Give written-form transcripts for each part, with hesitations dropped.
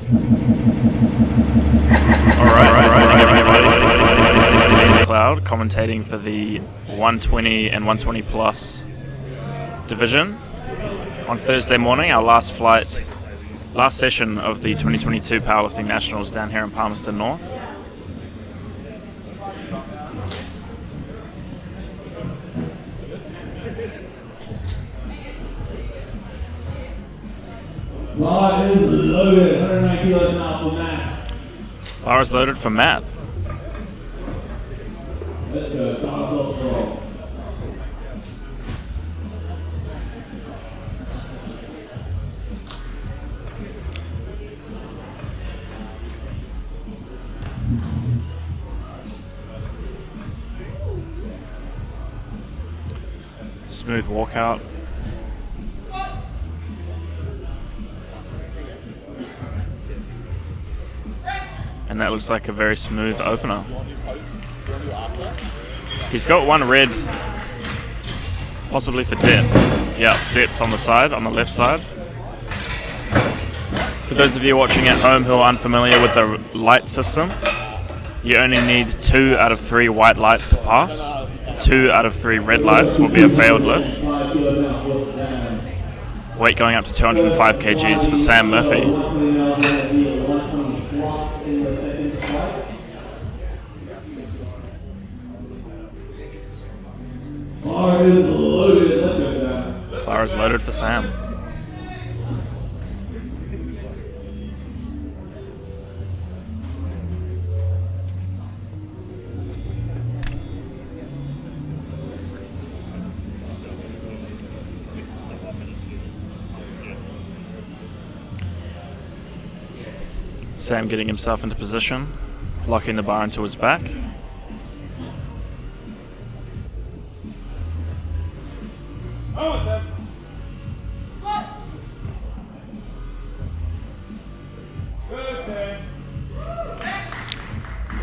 This is Cloud commentating for the 120 and 120 plus division. On Thursday morning, our last session of the 2022 Powerlifting Nationals down here in Palmerston North. Bar is loaded, 109 kilos now for Matt. Bar is loaded for Matt. Let's go, start us off strong. Smooth walkout. And that looks like a very smooth opener. He's got one red, possibly for depth. Yeah, depth on the side, on the left side. For those of you watching at home who are unfamiliar with the light system, you only need 2 out of 3 white lights to pass. 2 out of 3 red lights will be a failed lift. Weight going up to 205 kgs for Sam Murphy. Bar is loaded. Let's go, Sam. Bar is loaded for Sam. Sam getting himself into position, locking the bar into his back.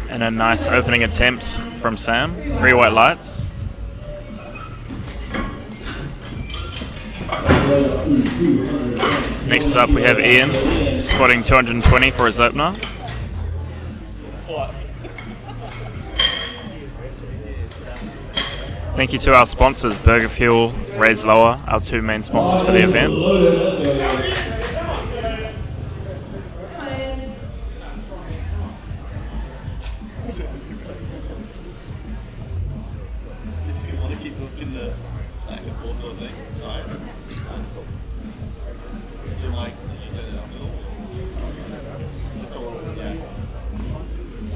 And a nice opening attempt from Sam. 3 white lights. Next up we have Ian squatting 220 for his opener. Thank you to our sponsors, Burger Fuel, Raise Lower, our 2 main sponsors for the event.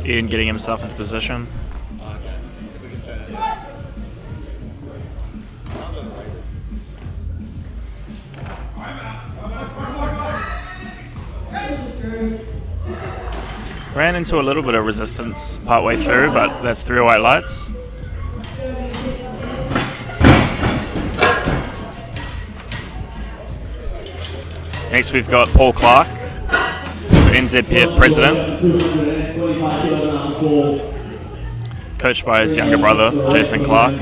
Ian getting himself into position. Ran into a little bit of resistance partway through, but that's 3 white lights. Next we've got Paul Clark, the NZPF president, coached by his younger brother, Jason Clark.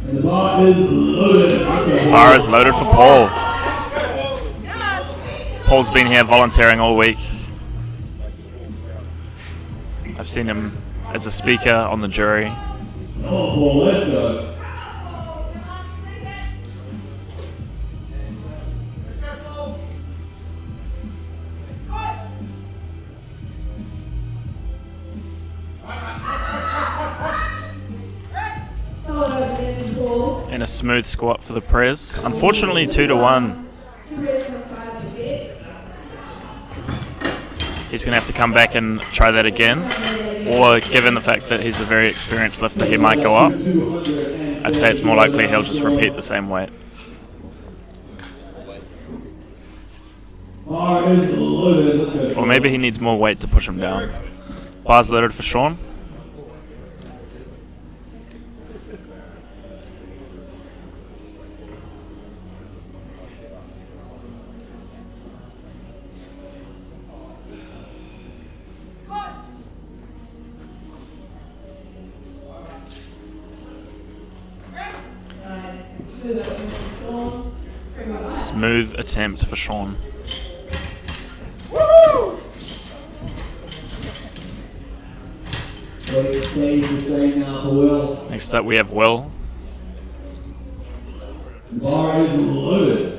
The bar is loaded. Bar is loaded for Paul. Paul's been here volunteering all week. I've seen him as a speaker on the jury. Come on, Paul, let's go. And a smooth squat for the press. Unfortunately 2-1. He's going to have to come back and try that again. Or given the fact that he's a very experienced lifter, he might go up. I'd say it's more likely he'll just repeat the same weight. Bar is loaded. Or maybe he needs more weight to push him down. Bar's loaded for Sean. Smooth attempt for Sean. Next up we have Will. Bar is loaded.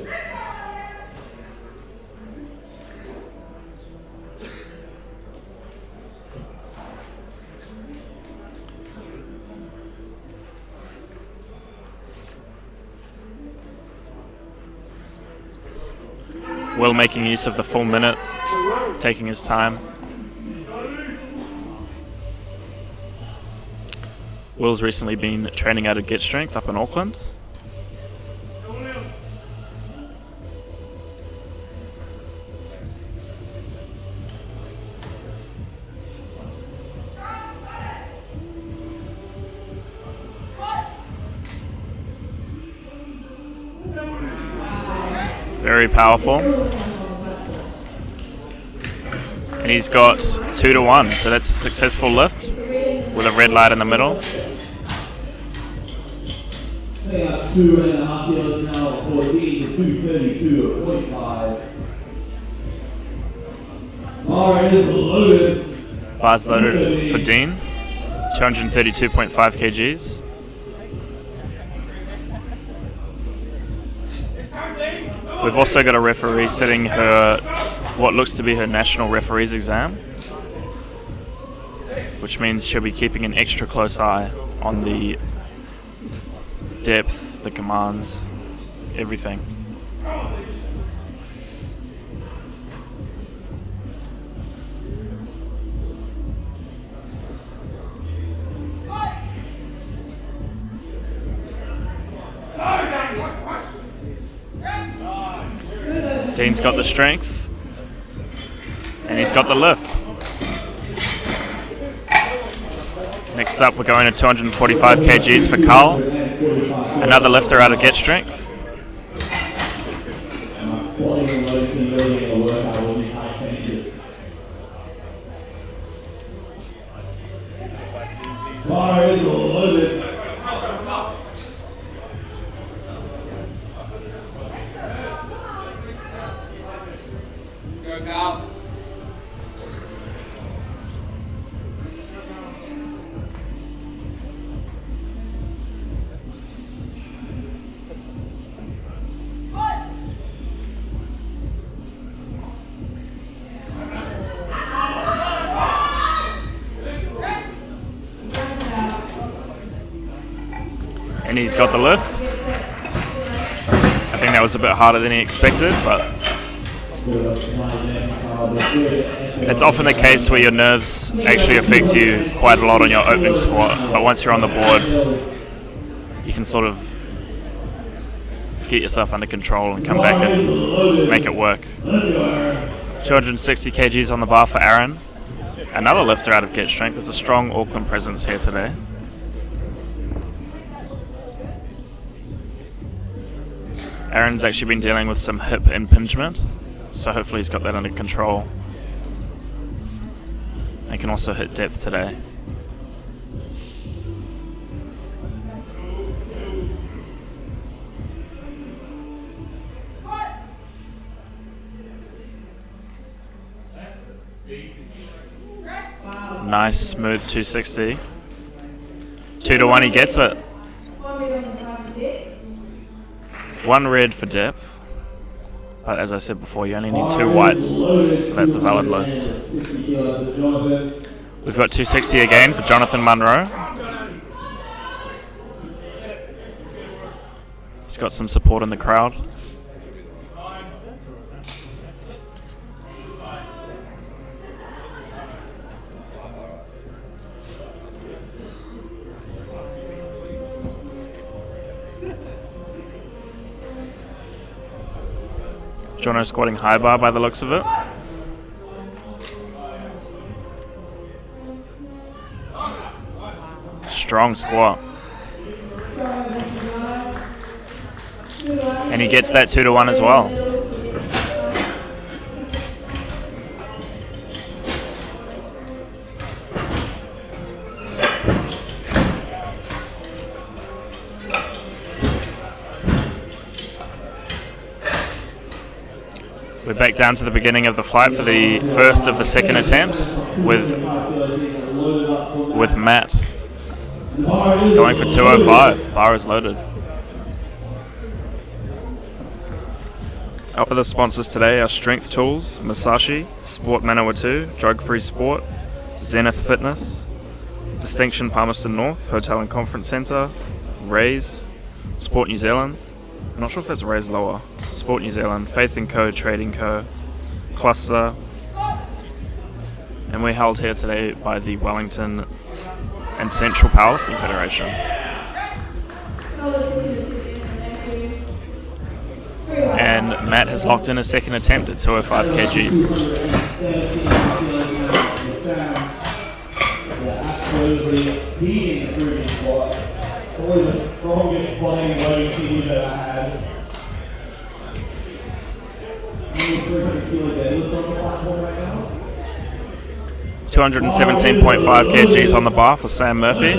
Will making use of the full minute, taking his time. Will's recently been training out at Get Strength up in Auckland. Very powerful. And he's got 2 to 1, so that's a successful lift with a red light in the middle. They have 2.5 kilos now, 14 to 232.5. Bar is loaded. Bar's loaded for Dean, 232.5 kgs. We've also got a referee sitting her what looks to be her national referee's exam, which means she'll be keeping an extra close eye on the depth, the commands, everything. Dean's got the strength, and he's got the lift. Next up, we're going to 245 kgs for Carl, another lifter out of Get Strength. Bar is loaded. And he's got the lift. I think that was a bit harder than he expected, but it's often the case where your nerves actually affect you quite a lot on your opening squat, but once you're on the board, you can sort of get yourself under control and come back and make it work. 260 kgs on the bar for Aaron, another lifter out of Get Strength. There's a strong Auckland presence here today. Aaron's actually been dealing with some hip impingement, so hopefully he's got that under control. And can also hit depth today. Nice, smooth 260. 2 to 1, he gets it. 1 red for depth, but as I said before, you only need 2 whites, so that's a valid lift. We've got 260 again for Jonathan Munro. He's got some support in the crowd. Jono squatting high bar by the looks of it. Strong squat. And he gets that 2 to 1 as well. We're back down to the beginning of the flight for the first of the second attempts with Matt going for 205. Bar is loaded. Our other sponsors today are Strength Tools, Masashi, Sport Manawatu, Drug Free Sport, Zenith Fitness, Distinction Palmerston North, Hotel and Conference Centre, Raise, Sport New Zealand, I'm not sure if that's Raise Lower, Sport New Zealand, Faith & Co, Trading Co, Cluster, and we're held here today by the Wellington and Central Powerlifting Federation. And Matt has locked in a second attempt at 205 kgs. Probably the strongest flying loading team you've ever had. 300kg deadlifts on the platform right now. 217.5 kgs on the bar for Sam Murphy.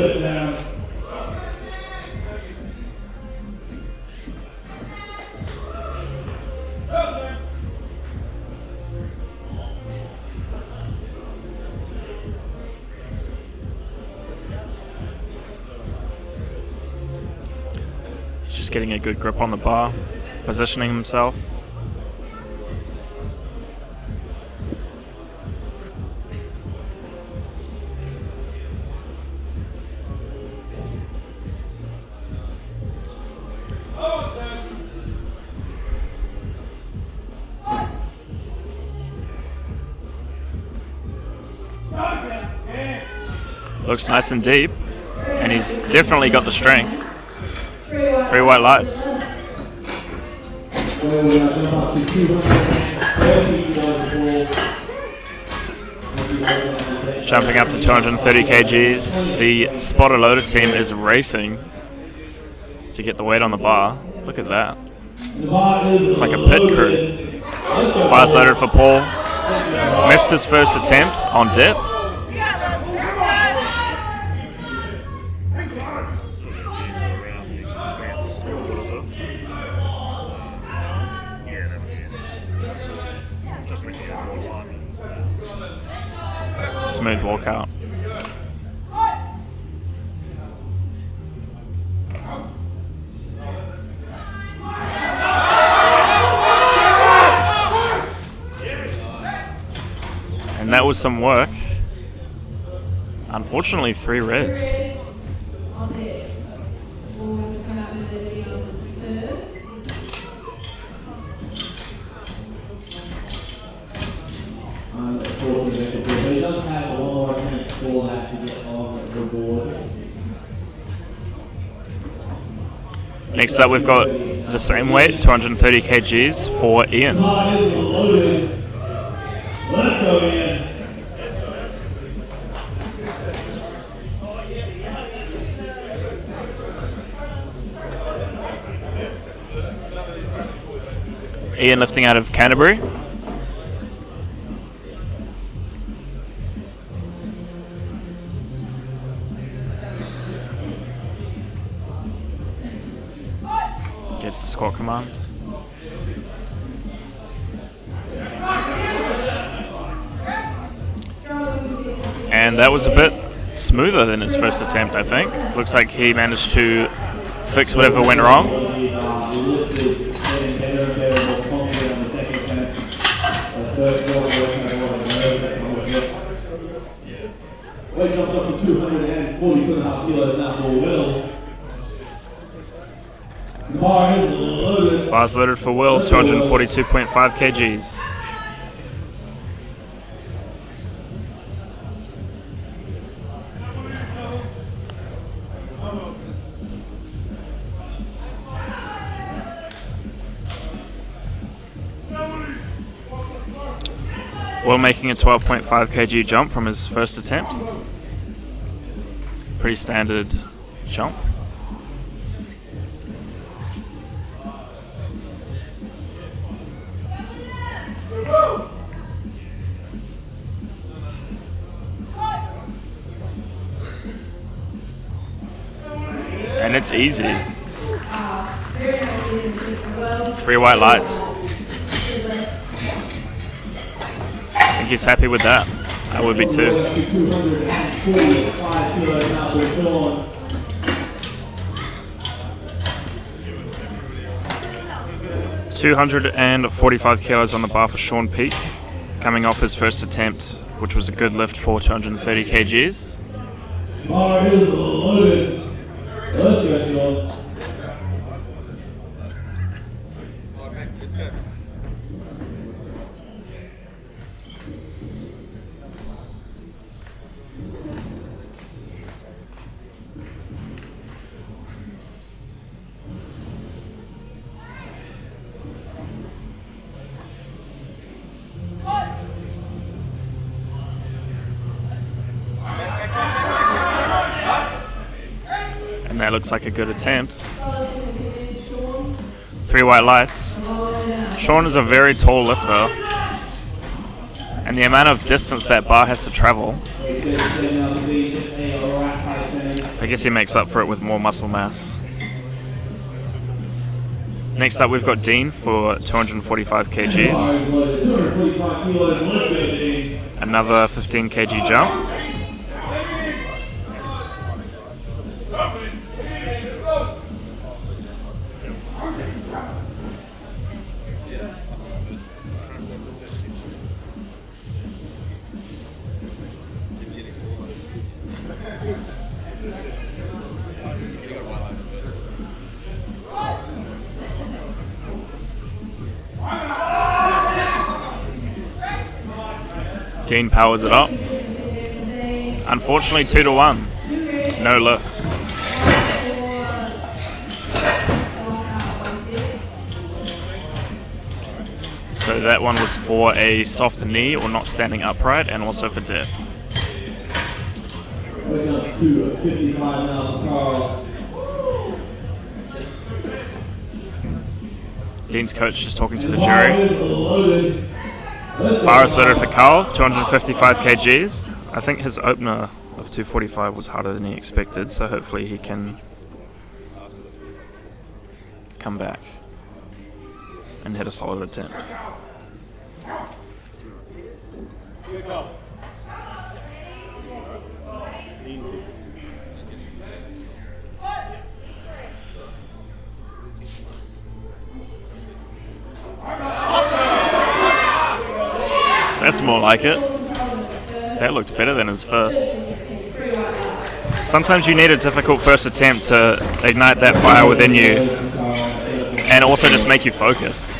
Getting a good grip on the bar, positioning himself. Looks nice and deep, and he's definitely got the strength. 3 white lights. Jumping up to 230 kgs. The spotter loader team is racing to get the weight on the bar. Look at that. It's like a pit crew. Bar's loaded for Paul. Missed his first attempt on depth. Smooth walkout. And that was some work. Unfortunately, 3 reds. Next up, we've got the same weight, 230 kgs for Ian. Let's go, Ian. Ian lifting out of Canterbury. Gets the squat command. And that was a bit smoother than his first attempt, I think. Looks like he managed to fix whatever went wrong. Weight jumps up to 242.5 kilos now for Will. The bar is loaded. Bar's loaded for Will, 242.5 kgs. Will making a 12.5 kg jump from his first attempt. Pretty standard jump. And it's easy. 3 white lights. he's happy with that. I would be too. 245 kilos now for Sean. 245 kilos on the bar for Sean Peak, coming off his first attempt, which was a good lift for 230 kgs. Bar is loaded. Let's go, Sean. And that looks like a good attempt. 3 white lights. Sean is a very tall lifter, and the amount of distance that bar has to travel, I guess he makes up for it with more muscle mass. Next up we've got Dean for 245 kgs. Another 15 kg jump. Dean powers it up. Unfortunately 2 to 1. No lift. So that one was for a soft knee or not standing upright, and also for depth. Weighing up to 55 now for Carl. Dean's coach just talking to the jury. Bar is loaded for Carl, 255 kgs. I think his opener of 245 was harder than he expected, so hopefully he can come back and hit a solid attempt. That's more like it. That looked better than his first. Sometimes you need a difficult first attempt to ignite that fire within you and also just make you focus.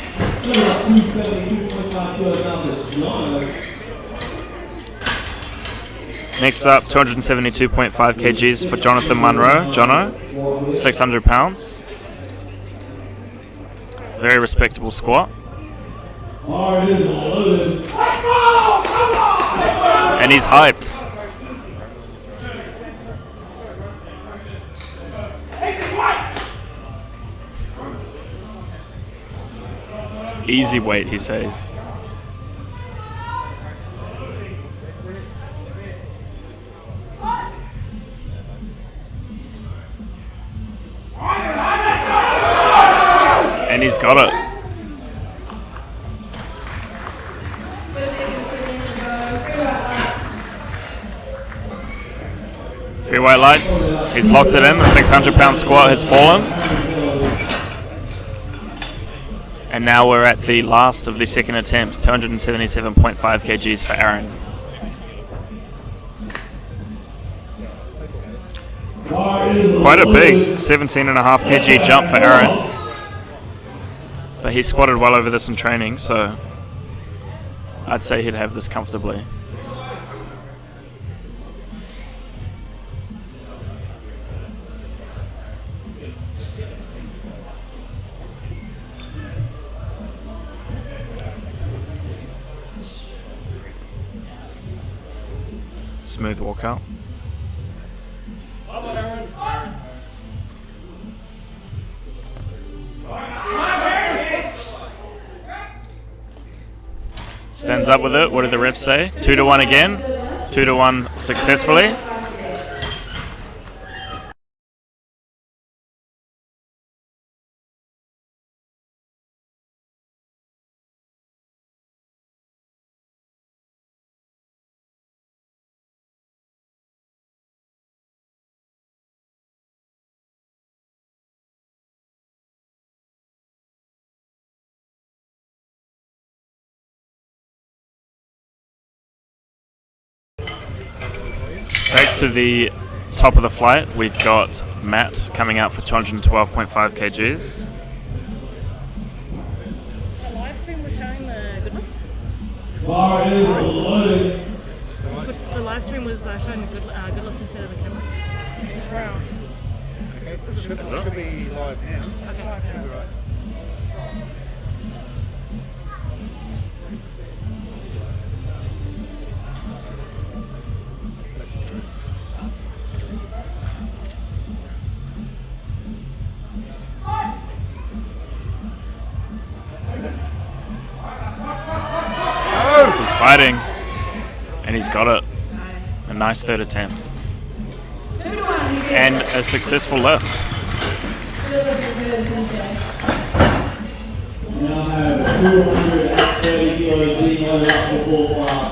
Next up, 272.5 kgs for Jonathan Munro. Jono, 600 pounds. Very respectable squat. And he's hyped. Easy weight, he says. And he's got it. Three white lights. He's locked it in. The 600-pound squat has fallen. And now we're at the last of the second attempts, 277.5 kgs for Aaron. Quite a big 17.5 kg jump for Aaron. But he squatted well over this in training, so I'd say he'd have this comfortably. Smooth walkout. Stands up with it. What did the refs say? 2 to 1 again. 2 to 1 successfully. to the top of the flight, we've got Matt coming out for 212.5 kgs. The live stream was showing the Deadlift. Bar is loaded. The live stream was showing the Deadlift instead of the camera. Wow. Should be live now. Okay. He's fighting, and he's got it. A nice third attempt. And a successful lift. Now have 230 kilos being loaded up for full bar.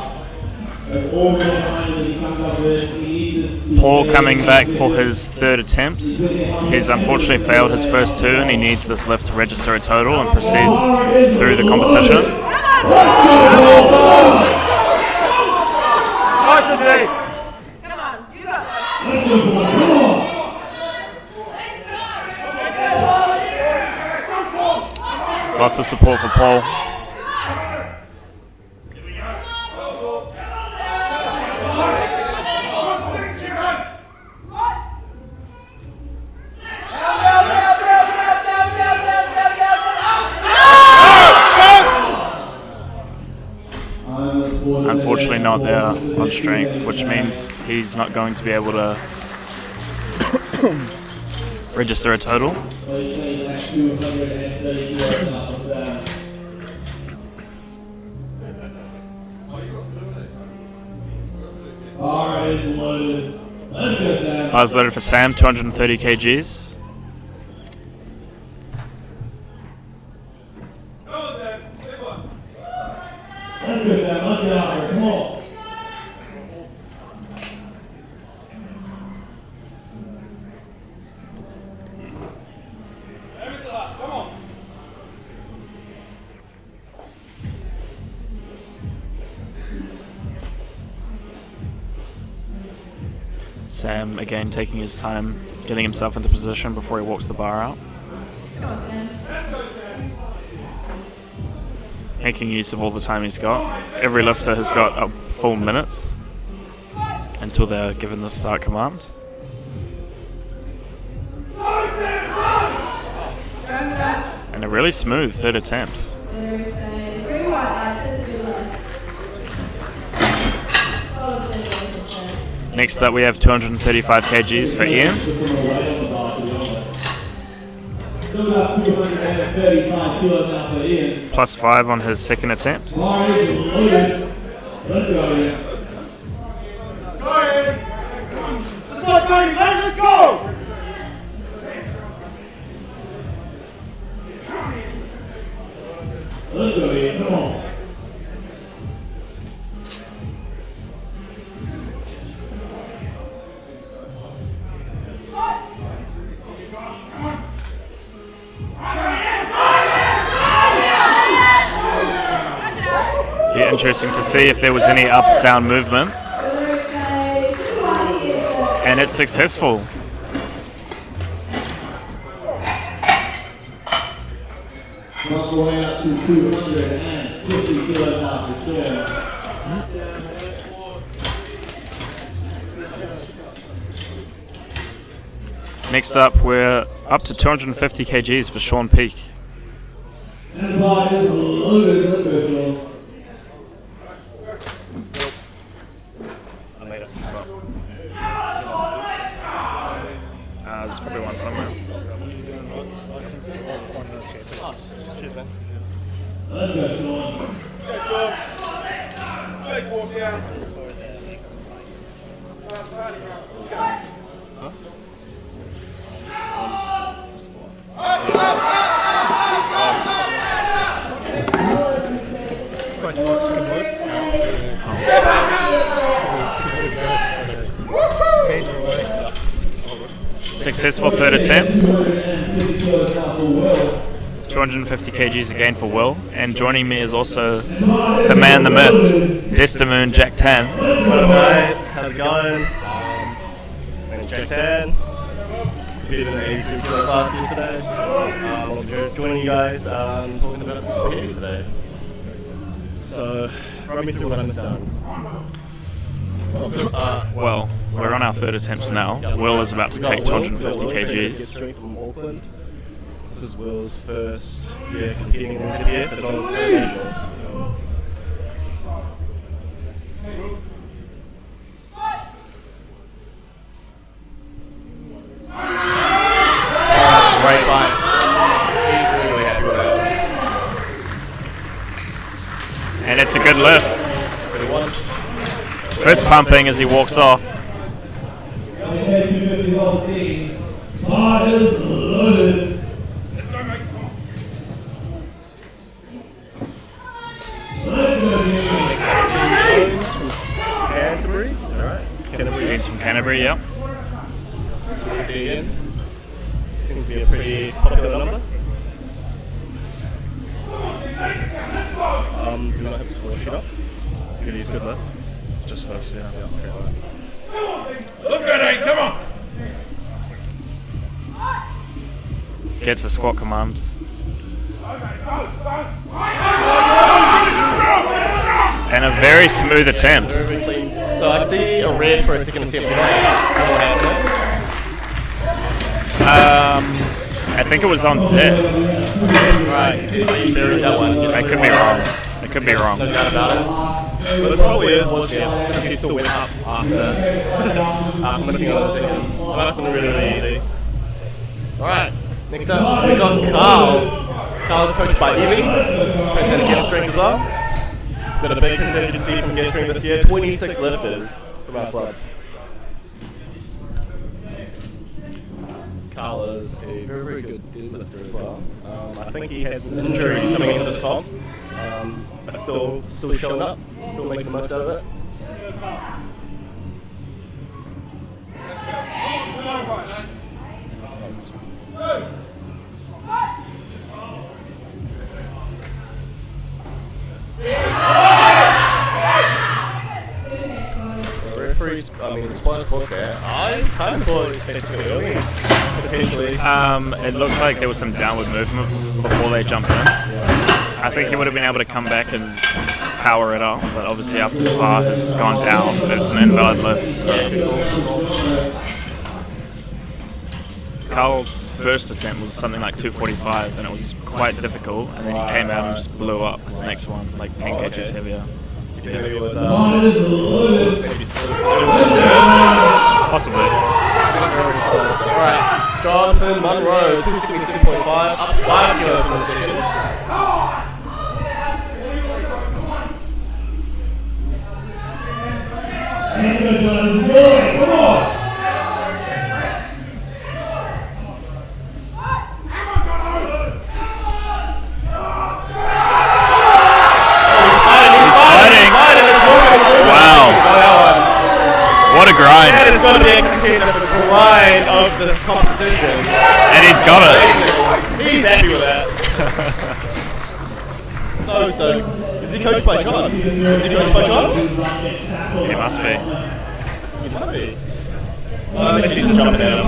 That's all going to find as he comes up with this. He needs this. Paul coming back for his third attempt. He's unfortunately failed his first two, and he needs this lift to register a total and proceed through the competition. Lots of support for Paul. Unfortunately not there on strength, which means he's not going to be able to register a total. Bar is loaded. Let's go, Sam. Bar's loaded for Sam, 230 kgs. Let's go, Sam. Let's get out here. Come on. Sam again taking his time, getting himself into position before he walks the bar out. Making use of all the time he's got. Every lifter has got a full minute until they're given the start command. And a really smooth third attempt. Next up we have 235 kgs for Ian. Still got 235 kilos now for Ian. Plus 5 on his second attempt. Bar is loaded. Let's go, Ian. Let's go! Let's go, Ian. Come on. Be interesting to see if there was any up-down movement. And it's successful. Not going up to 250 kilos now for sure. Next up, we're up to 250 kgs for Sean Peake. And the bar is loaded. Let's go, Sean. I made it. There's probably one somewhere. Let's go, Sean. Big walk out. Quite nice to work. Successful third attempt. 250 kgs again for Will. And joining me is also the man, the myth, Destamoon Jack Tan. Hello guys, how's it going? Jack Tan. Competed in the 83 kilo class yesterday. I'll be joining you guys talking about the super heavies today. So, run me through what I've done. Well, we're on our third attempts now. Will is about to take 250 kgs. From Auckland. This is Will's first year competing in ZBF as well as his first nationals. Great fight. He's really happy with that. And it's a good lift. 21. Fist pumping as he walks off. Canterbury, alright. Teams from Canterbury, yep. Again. Seems to be a pretty popular number. Do not have to wash it up. You're going to use good lift. Just this, yeah. Let's go, Dane, come on! Gets the squat command. And a very smooth attempt. Very clean. So I see a red for a second attempt. I think it was on tip. Right, you buried that one. I could be wrong. I could be wrong. No doubt about it. But it probably is was down since he still went up after missing on the second. Well, that's been really, really easy. Alright, next up we got Carl. Carl's coached by Evie. Trains out of Get Strength as well. Got a big contingency from Get Strength this year. 26 lifters from our club. Carl is a very, very good deadlifter as well. I think he has some injuries coming into this comp. But still showing up, still making the most out of it. The referees, the spots caught there. I kind of thought they took it early, potentially. It looks like there was some downward movement before they jumped in. I think he would have been able to come back and power it up, but obviously after the bar has gone down, it's an invalid lift. So. Carl's first attempt was something like 245, and it was quite difficult, and then he came out and just blew up his next one, like 10 kgs heavier. Maybe it was, Possibly. Alright, Jonathan Munro, 277.5, up 5 kilos from the second. Come on! What a grind. That is going to be a contender for the grind of the competition. And he's got it. He's happy with that. So stoked. Is he coached by John? Is he coached by John? He must be. He might be. Maybe he's just jumping at him.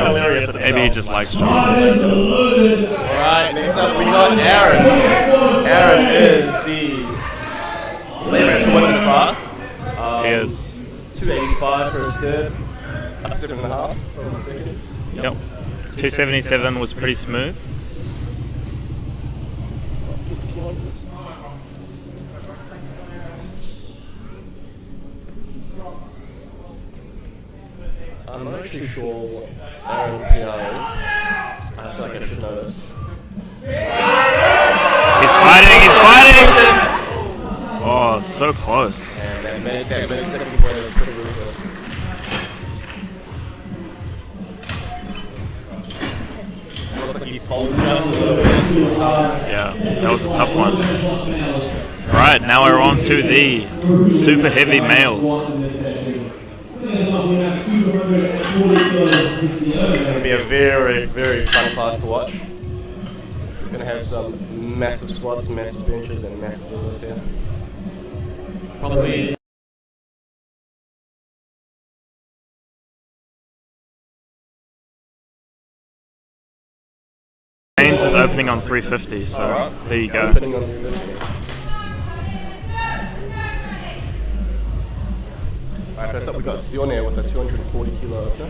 Hilarious. Maybe he just likes John. Alright, next up we got Aaron. Aaron is the favorite to win this class. He is. 285 for his third, up 7.5 for the second. Yep. 277 was pretty smooth. I'm not actually sure what Aaron's PR is. I feel like I should know this. He's fighting, he's fighting! Oh, it's so close. And that mid-second point is pretty ruthless. Looks like he folded just a little bit. Yeah, that was a tough one. Right, now we're on to the super heavy males. It's going to be a very, very fun class to watch. We're going to have some massive squats, massive benches, and massive deadlifts here. Probably is opening on 350, so Alright. there you go. Opening on 350. Alright, first up we got Sione with a 240 kilo opener.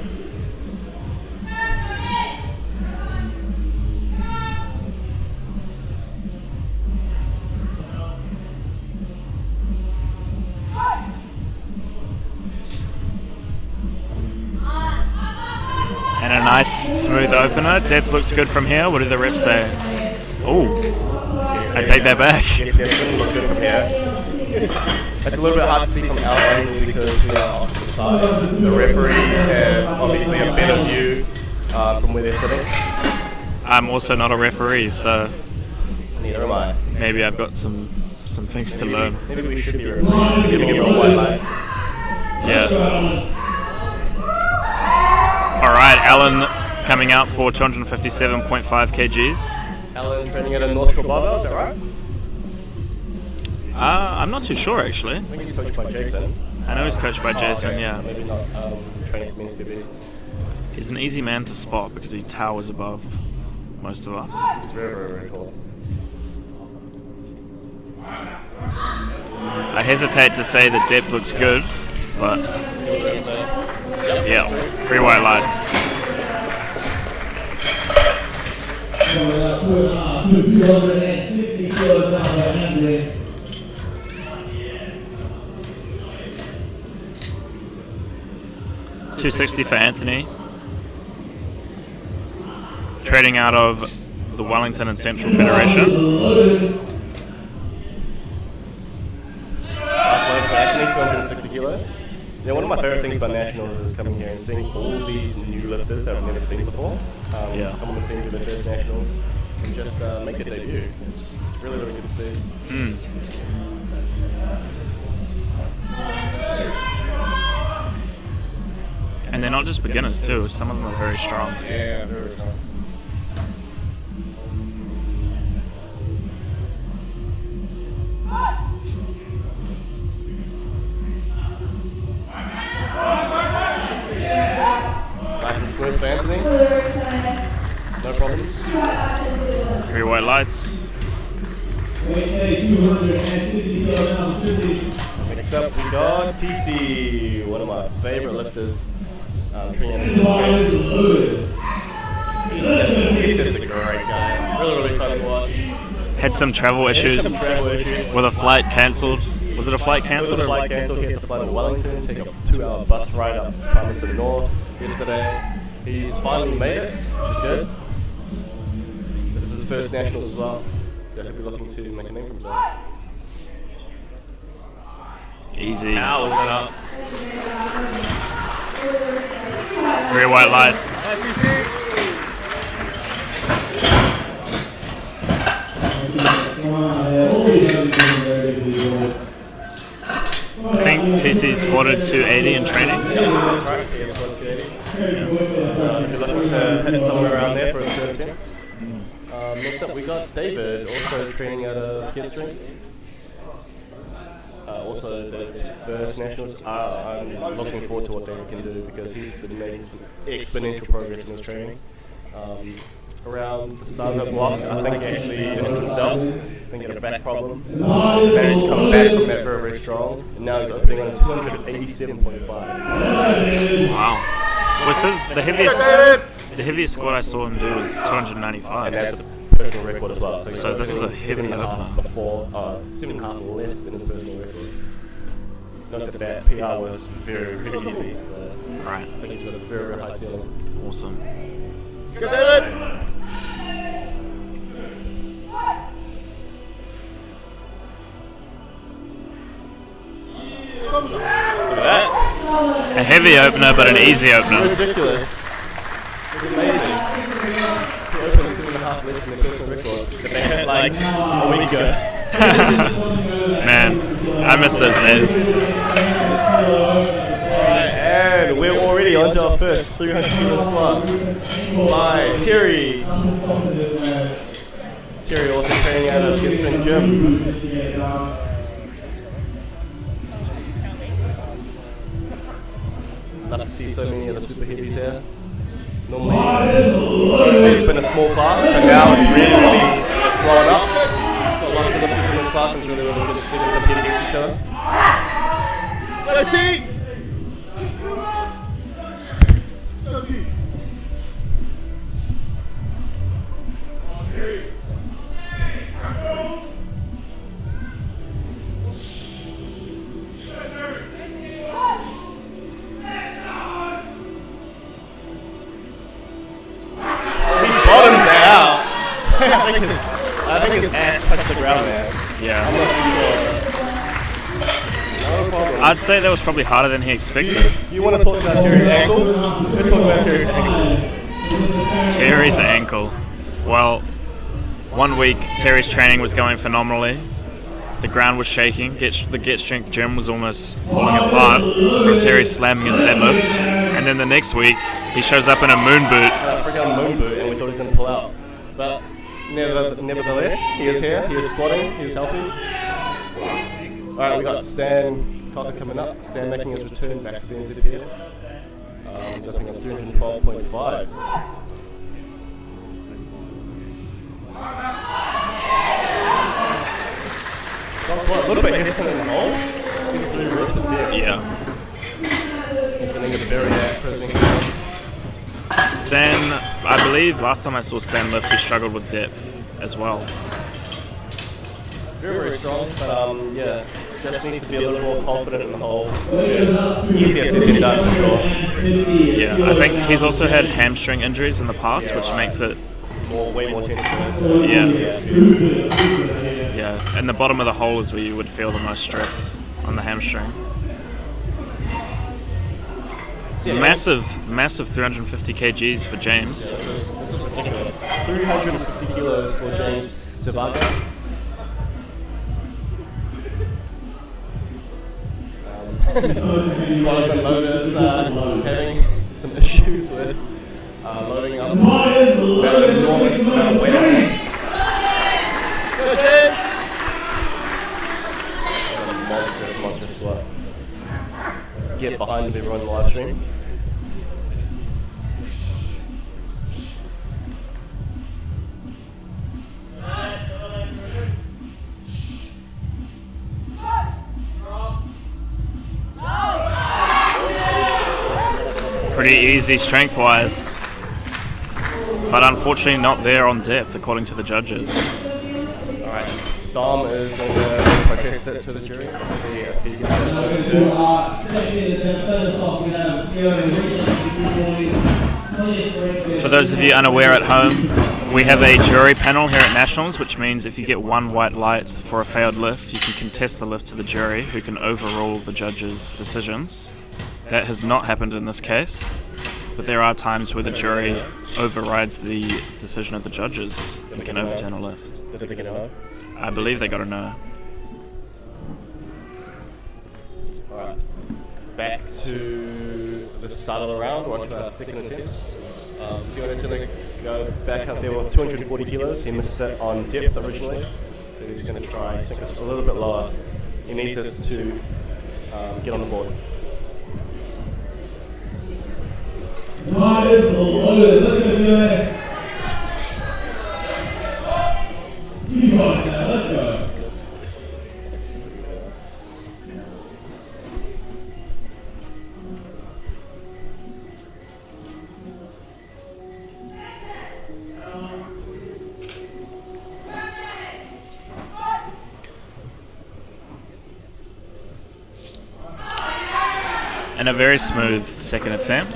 And a nice smooth opener. Depth looks good from here. What do the refs say? Oh, I take that back. Yes, definitely look good from here. It's a little bit hard to see from our angle because we are off to the side. The referees have obviously a better view from where they're sitting. I'm also not a referee, so Neither am I. maybe I've got some things to learn. Maybe we should be referees. Giving everyone white lights. Yeah. All right, Alan coming out for 257.5 kgs. Alan training at a neutral barbell, is that right? I'm not too sure actually. I think he's coached by Jason. I know he's coached by Jason, okay. yeah. Maybe not training for men's DB. He's an easy man to spot because he towers above most of us. He's very, very, very tall. I hesitate to say the depth looks good, but See what they say. yeah, 3 white lights. Coming up 260 kilograms by Andre. $260 for Anthony. Trading out of the Wellington and Central Federation. Last load for Anthony, 260 kilos. Yeah, one of my favorite things about nationals is coming here and seeing all these new lifters that I've never seen before. Yeah. Come on the scene, do their first nationals, and just make their debut. It's really, really good to see. And they're not just beginners too, some of them are very strong. Yeah, very strong. Nice and smooth for Anthony. No problems. 3 white lights. They say 260 kilograms. Next up, we got TC, one of my favorite lifters. Training at He's just a great guy. Really, really fun to watch. Had some travel issues Some travel issues. with a flight cancelled. Was it a flight There was cancelled? a flight cancelled. He had to fly to Wellington, take a 2-hour bus ride up to Palmerston North yesterday. He's finally made it, which is good. This is his first nationals as well, so he'll be looking to make a name for himself. Easy. How is that up? 3 white lights. I think TC squatted 280 in training. That's right, he has 180. So he'll be looking to hit somewhere around there for his third attempt. Next up we got David, also training out of Get Strength. Also, his first nationals. I'm looking forward to what David can do because he's been making some exponential progress in his training. Around the start of the block, I think he actually injured himself. I think he had a back problem. Managed to come back from that very, very strong. And now he's opening on a 287.5. Wow. Was the heaviest squat I saw him do was 295. And that's a personal record as well. So this is a heavy opener. Before, 7.5 less than his personal record. Note that PR was very, very easy. So Right. I think he's got a very, very high ceiling. Awesome. Good, David! Look at that. A heavy opener, but an easy opener. Ridiculous. It's amazing. He opened 7.5 less than the personal record that they had like a week ago. Man, I miss those days. And we're already on to our first 300 kilo squat by Terry. Terry also training out of Get Strength Gym. Love to see so many of the super heavies here. Normally, Historically, it's been a small class, but now it's really blowing up. Got lots of lifters in this class, and it's really good to see them compete against each other. Let's see. Bottoms out. I think his ass touched the ground there. Yeah. I'm not too sure. No problem. I'd say that was probably harder than he expected. You want to talk about Terry's ankle? Let's talk about Terry's ankle. Terry's ankle. Well, 1 week Terry's training was going phenomenally. The ground was shaking. The Get Strength gym was almost falling apart from Terry slamming his deadlifts. And then the next week, he shows up in a moon boot. Freaking moon boot, and we thought he was going to pull out. But nevertheless, he is here. He is squatting. He is healthy. Alright, we got Stan Cocker coming up. Stan making his return back to the NZPF. He's opening at 312.5. Scott's a little bit hesitant in the hole. He's through rest of depth. Yeah. He's going to get buried out for his next round. Stan, I believe last time I saw Stan lift, he struggled with depth as well. Very, very strong, but yeah, just needs to be a little more confident in the hole, which is easier said than done for sure. Yeah, I think he's also had hamstring injuries in the past, which makes it Way more tense. yeah. And the bottom of the hole is where you would feel the most stress on the hamstring. Yeah, Massive 350 kgs for James. This is ridiculous. 350 kilos for James Zavaga. Squatters and loaders having some issues with loading up that enormous amount of weight on there. Monstrous squat. Let's get behind everyone in the live stream. Pretty easy strength-wise, but unfortunately not there on depth according to the judges. Alright, Dom is going to protest it to the jury. Let's see if he gets it overturned. For those of you unaware at home, we have a jury panel here at Nationals, which means if you get one white light for a failed lift, you can contest the lift to the jury, who can overrule the judges' decisions. That has not happened in this case, but there are times where the jury overrides the decision of the judges and can overturn a lift. Did they get a no? I believe they got a no. Alright, back to the start of the round. We're on to our second attempts. Siona's going to go back up there with 240 kilos. He missed it on depth originally, so he's going to try sink us a little bit lower. He needs us to get on the board. Let's go, Sione. You got it, Sam. Let's go. And a very smooth second attempt.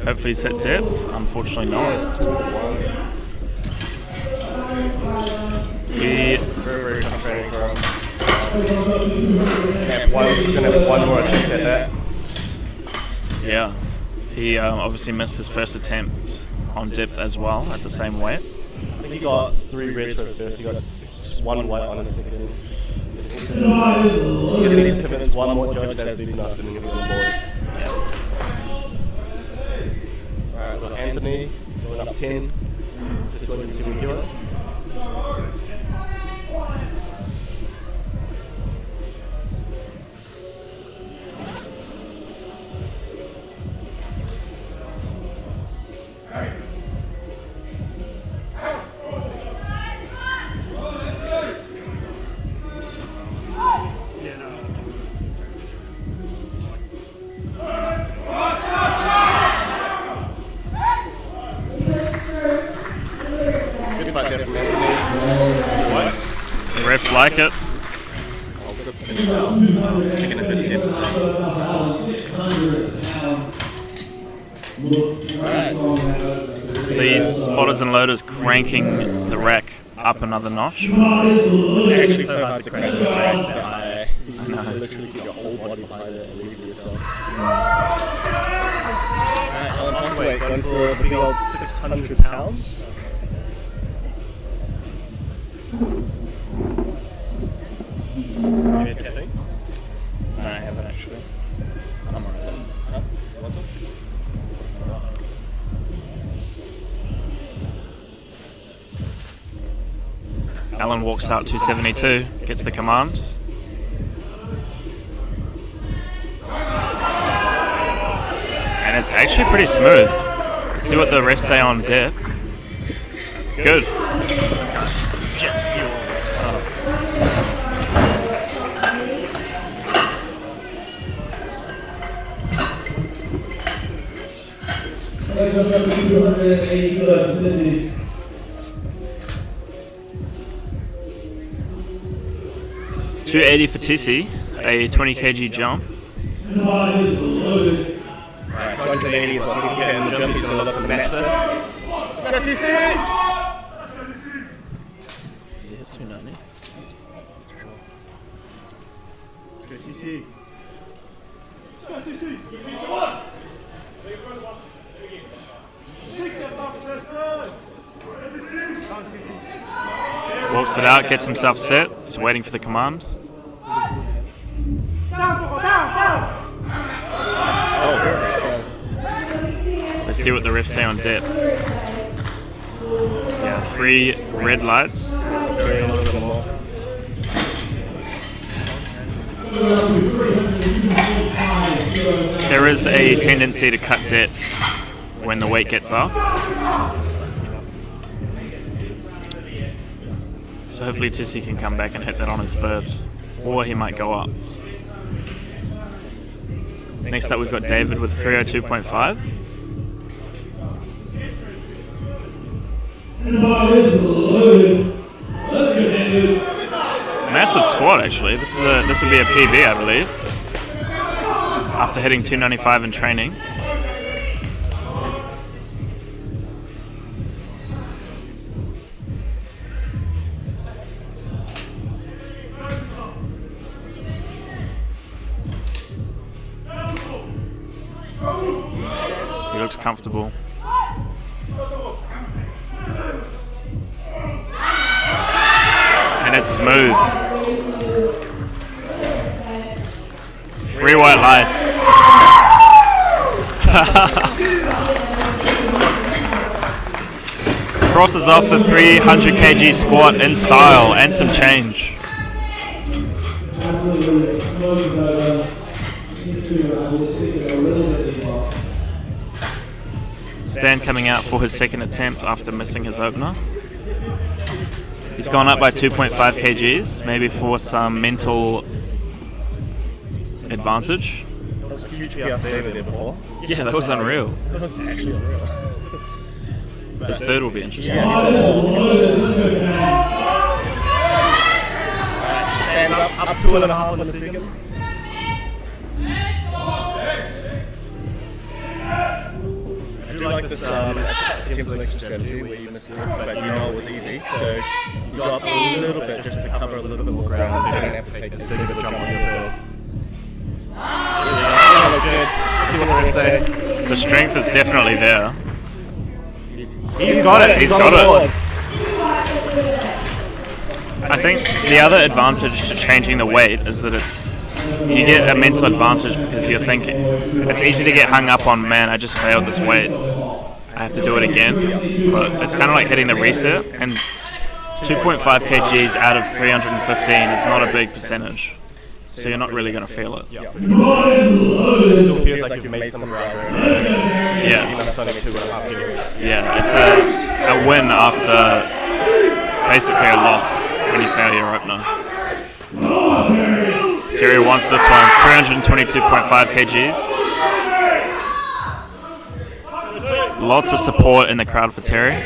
Hopefully he's hit depth. Unfortunately not. He Very, very tough training for him. He's going to have one more attempt at that. Yeah, he obviously missed his first attempt on depth as well at the same weight. I think he got 3 reds for his first. He got 1 white on his second. He just needs to convince one more judge that's deep enough, and then he'll be on the board. Alright, we've got Anthony going up 10 to 270 kilos. Good fight there from Anthony. What? The refs like it. Taking a good tip. The spotters and loaders cranking the rack up another notch. It's actually so hard to crank this race that high. I know. To literally put your whole body behind it and leave yourself. Alright, Alan Postway going for a big old 600 pounds. Maybe a caffeine? No, I haven't actually. I'm alright. Huh? What's up? Alan walks out 272, gets the command. And it's actually pretty smooth. Let's see what the refs say on depth. Good. Jet fuel. Goes up to 280 kilos. This is 280 for TC, a 20 kg jump. is loaded. 280 is what TC can jump. He's going to look to match this. Go TC! He has 290. Go TC! Walks it out, gets himself set. He's waiting for the command. Let's see what the refs say on depth. Yeah, 3 red lights. Doing a little bit more. There is a tendency to cut depth when the weight gets up. So hopefully Tissy can come back and hit that on his third. Or he might go up. Next up we've got David with 302.5. Is loaded. Let's go, David. Massive squat actually. This would be a PB, I believe. After hitting 295 in training. He looks comfortable. And it's smooth. 3 white lights. Crosses off the 300 kg squat in style and some change. Stan coming out for his second attempt after missing his opener. He's gone up by 2.5 kgs, maybe for some mental advantage. That was a huge PR there before. Yeah, that was unreal. That was actually unreal. His third will be interesting. Stands up 2.5 in a second. I do like this team selection strategy where you missed it, but you know it was easy, so you go up a little bit just to cover a little bit more ground so you don't have to take this big of a jump on your third. Yeah, looks good. Let's see what they're going to say. The strength is definitely there. He's got it. He's on got the it. board. I think the other advantage to changing the weight is that you get a mental advantage because you're thinking, it's easy to get hung up on, man, I just failed this weight, I have to do it again, but it's kind of like hitting the reset, and 2.5 kgs out of 315 is not a big percentage. So you're not really going to feel it. Yeah. It still feels like you've made some ground. Yeah. Even though it's only 2.5 kilos. Yeah, it's a win after basically a loss when you fail your opener. Terry wants this one, 322.5 kgs. Lots of support in the crowd for Terry.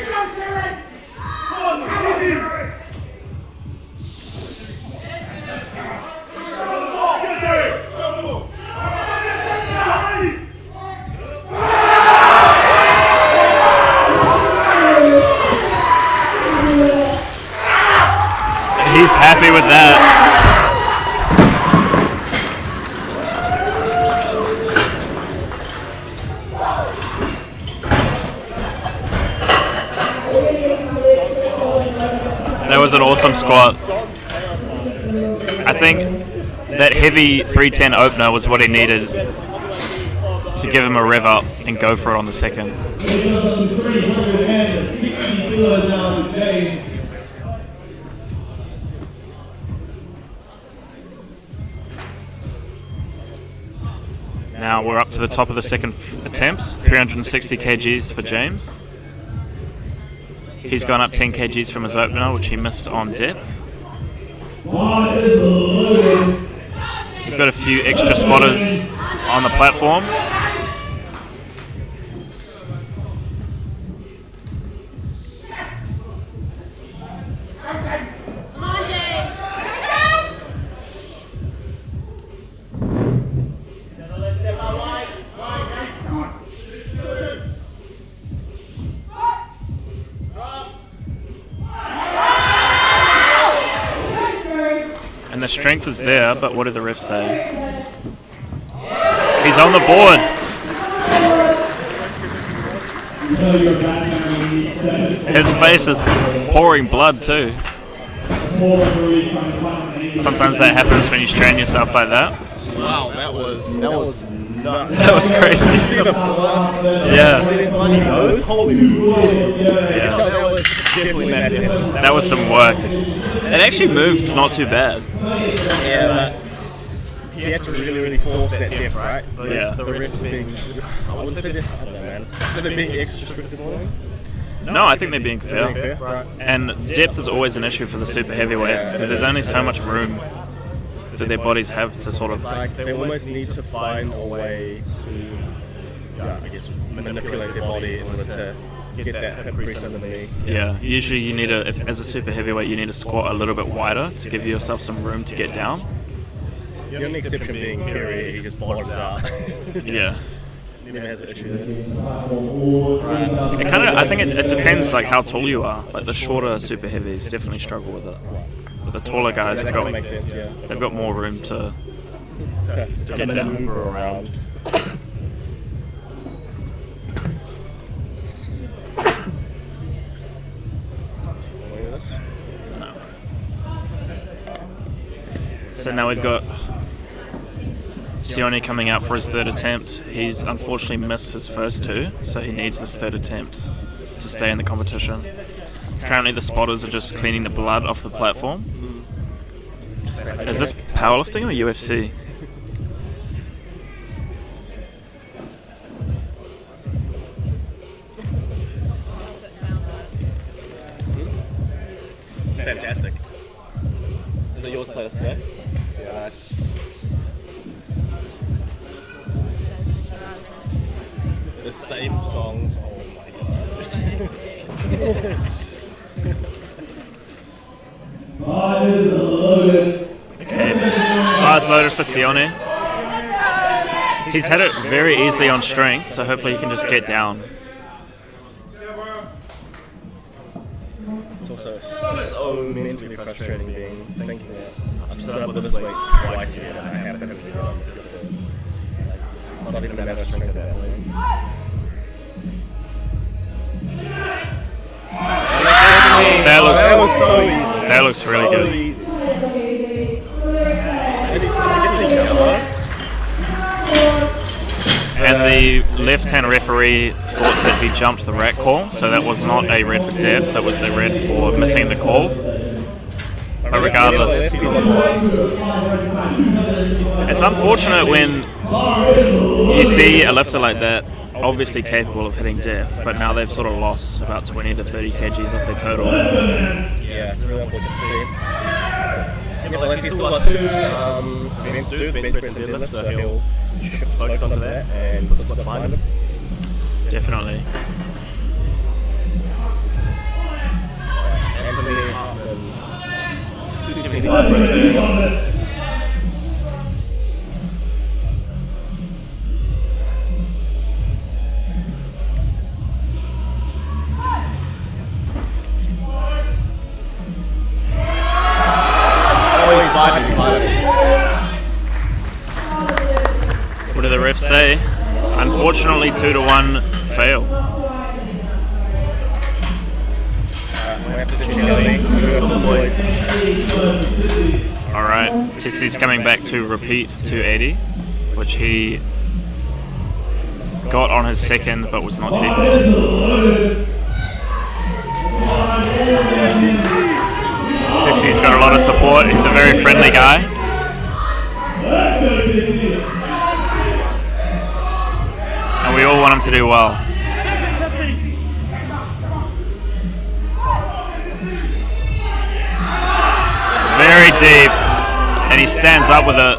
He's happy with that. That was an awesome squat. I think that heavy 310 opener was what he needed to give him a rev up and go for it on the second. Now we're up to the top of the second attempts, 360 kgs for James. He's gone up 10 kgs from his opener, which he missed on depth. We've got a few extra spotters on the platform. And the strength is there, but what do the refs say? He's on the board. His face is pouring blood too. Sometimes that happens when you strain yourself like that. Wow, that was nuts. That was crazy. Yeah. Holy Yeah. that was definitely massive. That was some work. It actually moved not too bad. Yeah, but you have to really force that depth, right? Yeah. The refs being, I wouldn't say this, I don't know, man. But they're being extra strict this morning. No, I think they're being fair. Right. And depth is always an issue for the super heavyweights because there's only so much room that their bodies have to sort of. Like, they almost need to find a way to, I guess, manipulate their body in order to get that hip crease under the knee. Yeah, usually you need as a super heavyweight, you need to squat a little bit wider to give yourself some room to get down. The only exception being Kerry, he just bottoms out. Yeah. He never has an issue there. It kind of, I think it depends like how tall you are. Like the shorter super heavies definitely struggle with it. But the taller guys have That makes sense, yeah. they've got more room to To maneuver around. So now we've got Sione coming out for his third attempt. He's unfortunately missed his first two, so he needs this third attempt to stay in the competition. Currently the spotters are just cleaning the blood off the platform. Is this powerlifting or UFC? Fantastic. Is it yours playlist today? Yeah, nice. The same songs, oh my god. Okay, bars loaded for Sione. He's had it very easily on strength, so hopefully he can just get down. It's also so mentally frustrating thinking that I've stood up with this weight twice again and I haven't been able to get it. It's not even a matter of strength at that point. That looks really good. Easy. And the left-hand referee thought that he jumped the rat call, so that was not a red for depth, that was a red for missing the call. But regardless, it's unfortunate when you see a lifter like that, obviously capable of hitting depth, but now they've sort of lost about 20 to 30 kgs off their total. Yeah, it's really unfortunate to see. Yeah, but he's still got two events to do, bench press and deadlift, so he'll focus onto that and put what's behind him. Definitely. Anthony, 275 for his What do the refs say? Unfortunately, 2-1 fail. Alright, Tessie's coming back to repeat 280, which he got on his second but was not deep enough. Tessie's got a lot of support, he's a very friendly guy. And we all want him to do well. Very deep, and he stands up with it.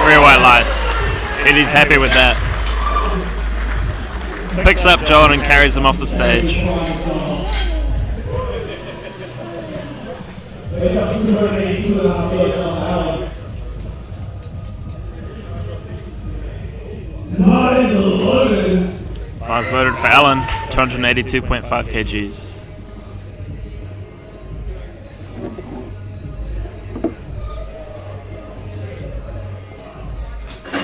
3 white lights, and he's happy with that. Picks up John and carries him off the stage. Bars loaded for Alan, 282.5 kgs.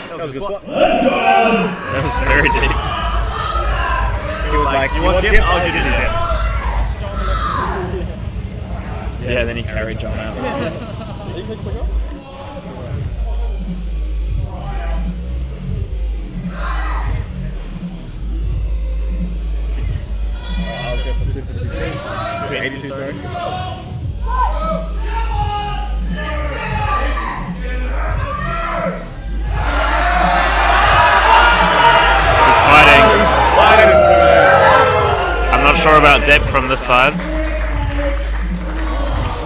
That was a good squat. That was very deep. He was like, you want dip? I'll give you dip. Yeah, then he carried John out. I'll go for 282, sorry. I'm not sure about depth from this side.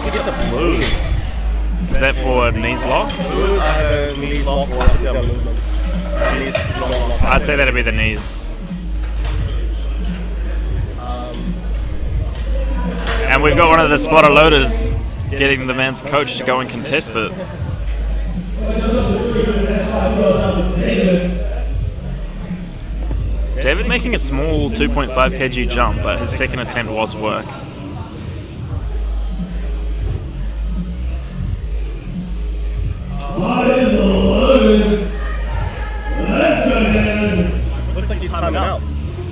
He gets a blue. Is that for knees lock? Blue is either knees lock or upper movement. I'd say that'd be the knees. And we've got one of the spotter loaders getting the man's coach to go and contest it. David making a small 2.5 kg jump, but his second attempt was work. Looks like he's timing out.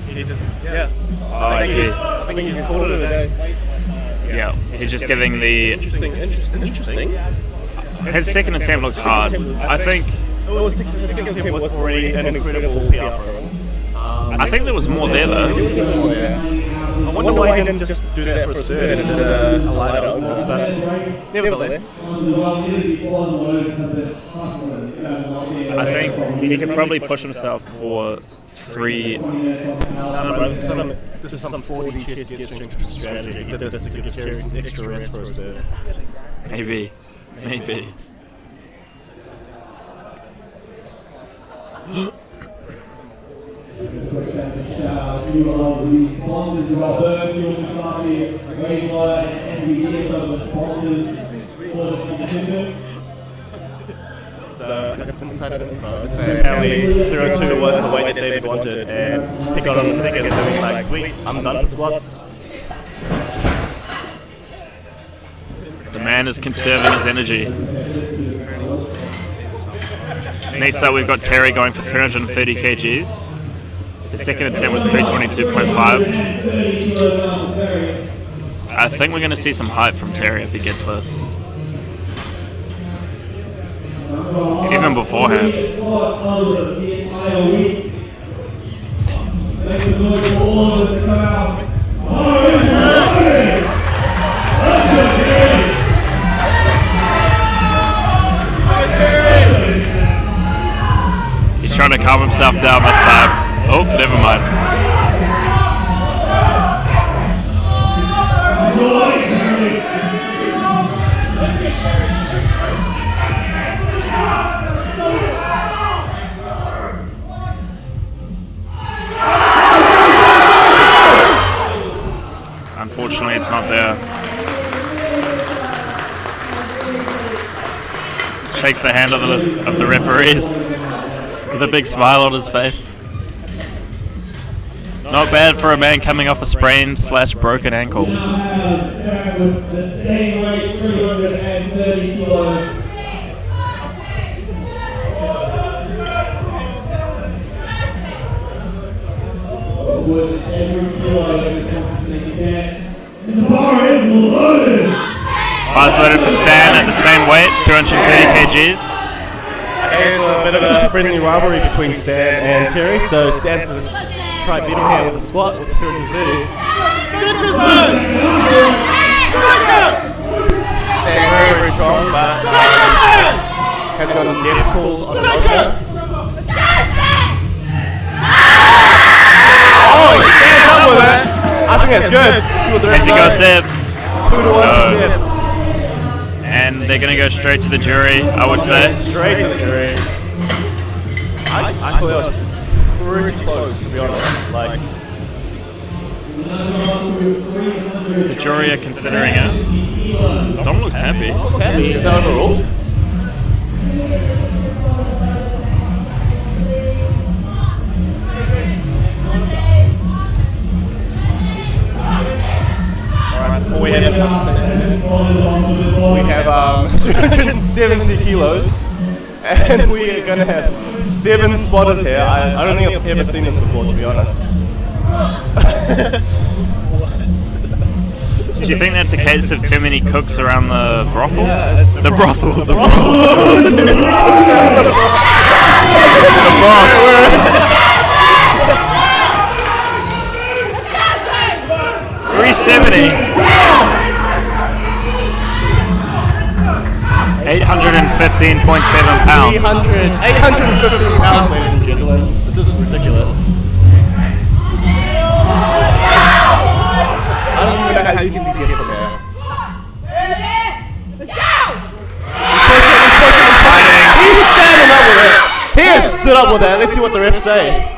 He's just, yeah. Oh, I see. I think he's called it a day. Yeah, he's just giving the... Interesting. His second attempt looked hard. I think... His second attempt was already an incredible PR for him. I think there was more there though. I wonder why he didn't just do that for his third and did a lighter open, but nevertheless. I think he could probably push himself for 3. This is some 40 chest get strength strategy. He did this to give Terry some extra rest for his third. Maybe. Quick shout out to all the sponsors. We've got Bergfield, Masaki, Razor, and NVD, some of the sponsors for this competition. So that's been decided in front. So apparently 302 was the weight that David wanted, and he got on the second, so he's like, sweet, I'm done for squats. The man is conserving his energy. Next up we've got Terry going for 330 kgs. His second attempt was 322.5. I think we're going to see some hype from Terry if he gets this. Even beforehand. himself down this time. Oh, never mind. Unfortunately, it's not there. Shakes the hand of the referees with a big smile on his face. Not bad for a man coming off a sprained / broken ankle. With the same weight, 330 kilos. With every kilo of this that you can. And the bar is loaded. Bar's loaded for Stan at the same weight, 230 kgs. There's a bit of a friendly rivalry between Stan and Terry, so Stan's going to try beat him here with a squat with 330. Stan very, very strong, but has got a death calls on the Oh, he stands up with it. I think that's good. Let's see what the rest Has he got say. Dev? 2-1 for Dev. And they're going to go straight to the jury, I would say. Straight to the jury. I thought that was pretty close, to be honest. Like, The jury are considering it. Dom looks happy. happy. Is that overruled? Alright, before we have 370 kilos, and we are going to have 7 spotters here. I don't think I've ever seen this before, to be honest. Do you think that's a case of too many cooks around the brothel? Yeah, it's The brothel. The the broth. The broth. 370. 815.7 pounds. 815 pounds, ladies and gentlemen. This isn't ridiculous. I don't even know how you can see Dev from there. He's standing up with it. He has stood up with that. Let's see what the refs say.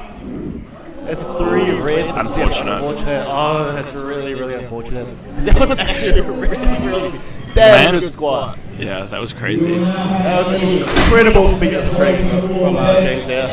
It's 3 reds. Unfortunate. Oh, that's really, really unfortunate. Because that wasn't actually a really damn good squat. Yeah, that was crazy. That was an incredible feat of strength from James there.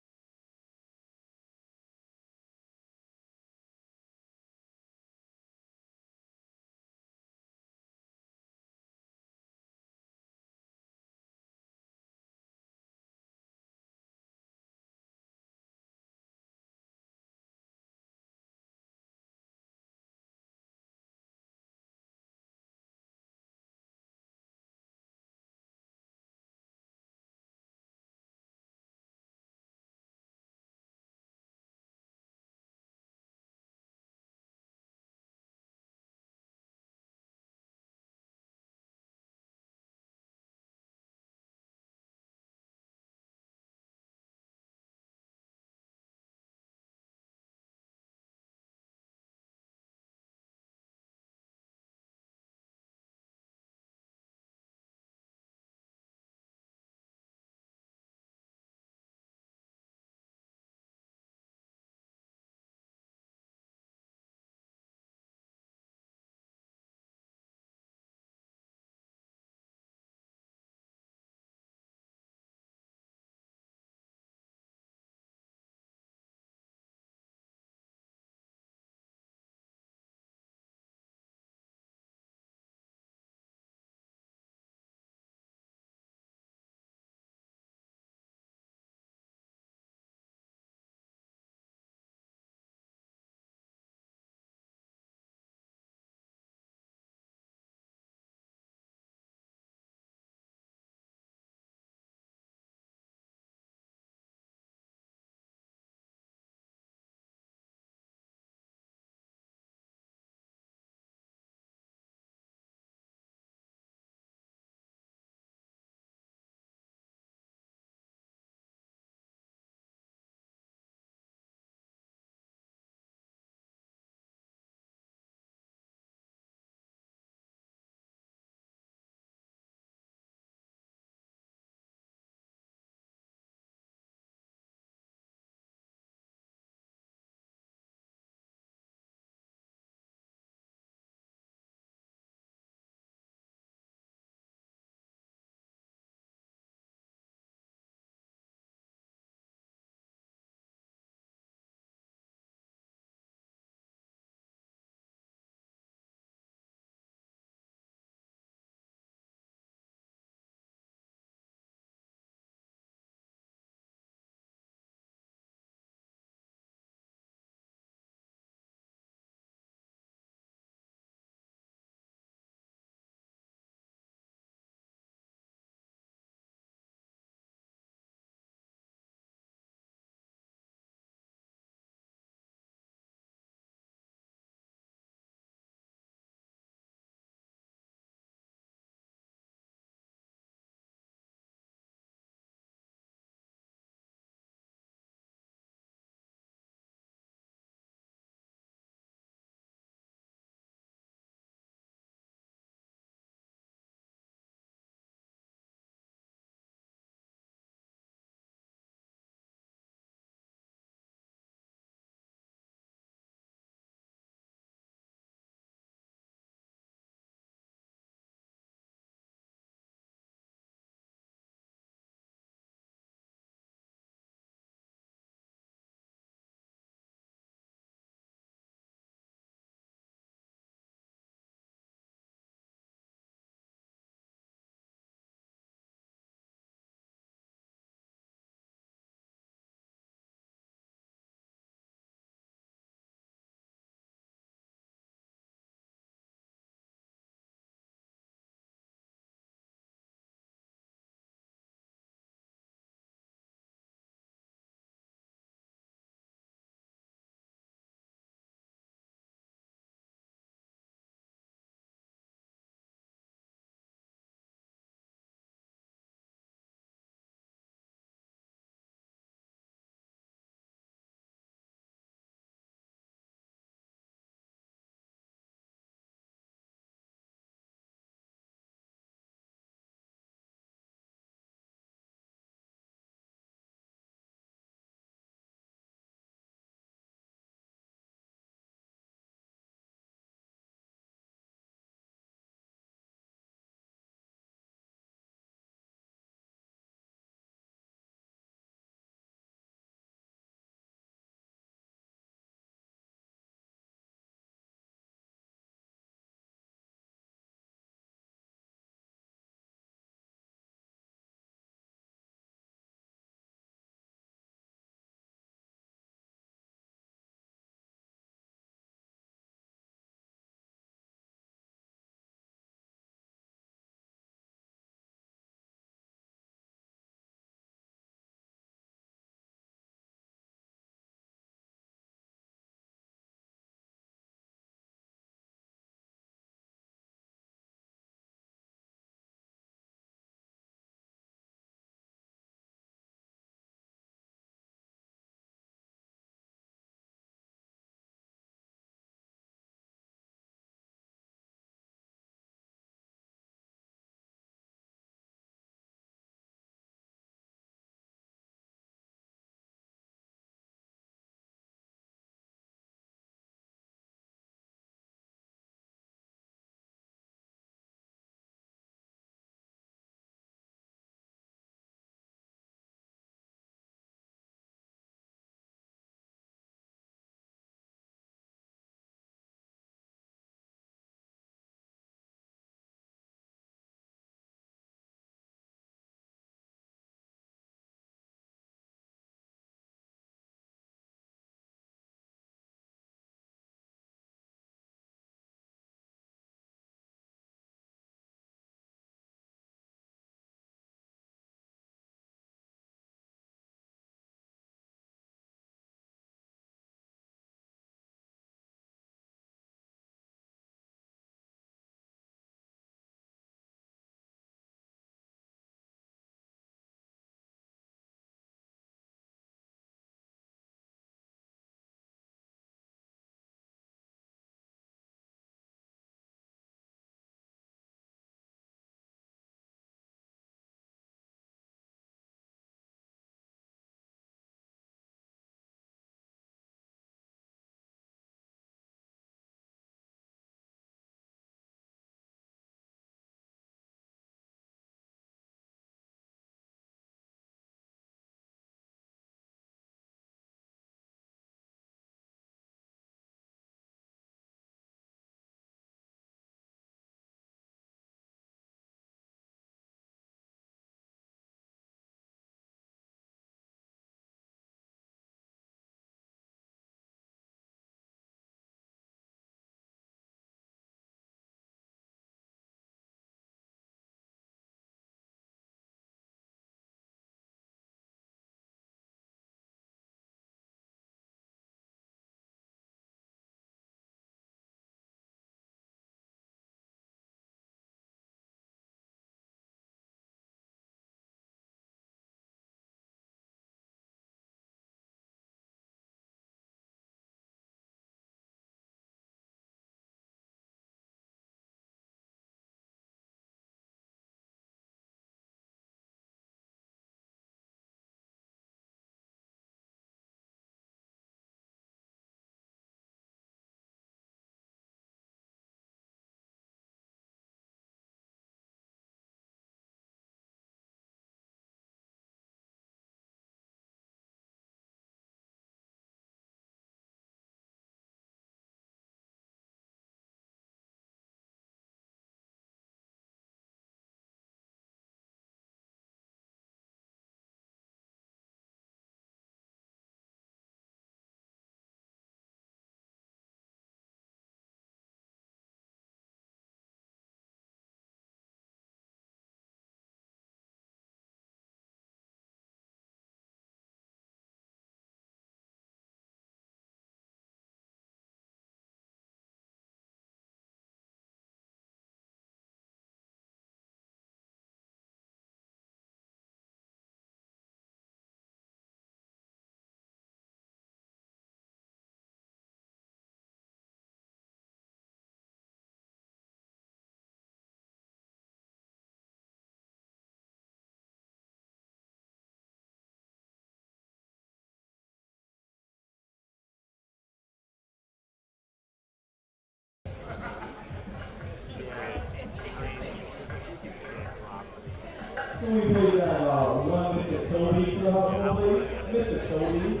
Can we please have one Mr. Toby to the hot please? Mr. Toby.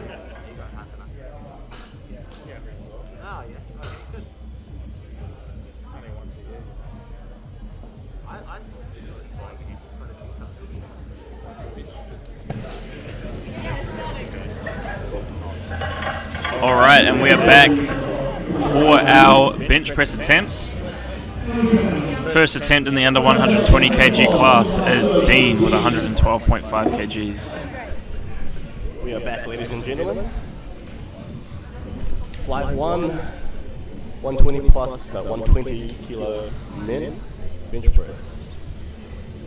Alright, and we are back for our bench press attempts. First attempt in the under 120kg class is Dean with 112.5 kgs. We are back, ladies and gentlemen. Flight 1, 120 plus, no, 120 kilo men bench press.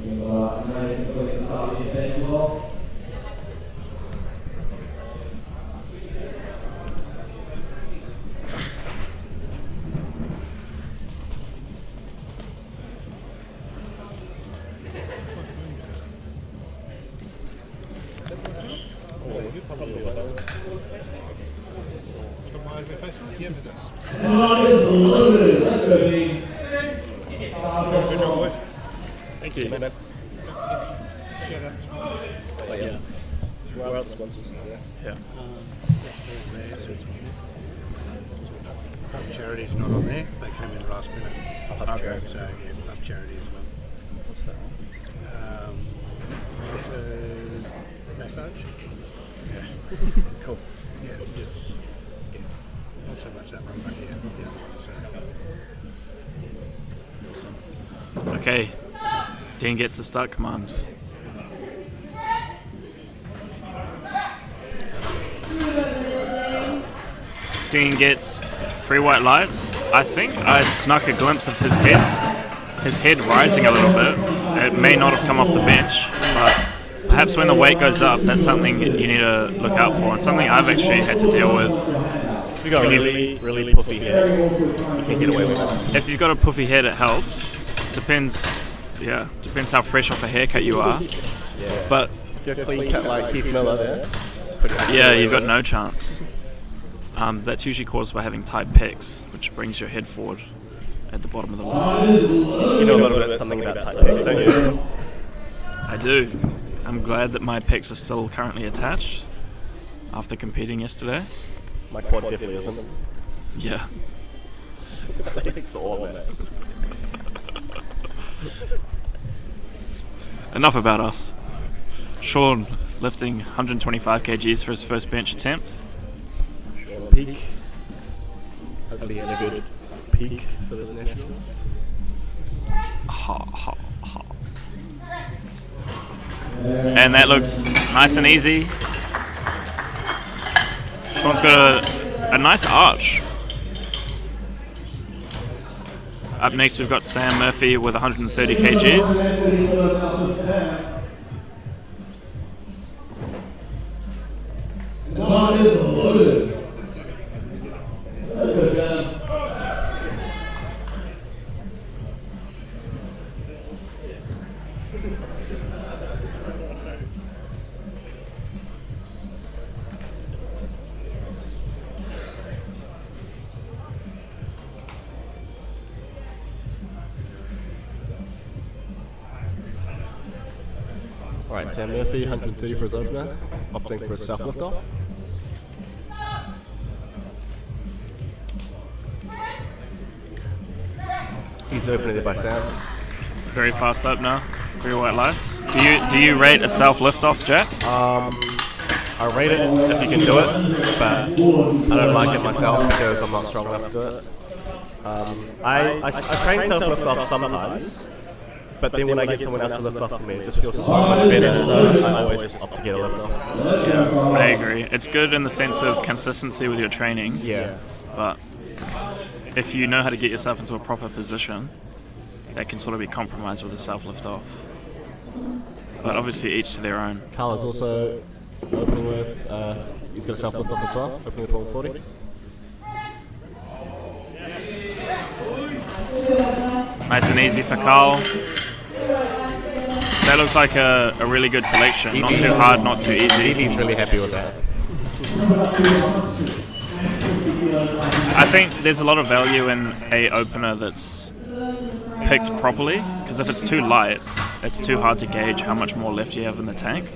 Nice and quick to start these benches off. Is loaded. Let's go, Dean. Thank you. Oh, yeah. Where are the sponsors? Yeah. Pub Charity's not on there. They came in last minute. Okay. So yeah, Pub Charity as well. What's that? Massage. Okay. Cool. Yeah, just not so much that one, but yeah. So. Awesome. Okay. Dean gets the start command. Dean gets 3 white lights. I think I snuck a glimpse of his head rising a little bit. It may not have come off the bench, but perhaps when the weight goes up, that's something you need to look out for, and something I've actually had to deal with. If you've got a really puffy head, you can get away with it. If you've got a puffy head, it helps. Depends how fresh off a haircut you are. Yeah. But If you're clean cut like Keith Miller there, it's pretty good. yeah, you've got no chance. That's usually caused by having tight pecs, which brings your head forward at the bottom of the lift. You know a little bit something about tight pecs, don't you? I do. I'm glad that my pecs are still currently attached after competing yesterday. My quad definitely isn't. Yeah. It's sore, man. Enough about us. Sean lifting 125 kgs for his first bench attempt. Peak. Hopefully get a good peak for this nationals. Ha, ha, ha. And that looks nice and easy. Sean's got a nice arch. Up next we've got Sam Murphy with 130 kgs. Is loaded. Let's go, Sam. Alright, Sam Murphy, 130 for his opener, opting for a self lift off. He's opening it by Sam. Very fast opener, 3 white lights. Do you rate a self lift off, Jack? I rate it if you can do it, but I don't like it myself because I'm not strong enough to do it. I train self lift off sometimes, but then when I get someone else to lift off for me, it just feels so much better, so I always opt to get a lift off. Yeah, I agree. It's good in the sense of consistency with your training. Yeah. But if you know how to get yourself into a proper position, that can sort of be compromised with a self lift off. But obviously each to their own. Carl is also opening with, he's got a self lift off as well, opening with 140. Nice and easy for Carl. That looks like a really good selection. Not too hard, not too easy. He's really happy with that. I think there's a lot of value in a opener that's picked properly, because if it's too light, it's too hard to gauge how much more left you have in the tank.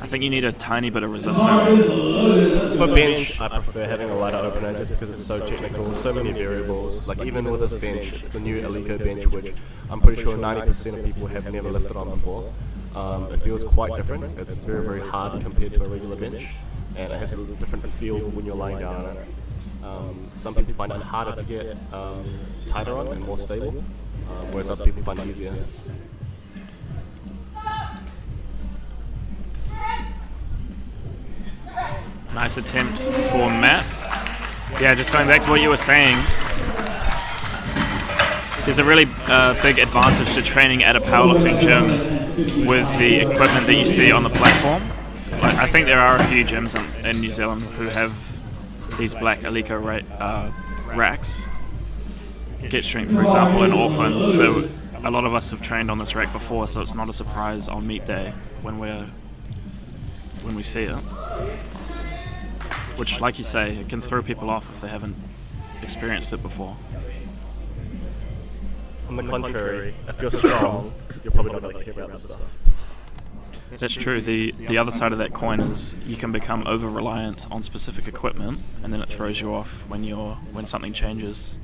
I think you need a tiny bit of resistance. For bench, I prefer having a lighter opener just because it's so technical, so many variables. Like even with this bench, it's the new Alico bench, which I'm pretty sure 90% of people have never lifted on before. It feels quite different. It's very, very hard compared to a regular bench, and it has a different feel when you're lying down on it. Some people find it harder to get tighter on and more stable, whereas other people find it easier. Nice attempt for Matt. Yeah, just going back to what you were saying, there's a really big advantage to training at a powerlifting gym with the equipment that you see on the platform. Like, I think there are a few gyms in New Zealand who have these black Alico racks. Get Strength, for example, in Auckland. So a lot of us have trained on this rack before, so it's not a surprise on meet day when we see it. Which, like you say, it can throw people off if they haven't experienced it before. On the contrary, if you're strong, you're probably not going to care about this stuff. That's true. The other side of that coin is you can become over-reliant on specific equipment, and then it throws you off when something changes.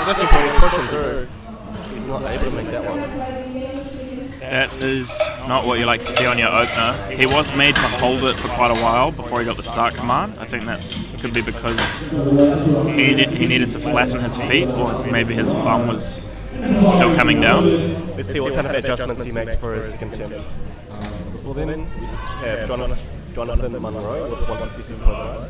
Lifting point, he's pushing through. He's not able to make that one. That is not what you like to see on your opener. He was made to hold it for quite a while before he got the start command. I think could be because he needed to flatten his feet, or maybe his bum was still coming down. Let's see what kind of adjustments he makes for his second attempt. Before then, we have Jonathan Monroe with 157.5.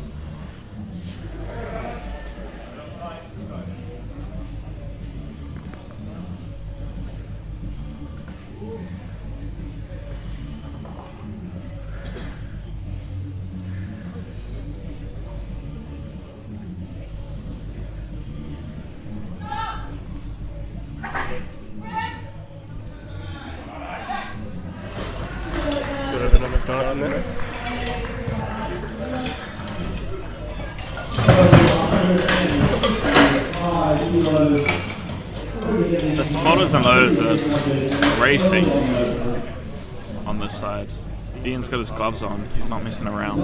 The spotters and loaders are racing on this side. Ian's got his gloves on. He's not messing around.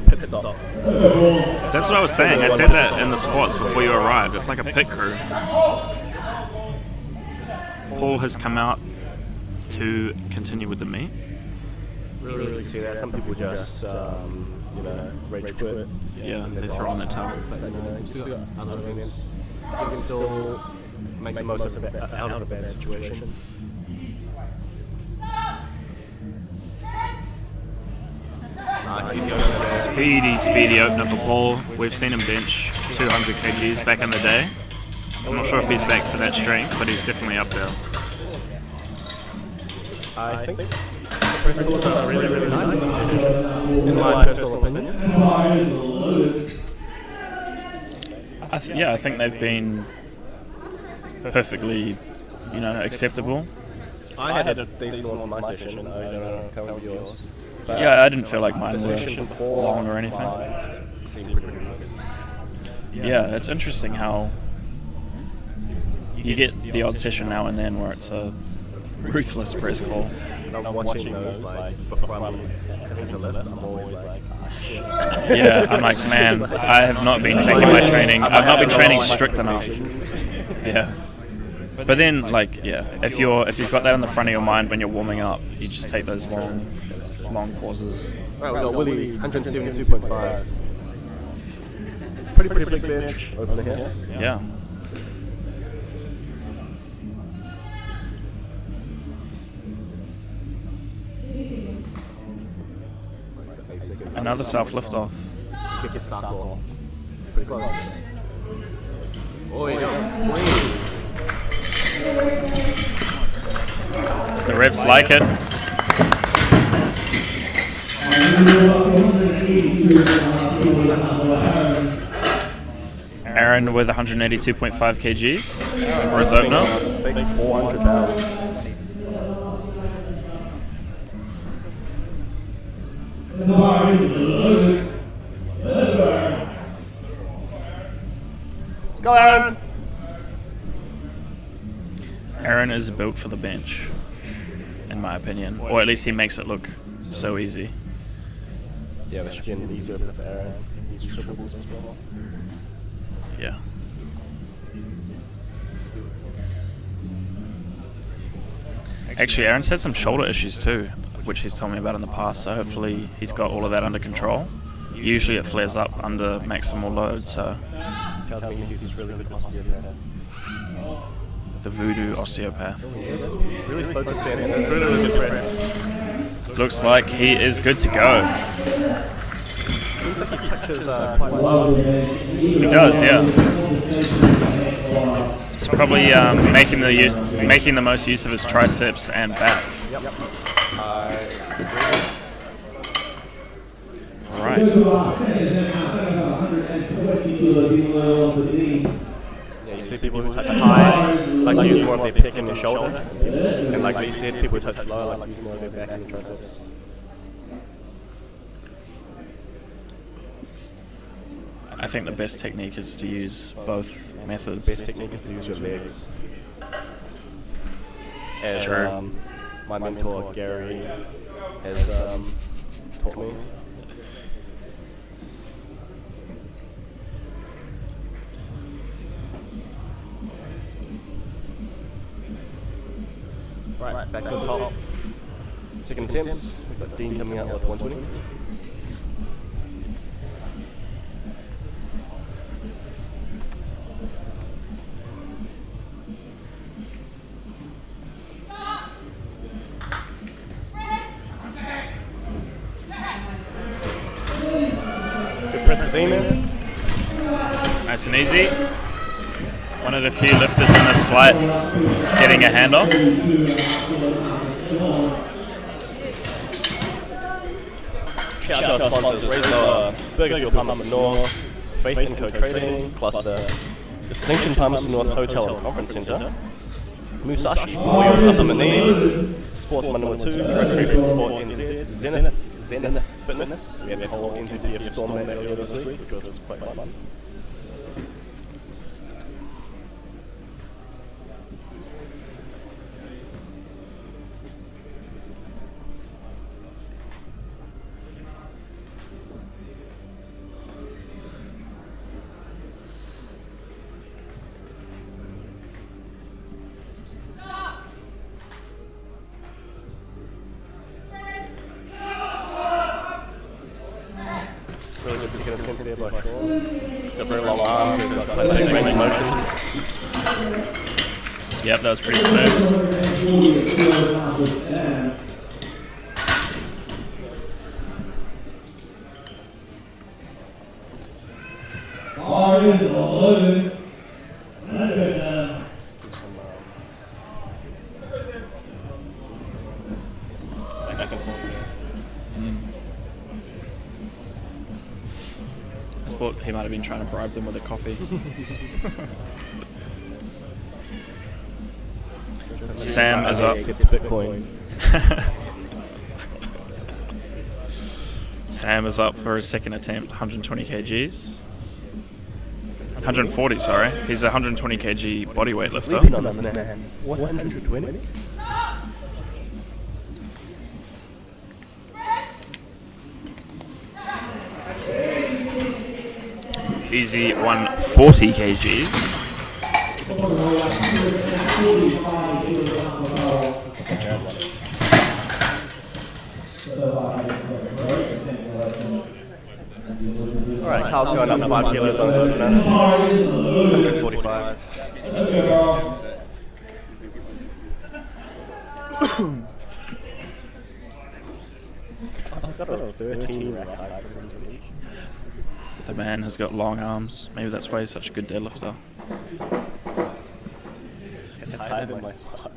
Pit stop. That's what I was saying. I said that in the squats before you arrived. It's like a pit crew. Paul has come out to continue with the meet. Really see that. Some people just, rage quit. Yeah, they throw on the towel. But you've still got other events. You can still make the most out of a bad situation. Nice, easy opener. Speedy opener for Paul. We've seen him bench 200 kgs back in the day. I'm not sure if he's back to that strength, but he's definitely up there. I think the principles are really, really nice in this session, in my personal opinion. I think they've been perfectly, acceptable. I had a decent one for my session, and I don't know how with yours. But yeah, I didn't feel like mine the were session before long or anything. Seemed pretty good. Yeah, it's interesting how you get the odd session now and then where it's a ruthless press call. When I'm watching those, before I'm having to lift, I'm always like, shit. Yeah, I'm like, man, I have not been taking my training. I've not been training strict enough. Yeah. But then, if you've got that in the front of your mind when you're warming up, you just take those long pauses. Right, we got Willie, 172.5. Pretty big bench over here. Yeah. Another self lift off. Gets a start ball. It's pretty close. Oh, he goes clean. The refs like it. Aaron with 182.5 kgs for his opener. Big 400 pounds. The bar is loaded. Let's go. Let's go, Aaron. Aaron is built for the bench, in my opinion. Or at least he makes it look so easy. Yeah, that should be an easy opener for Aaron. He's triples as well. Yeah. Actually, Aaron's had some shoulder issues too, which he's told me about in the past, so hopefully he's got all of that under control. Usually it flares up under maximal load, so Tells me he's really good osteopath. the voodoo osteopath. Really slow descent. It's really good press. Looks like he is good to go. Seems like he touches quite well. He does, yeah. He's probably making the most use of his triceps and back. Yep. Right. Yeah, you see people who touch high like to use more of their pec and their shoulder, and like Lee said, people who touch low like to use more of their back and their triceps. I think the best technique is to use both methods. The best technique is to use your legs. As my mentor Gary has taught me. Right, back to the top. Second attempts. We've got Dean coming out with 120. Good press for Dean there. Nice and easy. One of the few lifters in this flight getting a handoff. Shout out to our sponsors, Razor, Burger Fuel Palmerston North, Faith & Co Trading, Cluster, Distinction Palmerston North Hotel and Conference Centre, Musashi for all your supplement needs, Sport 102, Drug Free Sport NZ, Zenith Fitness. We had the whole NZPF Storm event earlier this week, which was quite fun. Really good second attempt there by Sean. He's got very long arms, so he's got quite a big range of motion. Yep, that was pretty smooth. Bar is loaded. Let's go, Sam. Back and forth there. I thought he might have been trying to bribe them with a coffee. Sam is up. Bitcoin. Sam is up for his second attempt, 120 kgs. 140, sorry. He's a 120 kg bodyweight Sleeping lifter. on this man. 120? Easy 140 kgs. Alright, Carl's going up 5 kilos on his opener. 145. Let's go, Carl. I've got a 13 rack high for this week. The man has got long arms. Maybe that's why he's such a good deadlifter. It's tighter than my squat.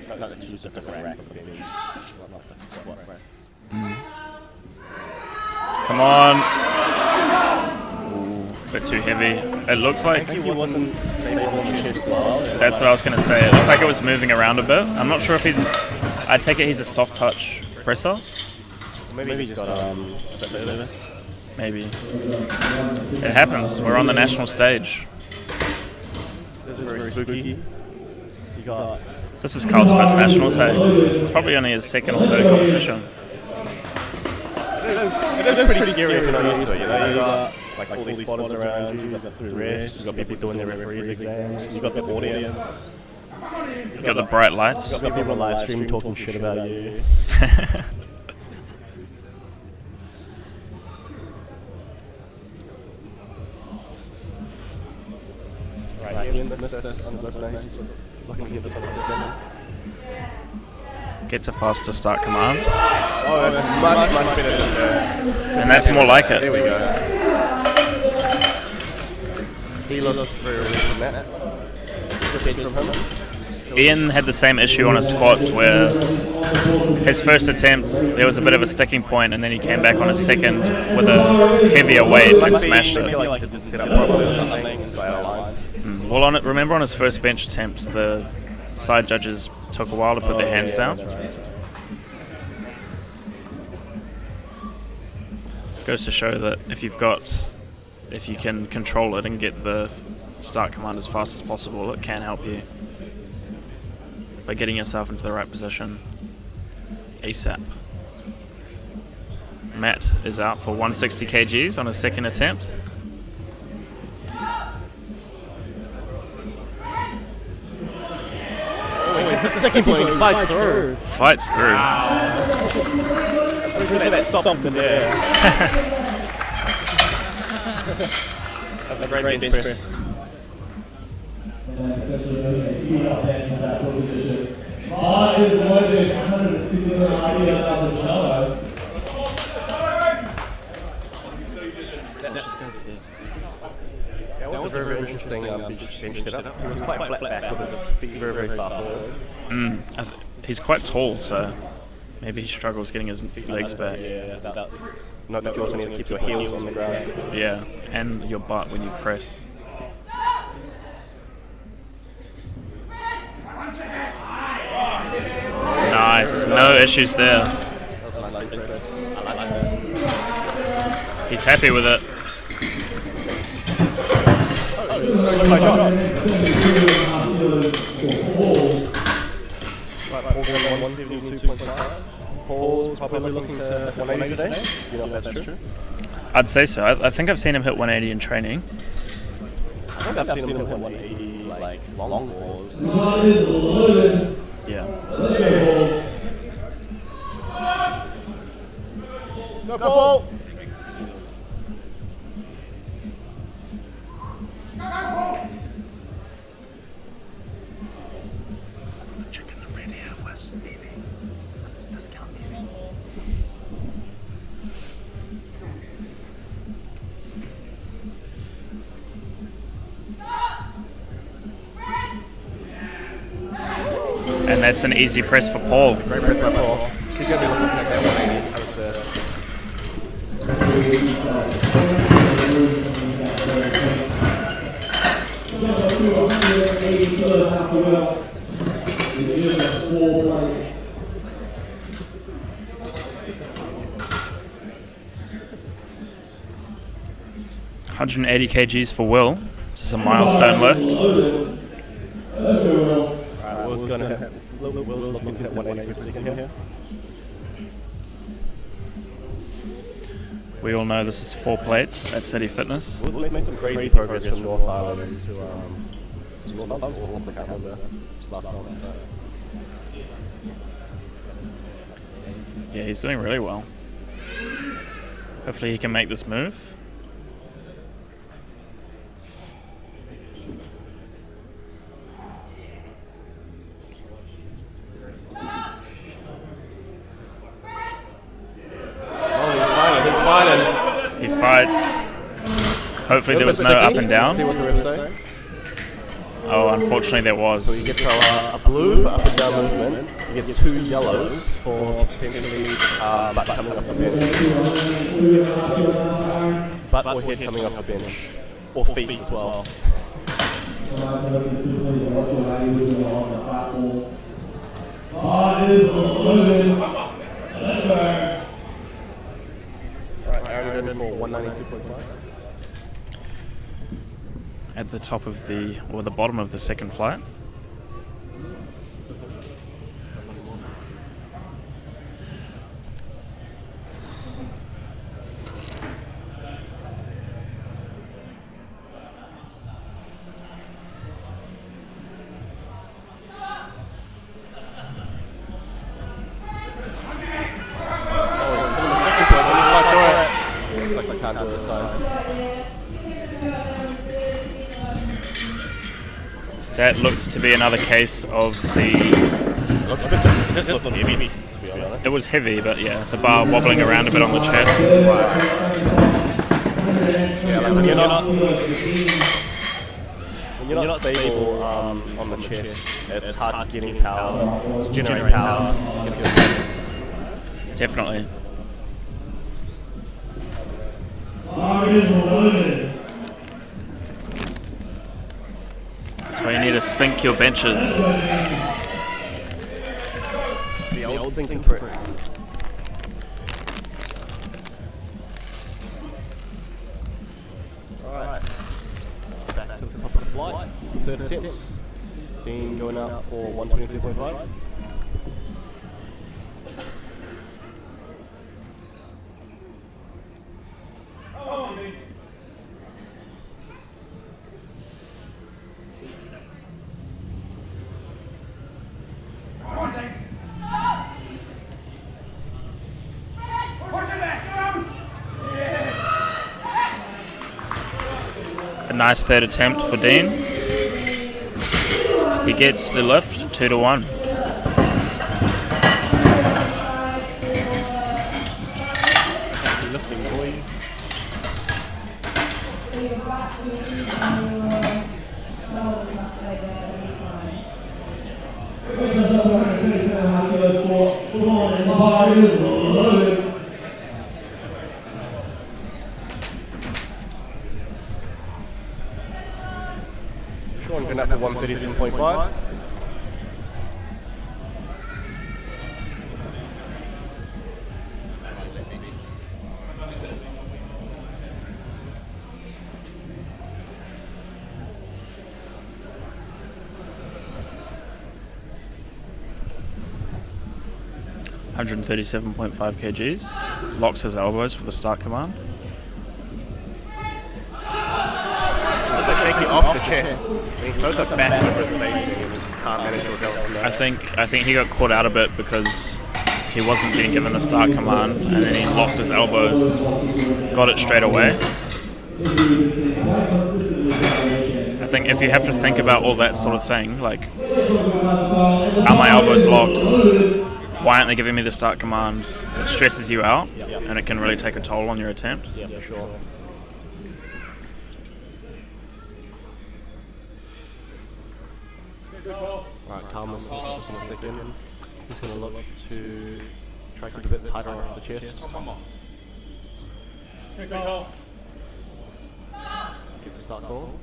Not that you use a different rack for bench. Not the squat rack. Come on. Ooh, a bit too heavy. It looks like... He wasn't stable on the chest well. That's what I was going to say. It looked like it was moving around a bit. I'm not sure if he's... I take it he's a soft touch presser. Maybe he's got a bit nervous. Maybe. It happens. We're on the national stage. This is very spooky. You got... This is Carl's first nationals, hey? It's probably only his second or third competition. It is pretty scary if you're not used to it, you know? You got like all these spotters around you, you've got the rest, you've got people doing their referees exams, you've got the audience. You've got the bright lights. You've got people on the live stream talking shit about you. Right, Ian missed this on his opener. He's looking to get this on the second. Gets a faster start command. Oh, that's much better than first. And that's more like it. There we go. He looks very relieved from that. Repeat from him. Ian had the same issue on his squats where his first attempt, there was a bit of a sticking point, and then he came back on his second with a heavier weight and smashed it. Like didn't set up properly or something. It's got out of line. Well, remember on his first bench attempt, the side judges took a while to put their hands down. Right. Goes to show that if you can control it and get the start command as fast as possible, it can help you by getting yourself into the right position ASAP. Matt is out for 160 kgs on his second attempt. It's a sticking point. He fights through. Fights through. That stopped him there. That's a great bench press. Bar is loaded, 160 That was a very interesting bench setup. He was quite flat back with his feet very far forward. He's quite tall, so maybe he struggles getting his legs back. Yeah, note that you also need to keep your heels on the ground. Yeah, and your butt when you press. Nice, no issues there. That was a nice bench press. I like that. He's happy with it. Right, Paul going on 172.5. Paul's probably looking to 180 today. You know if that's true? I'd say so. I think I've seen him hit 180 in training. I think I've seen him hit 180 like long balls. Yeah. Go Paul! And that's an easy press for Paul. Great press by Paul. He's going to be looking to make that 180. I was $180 kgs for Will. This is a milestone lift. Will's going to hit. Will's looking to hit 180 for a second here. We all know this is 4 plates at City Fitness. Will's made some crazy progress from North Island to North Island or North, I can't remember. Just last month. Yeah, he's doing really well. Hopefully he can make this move. He fights. Hopefully there was no up and down. See what the refs say. Oh, unfortunately there was. So he gets a blue for up and down movement. He gets 2 yellows for potentially butt coming off the bench. Butt or head coming off the bench. Or feet as well. It is loaded. Let's go. Alright, Aaron going for 192.5. At the top of the, or the bottom of the second flight. Looks like I can't do it this time. That looks to be another case of the... It looks a bit just looks heavy, to be honest. It was heavy, but yeah, the bar wobbling around a bit on the chest. Yeah, like when you're not stable on the chest, it's hard to get any power, to generate power. Definitely. It is loaded. That's why you need to sink your benches. The old sink and press. Alright. Back to the top of the flight. It's the third attempt. Dean going up for 122.5. A nice third attempt for Dean. He gets the lift, 2-1. Lifting, boys. It is loaded. Sean going up for 137.5. .5 kgs. Locks his elbows for the start command. They shake it off the chest. He throws it back over his face and can't manage to recover from that. I think he got caught out a bit because he wasn't being given the start command, and then he locked his elbows, got it straight away. I think if you have to think about all that sort of thing, like, are my elbows locked? Why aren't they giving me the start command? It stresses you out, and it can really take a toll on your attempt. Yeah, for sure. Alright, Carl's just in a second. He's going to look to try to keep a bit tighter off the chest. Gets a start goal.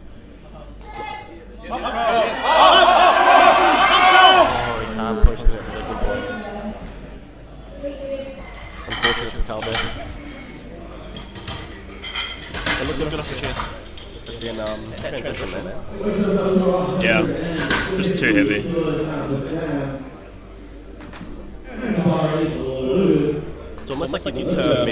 Oh, he can't push that second point. Unfortunate for Carl there. Look good off the chest. Then transition there. Yeah, just too heavy. It's almost like you need to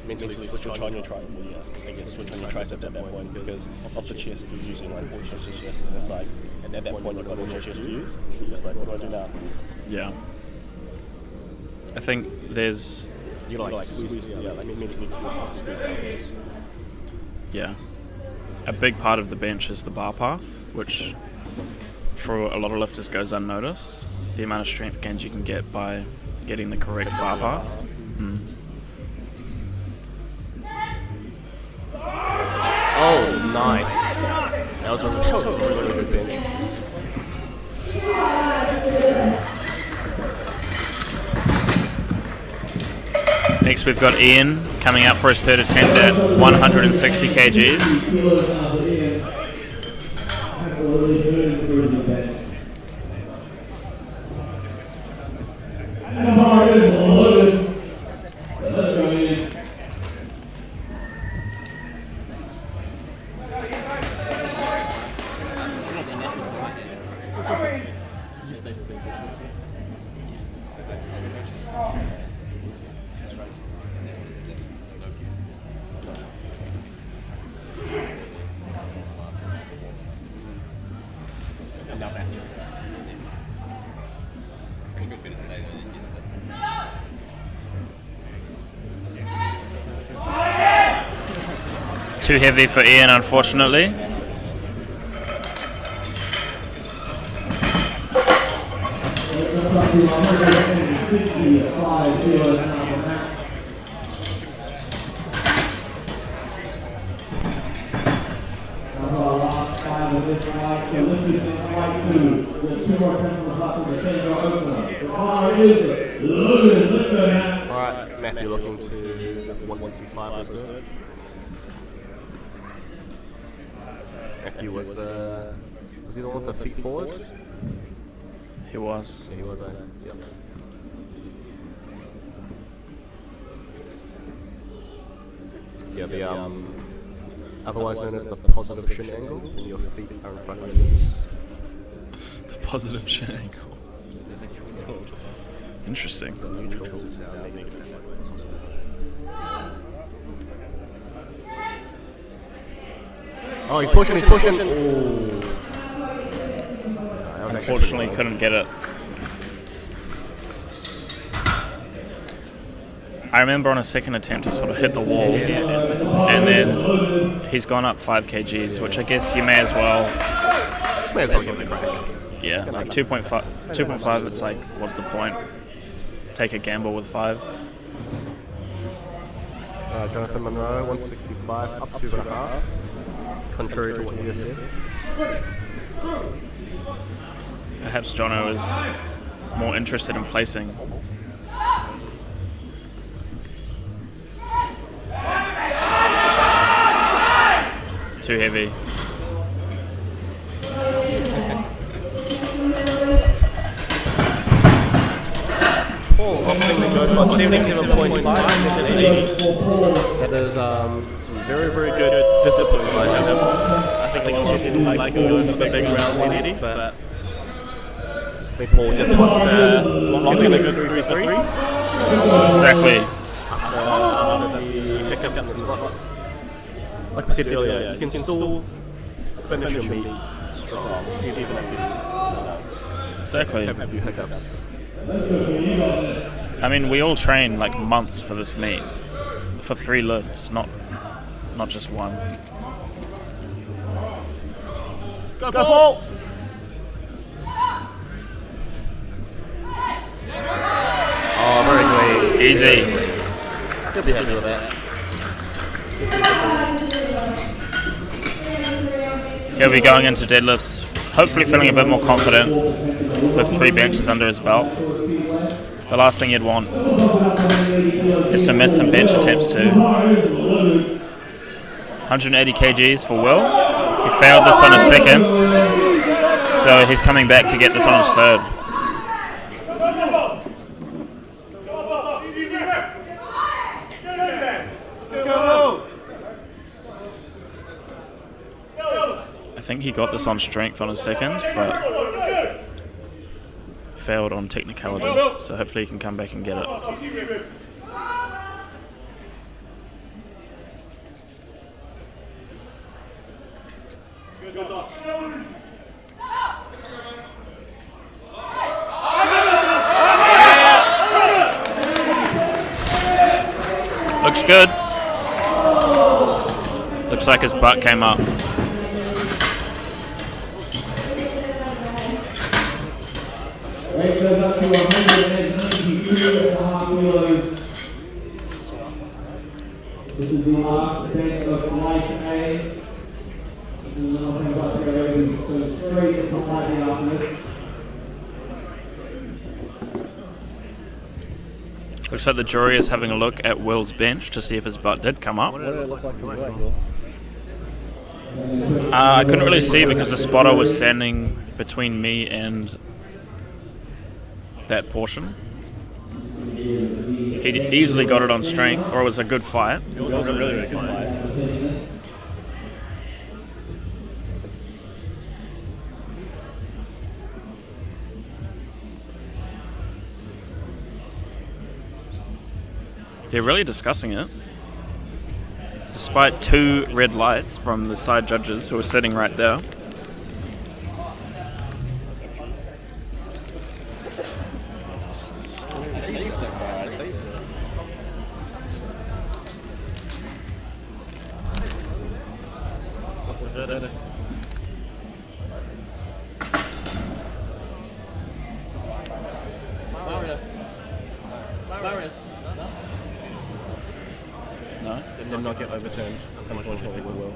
mentally switch on your tricep. I guess switch on your tricep at that point, because off the chest you're using like four chest, and it's like at that point you've got all your chest to use. It's just like, what do I do now? Yeah. I think there's... You like squeeze, like mentally squeeze out. Yeah. A big part of the bench is the bar path, which for a lot of lifters goes unnoticed. The amount of strength gains you can get by getting the correct bar path. Oh Nice. That was a really good bench. Next we've got Ian coming up for his third attempt at 160 kgs. Too heavy for Ian, unfortunately. Alright, Matthew looking to 165 was the... Matthew was he the one with the feet forward? He was. Yeah, he was, Yep. Yeah, the otherwise known as the positive shin angle, when your feet are in front of your knees. The positive shin angle. Interesting. Oh, he's pushing. Ooh. Unfortunately, couldn't get it. I remember on a second attempt he sort of hit the wall, and then he's gone up 5 kgs, which I guess you may as well. May as well give it a crack. Yeah, like 2.5. It's like, what's the point? Take a gamble with 5. Jonathan Monroe, 165, up 2.5. Contrary to what you just said. Perhaps Jono is more interested in placing. Too heavy. Paul opting to go for 77.5 instead of 80. That is some very, very good discipline by him. I think he didn't like to go for the big round 180, but I think Paul just wants to lock in a good 3-3. Exactly. After the hiccups in the spots. Like we said earlier, you can still finish your meet strong, even if you Exactly. have a few hiccups. I mean, we all train like months for this meet, for 3 lifts, not just one. Let's go, Paul! Oh, very clean. Easy. You'll be happy with that. He'll be going into deadlifts, hopefully feeling a bit more confident with 3 benches under his belt. The last thing you'd want is to miss some bench attempts too. 180 kgs for Will. He failed this on his second, so he's coming back to get this on his third. I think he got this on strength on his second, but failed on technicality, so hopefully he can come back and get it. Looks good. Looks like his butt came up. Weight goes up to 192.5 kilos. This is the last bench of flight A. This is another thing about to go over, so straight into fighting after this. Looks like the jury is having a look at Will's bench to see if his butt did come up. What did it look like from your angle? I couldn't really see because the spotter was standing between me and that portion. He easily got it on strength, or it was a good fight. It was a really, really good fight. They're really discussing it. Despite 2 red lights from the side judges who are sitting right there. No? Did not get overturned. Unfortunately, we will.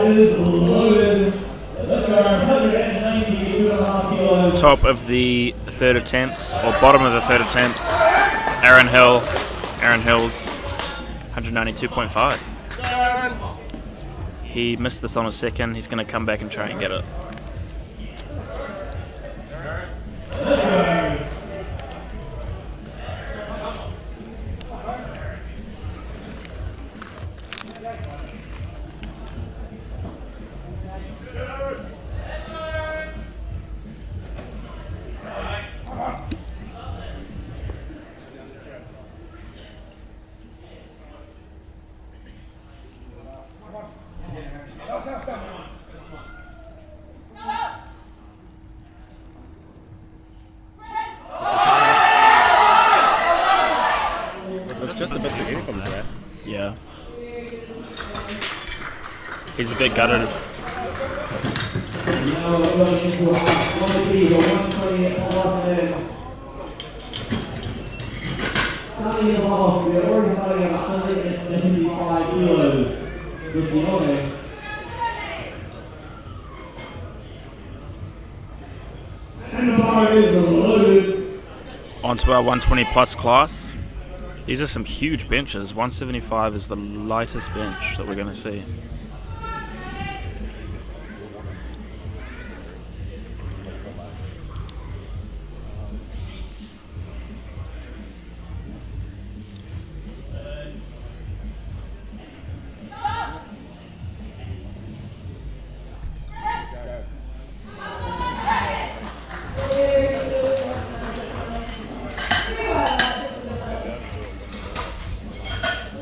Is loaded. Let's go, 192.5 kilos. Top of the third attempts, or bottom of the third attempts, Aaron Hill. Aaron Hill's 192.5. He missed this on a second. He's going to come back and try and get it. It's just a bit too heavy from the grab. Yeah. He's a bit gutted. Now we're going into a 120 plus and starting us off, we're already starting at 175 kilos. This morning. And the bar is loaded. Onto our 120 plus class. These are some huge benches. 175 is the lightest bench that we're going to see.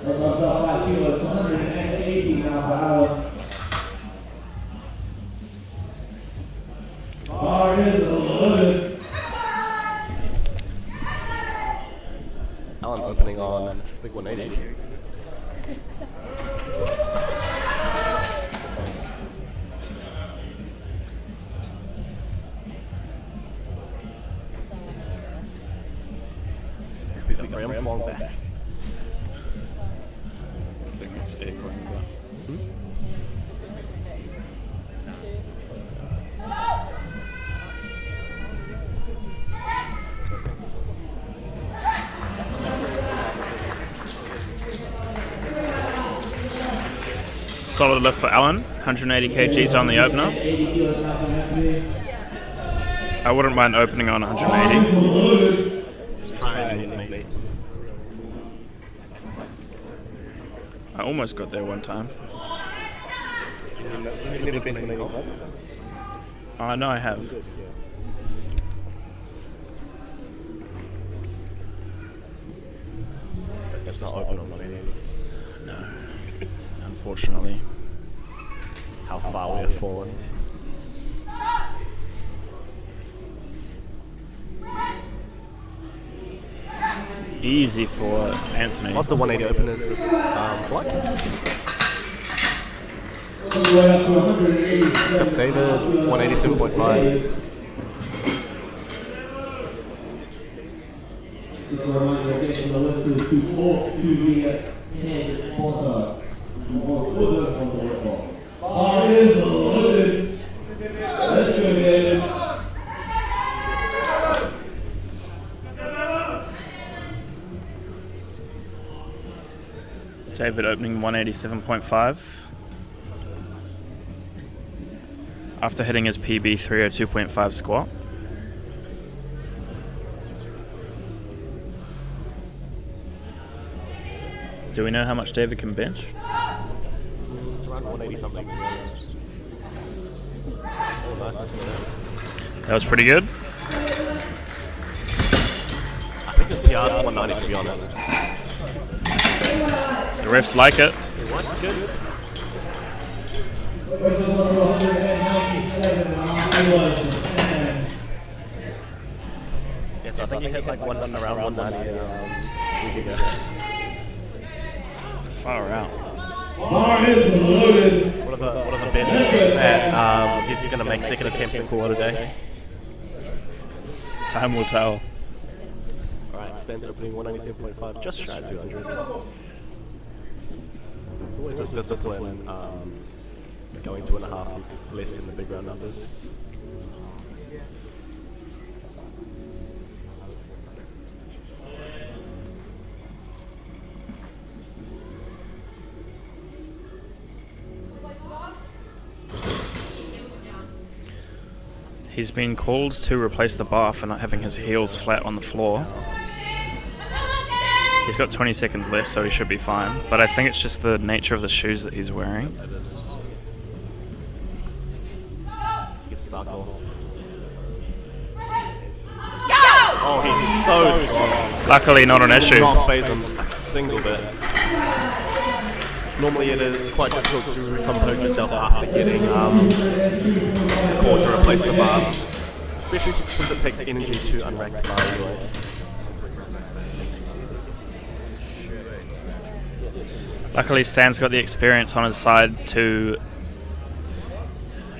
About 5 kilos, 180 now per hour. Bar is loaded. Alan opening on big 180. Graham falling back. I think that's it. Solid lift for Alan, 180 kgs on the opener. I wouldn't mind opening on 180. Just try and hit me. I almost got there one time. I know I have. It's not open on 180. No, unfortunately. How far we have fallen. Easy for Anthony. Lots of 180 openers this flight. Except David, 187.5. Just a reminder again, the lift is to talk to the head sponsor. Bar David opening 187.5 after hitting his PB 302.5 squat. Do we know how much David can bench? It's around 180 something, to be honest. Oh, nice. That was pretty good. I think his PR is 190, to be honest. The refs like it. What? That's good. Yeah, so I think he hit like around 190 and we can go. Far out. Bar is loaded. What are the bets that he's going to make second attempts in call it a day? Time will tell. Alright, stands opening 197.5, just shy of 200. Always this discipline, going 2.5 less than the big round numbers. He's been called to replace the bar for not having his heels flat on the floor. He's got 20 seconds left, so he should be fine. But I think it's just the nature of the shoes that he's wearing. It is. He's suckle. Oh, he's so strong. Luckily, not an issue. Not phase him a single bit. Normally it is quite difficult to compose yourself after getting called to replace the bar, especially since it takes energy to unrack the bar anyway. Luckily, Stan's got the experience on his side to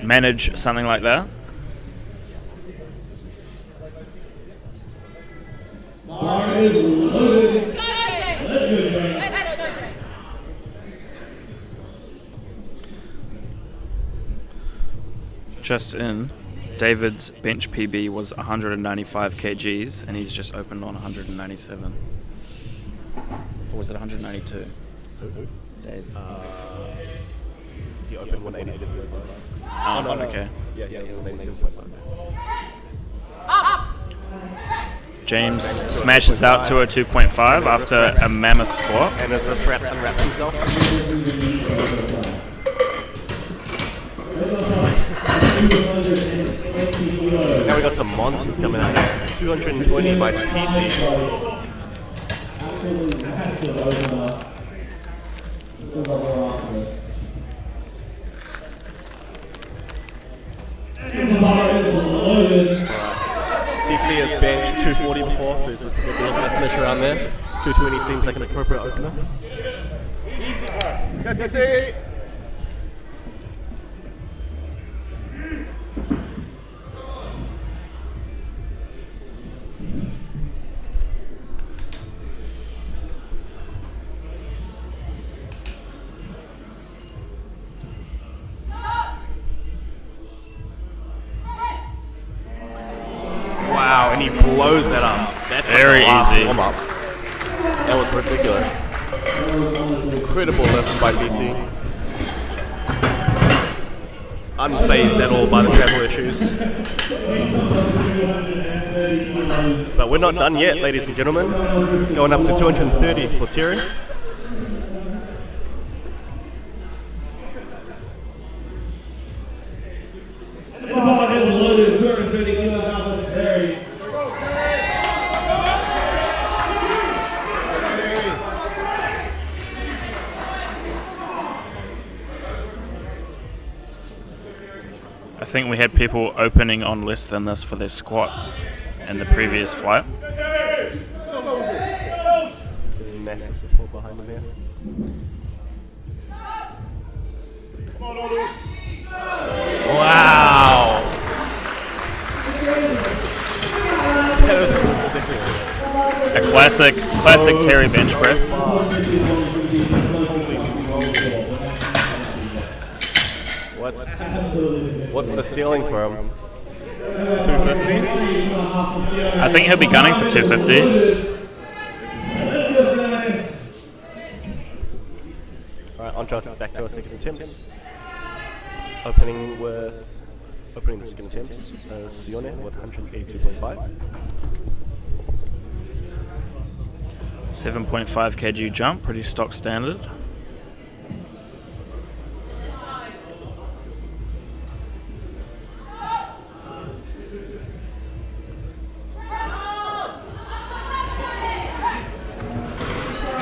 manage something like that. Bar is loaded. Let's go, Just in, David's bench PB was 195 kgs and he's just opened on 197. Or was it 192? Dave. He opened 187.5. Oh, no, okay. Yeah, 187.5. James smashes out 202.5 after a mammoth squat. And as this unwraps himself. Now we got some monsters coming out here. 220 by TC. TC has benched 240 before, so he's looking to finish around there. 220 seems like an appropriate opener. Go TC! Wow, and he blows that up. That's very easy. Warm up. That was ridiculous. Incredible lift by TC. Unfazed at all by the travel issues. But we're not done yet, ladies and gentlemen. Going up to 230 for Terry. Bar is loaded. 230 kilos out for Terry. I think we had people opening on less than this for their squats in the previous flight. Massive support behind him here. Wow! That was ridiculous. A classic Terry bench press. What's the ceiling for him? 250? I think he'll be gunning for 250. Alright, on to back to our second attempts. Opening the second attempts, Sione with 182.5. 7.5 kg jump, pretty stock standard.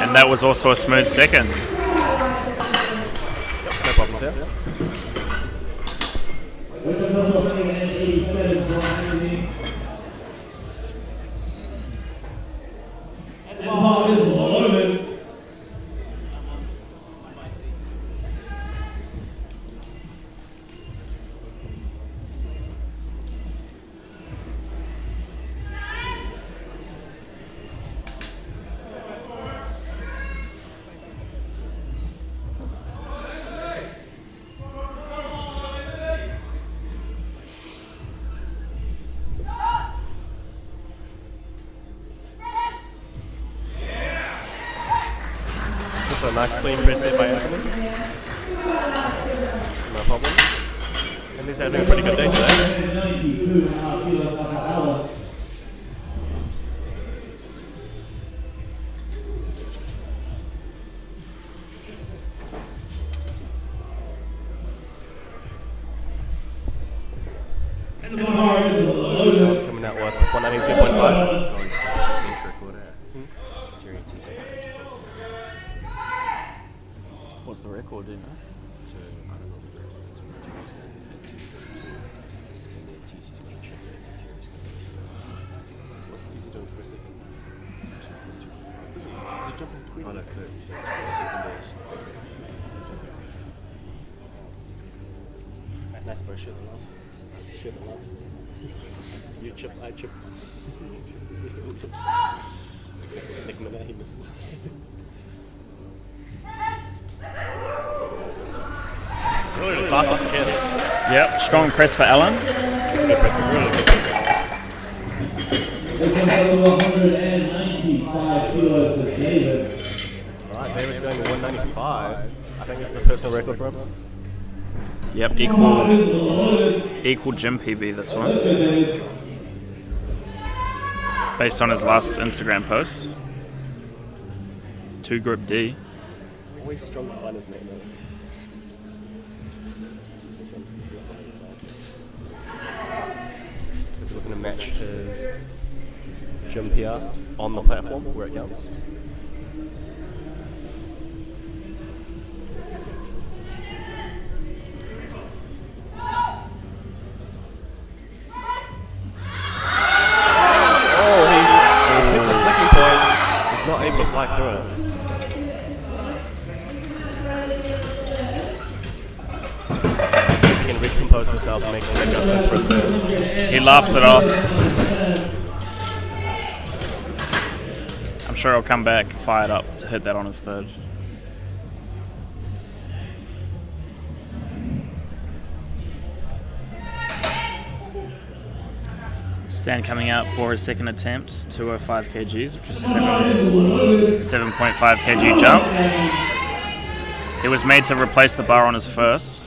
And that was also a smooth second. No problems there. Weapons also 187 grinding. And the bar is loaded. Also a nice clean press there by Anthony. No problem. And he's having a pretty good day today. 92.5 kilos like Alan. And the bar is loaded. Coming out with 192.5. What's the record, do you know? Nice bro, shit enough. Shit enough. You chip, I chip. Nick Minette, he misses. Really fast off the chest. Yep, strong press for Alan. It's a good press, really good press. This one's over 195 kilos to David. Alright, David going to 195. I think it's a personal record for him. Yep, Bar is loaded. equal gym PB this one, Let's go, David. based on his last Instagram post. 2 group D. Always strong fun, isn't it? We're looking to match his gym PR on the platform where it counts. Hits a sticking point, he's not able to fight through it. He can recompose himself and make some adjustments for his third. He laughs it off. I'm sure he'll come back fired up to hit that on his third. Stan coming out for his second attempt, 205 kgs, which is 7.5 kg jump. He was made to replace the bar on his first,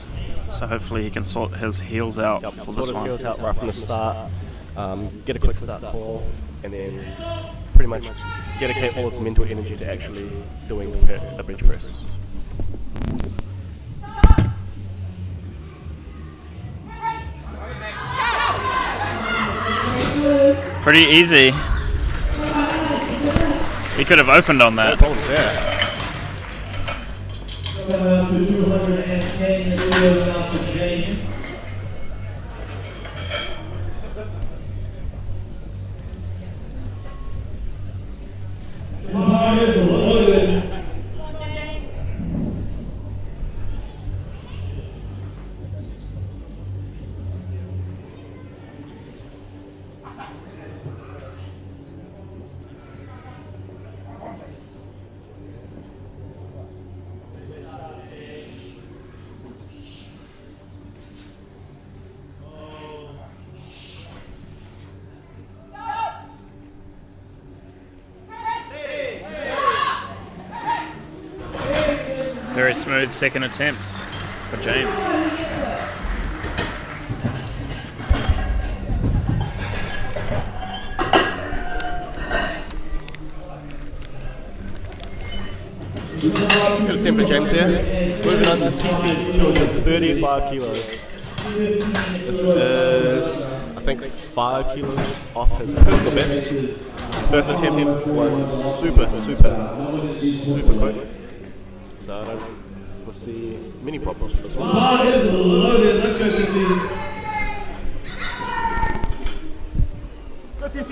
so hopefully he can sort his heels out for Sort this his one. heels out right from the start, get a quick start call, and then pretty much dedicate all his mental energy to actually doing the bench press. Pretty easy. He could have opened on No that. problems there. Coming up to 210 kilos now for James. And the bar is loaded. Very smooth second attempt for James. Good attempt for James here. Moving on to TC 235 kilos. This is, I think, 5 kilos off his personal best. His first attempt was super quick. So I don't foresee many problems with this one. Let's go, TC.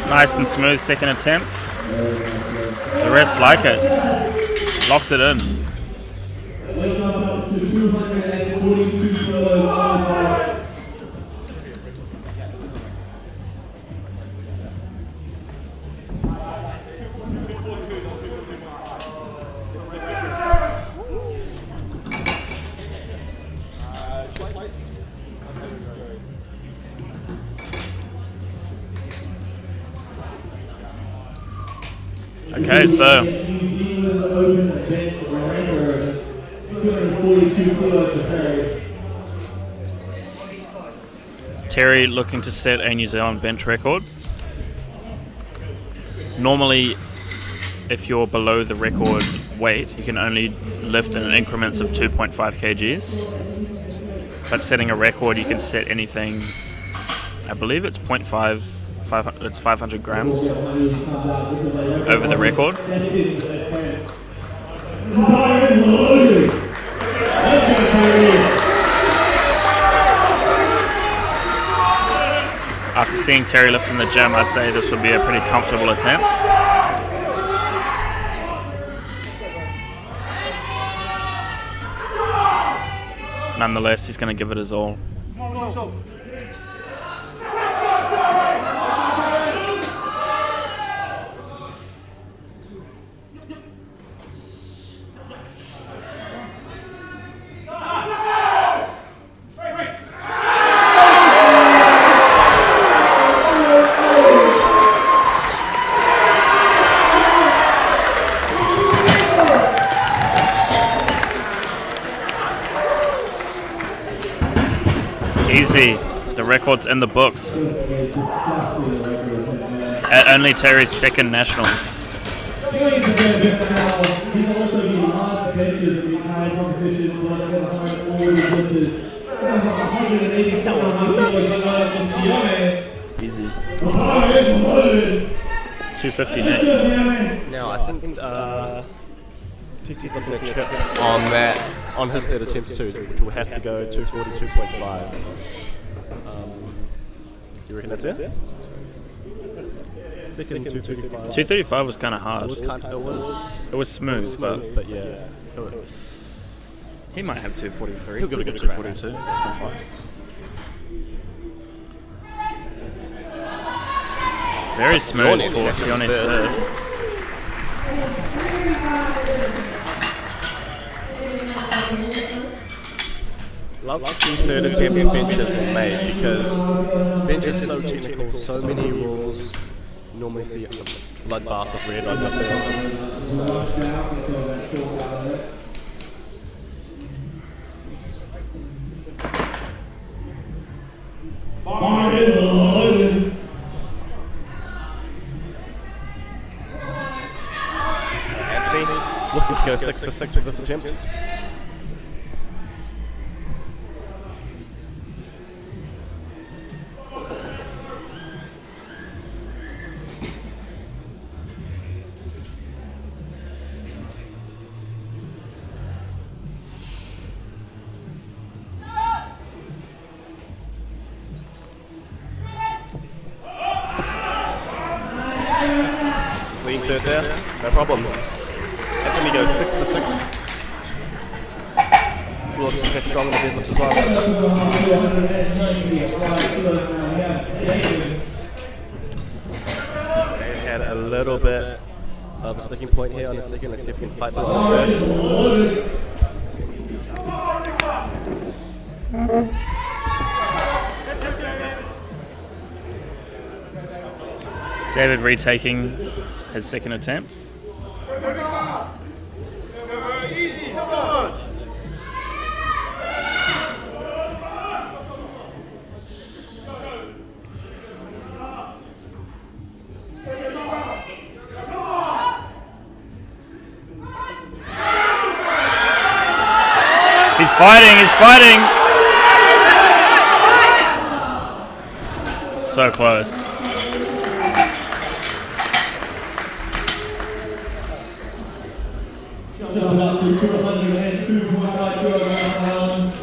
Nice and smooth second attempt. The refs like it. Locked it in. Weight jumps up to 242 kilos on the bar. Okay, so New Zealand Open bench record 242 kilos to Terry. Terry looking to set a New Zealand bench record. Normally, if you're below the record weight, you can only lift in increments of 2.5 kgs. But setting a record, you can set anything. I believe it's 500 grams over the record. After seeing Terry lift in the gym, I'd say this would be a pretty comfortable attempt. Nonetheless, he's going to give it his all. Easy. The record's in the books. At only Terry's second nationals. He's also the last benches in the entire competition, so let's get behind all the lifters. 187 Easy. 250 next. Now I think TC's looking at chip on his third attempt too, which will have to go to 42.5. You reckon that's it? Second 235. 235 was kind of hard. It was smooth, but yeah. He might have 243. He'll give it a good 242. Very smooth for Sione's third. Love to see third attempt benches was made because bench is so technical, so many rules. You normally see a bloodbath of red over thirds. Anthony looking to go 6 for 6 with this attempt. Clean third there, no problems. Anthony goes 6 for 6. looks a bit strong in the deadlift as well. They had a little bit of a sticking point here on the second. Let's see if we can fight through on this third. David retaking his second attempt. He's fighting! So close. Jump up to 202.5 kilograms.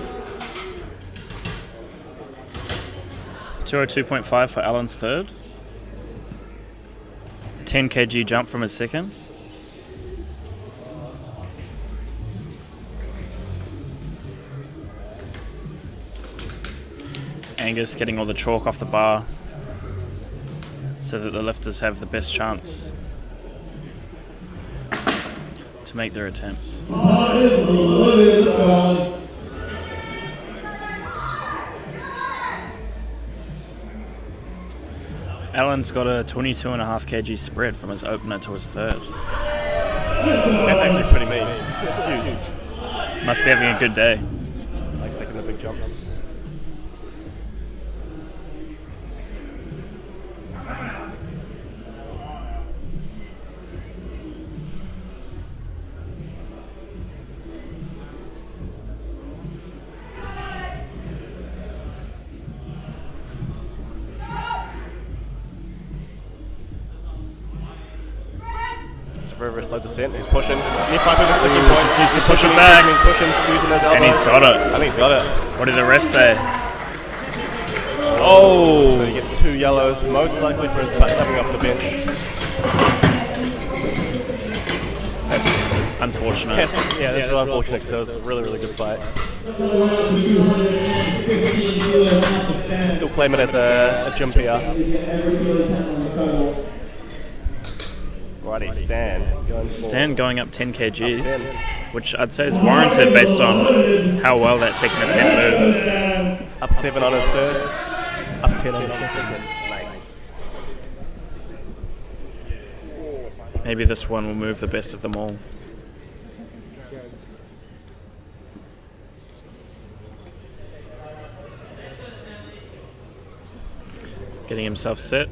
202.5 for Alan's third. 10 kg jump from his second. Angus getting all the chalk off the bar so that the lifters have the best chance to make their attempts. Alan's got a 22.5 kg spread from his opener to his third. That's actually pretty mean. That's huge. Must be having a good day. Likes taking the big jumps. Very slow descent. He's pushing. Knee pipe with a sticking point. He's pushing back. He's pushing, squeezing those elbows. And he's got it. I think he's got it. What did the ref say? Oh! So he gets 2 yellows, most likely for his butt coming off the bench. That's unfortunate. That's really unfortunate because it was a really, really good fight. Still claim it as a gym PR. Righty, Stan going up 10 kgs, which I'd say is warranted based on how well that second attempt moved. Up 7 on his first, up 10 on his second. Nice. Maybe this one will move the best of them all. Getting himself set.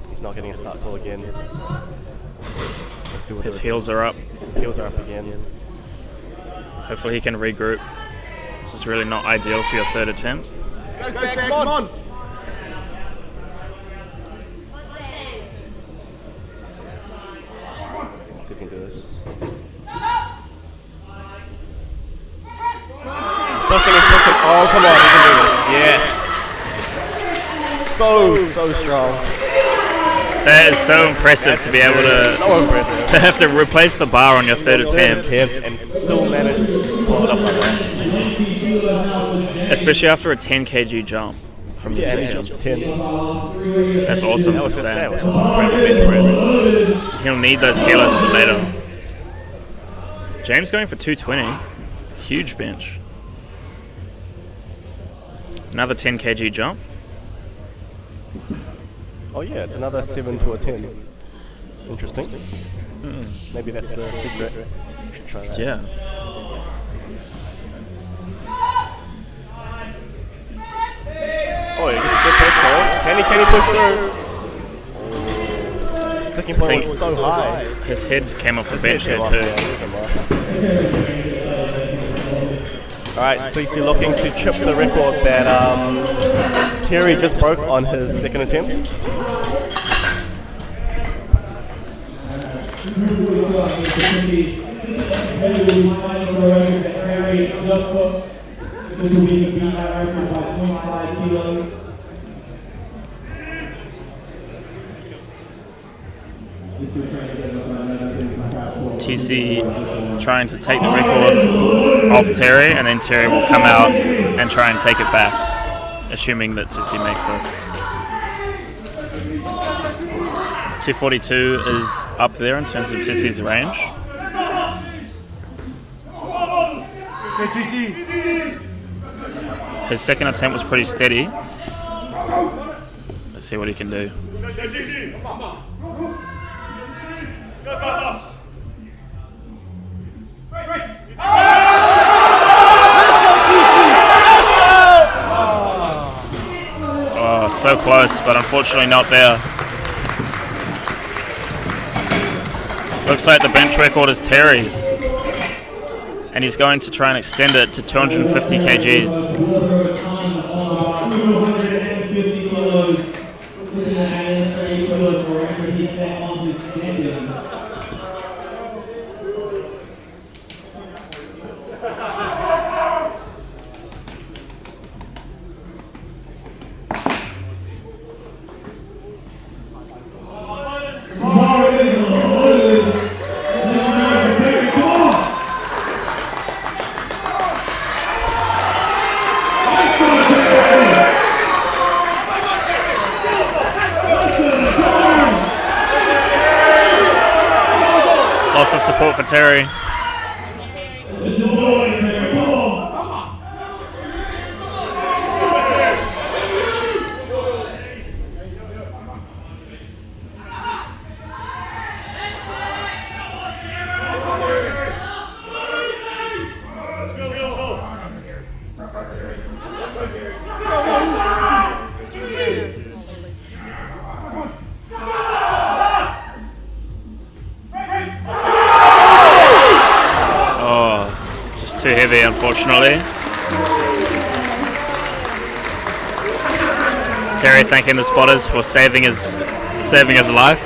He's not getting a start pull again. Let's see what His heels are up. Heels are up again. Hopefully he can regroup. This is really not ideal for your third attempt. Go, Stan, come on! Let's see if we can do this. He's pushing. Oh, come on, he can do this. Yes! So strong. That is so impressive to be able to have to replace the bar on your third attempt and still manage to pull it up like that. Especially after a 10 kg jump from the second. 10. That's awesome. That was just a incredible bench press. He'll need those kilos for later. James going for 220. Huge bench. Another 10 kg jump. Oh yeah, it's another 7 to a 10. Interesting. Maybe that's the secret. We should try that. Yeah. Oh, he gets a good press call. Can he push through? Sticking point was so high. His head came off the bench there too. Alright, so he's looking to chip the record that Terry just broke on his second attempt. TC trying to take the record off Terry, and then Terry will come out and try and take it back, assuming that Tissy makes this. 242 is up there in terms of Tissy's range. His second attempt was pretty steady. Let's see what he can do. Oh, so close, but unfortunately not there. Looks like the bench record is Terry's, and he's going to try and extend it to 250 kgs. 250 kilos within an 30 kilos for record. He set on his second. Lots of support for Terry. Too heavy, unfortunately. Terry thanking the spotters for saving his life.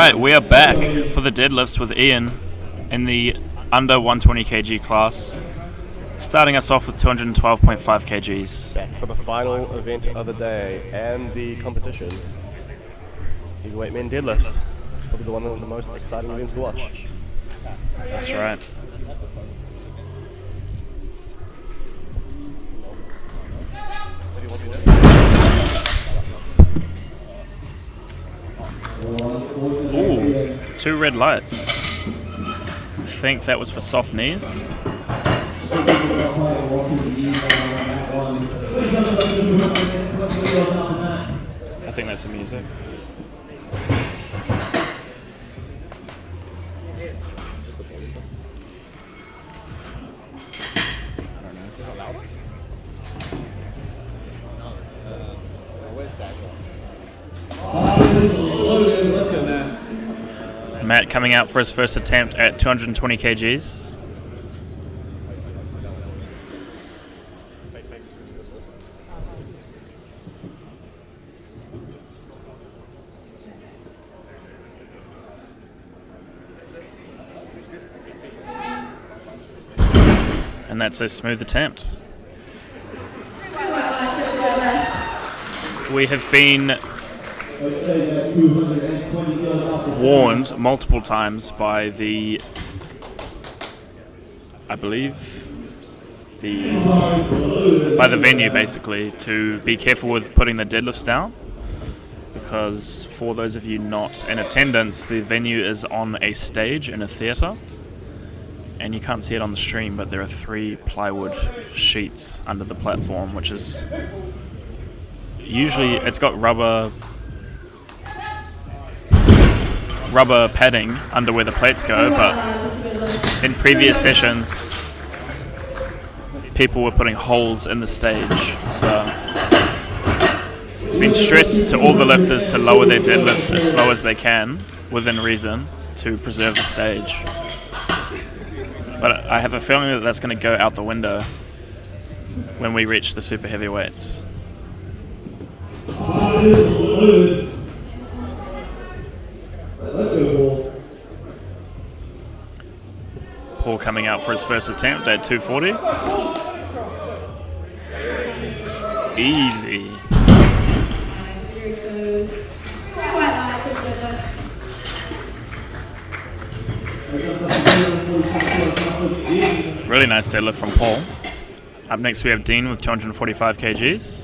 Alright, we are back for the deadlifts with Ian in the under 120kg class. Starting us off with 212.5 kgs. Back for the final event of the day and the competition. Heavyweight men deadlifts. Probably one of the most exciting events to watch. That's right. Ooh, 2 red lights. I think that was for soft knees. I think that's the music. Matt coming out for his first attempt at 220 kgs. And that's a smooth attempt. We have been warned multiple times by the, I believe, by the venue basically, to be careful with putting the deadlifts down, because for those of you not in attendance, the venue is on a stage in a theatre, and you can't see it on the stream, but there are 3 plywood sheets under the platform, which is usually, it's got rubber padding under where the plates go, but in previous sessions people were putting holes in the stage, so it's been stressed to all the lifters to lower their deadlifts as slow as they can within reason to preserve the stage. But I have a feeling that that's going to go out the window when we reach the super heavyweights. Paul coming out for his first attempt at 240. Easy. Really nice deadlift from Paul. Up next we have Dean with 245 kgs.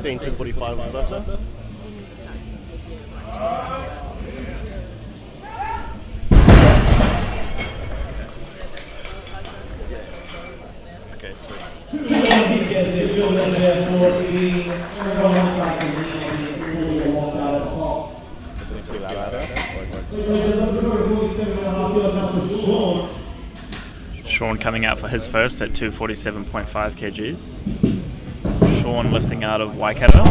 Dean 245 was after. Okay, sweet. Does it need to be louder? Sean coming out for his first at 247.5 kgs. Sean lifting out of Waikato.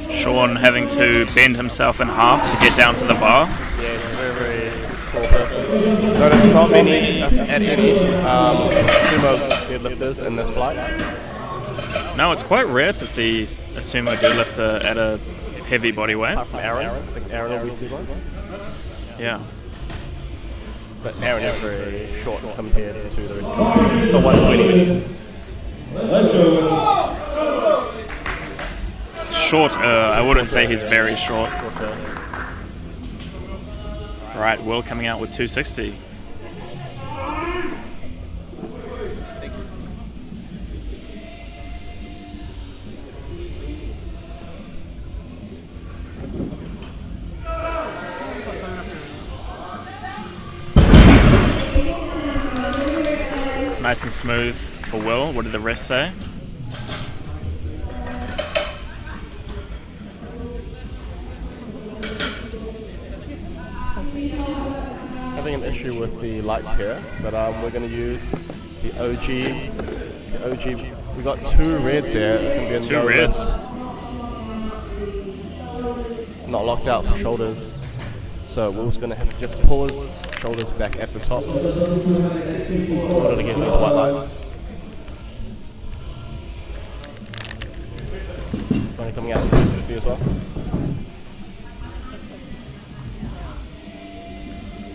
Sean having to bend himself in half to get down to the bar. Yeah, he's a very, very tall person. Notice not many, at any, sumo deadlifters in this flight. No, it's quite rare to see a sumo deadlifter at a heavy body weight. Apart from Aaron. I think Aaron will be sumo. Yeah. But Aaron is very short compared to the rest of the 120. Short, I wouldn't say he's very short. Shorter. Right, Will coming out with 260. nice and smooth for Will. What did the ref say? Having an issue with the lights here, but we're going to use the OG. The OG. We got 2 reds there. It's going to be a Two no reds. lift. Not locked out for shoulders. So Will's going to have to just pull his shoulders back at the top in order to get those white lights. Only coming out with 360 as well.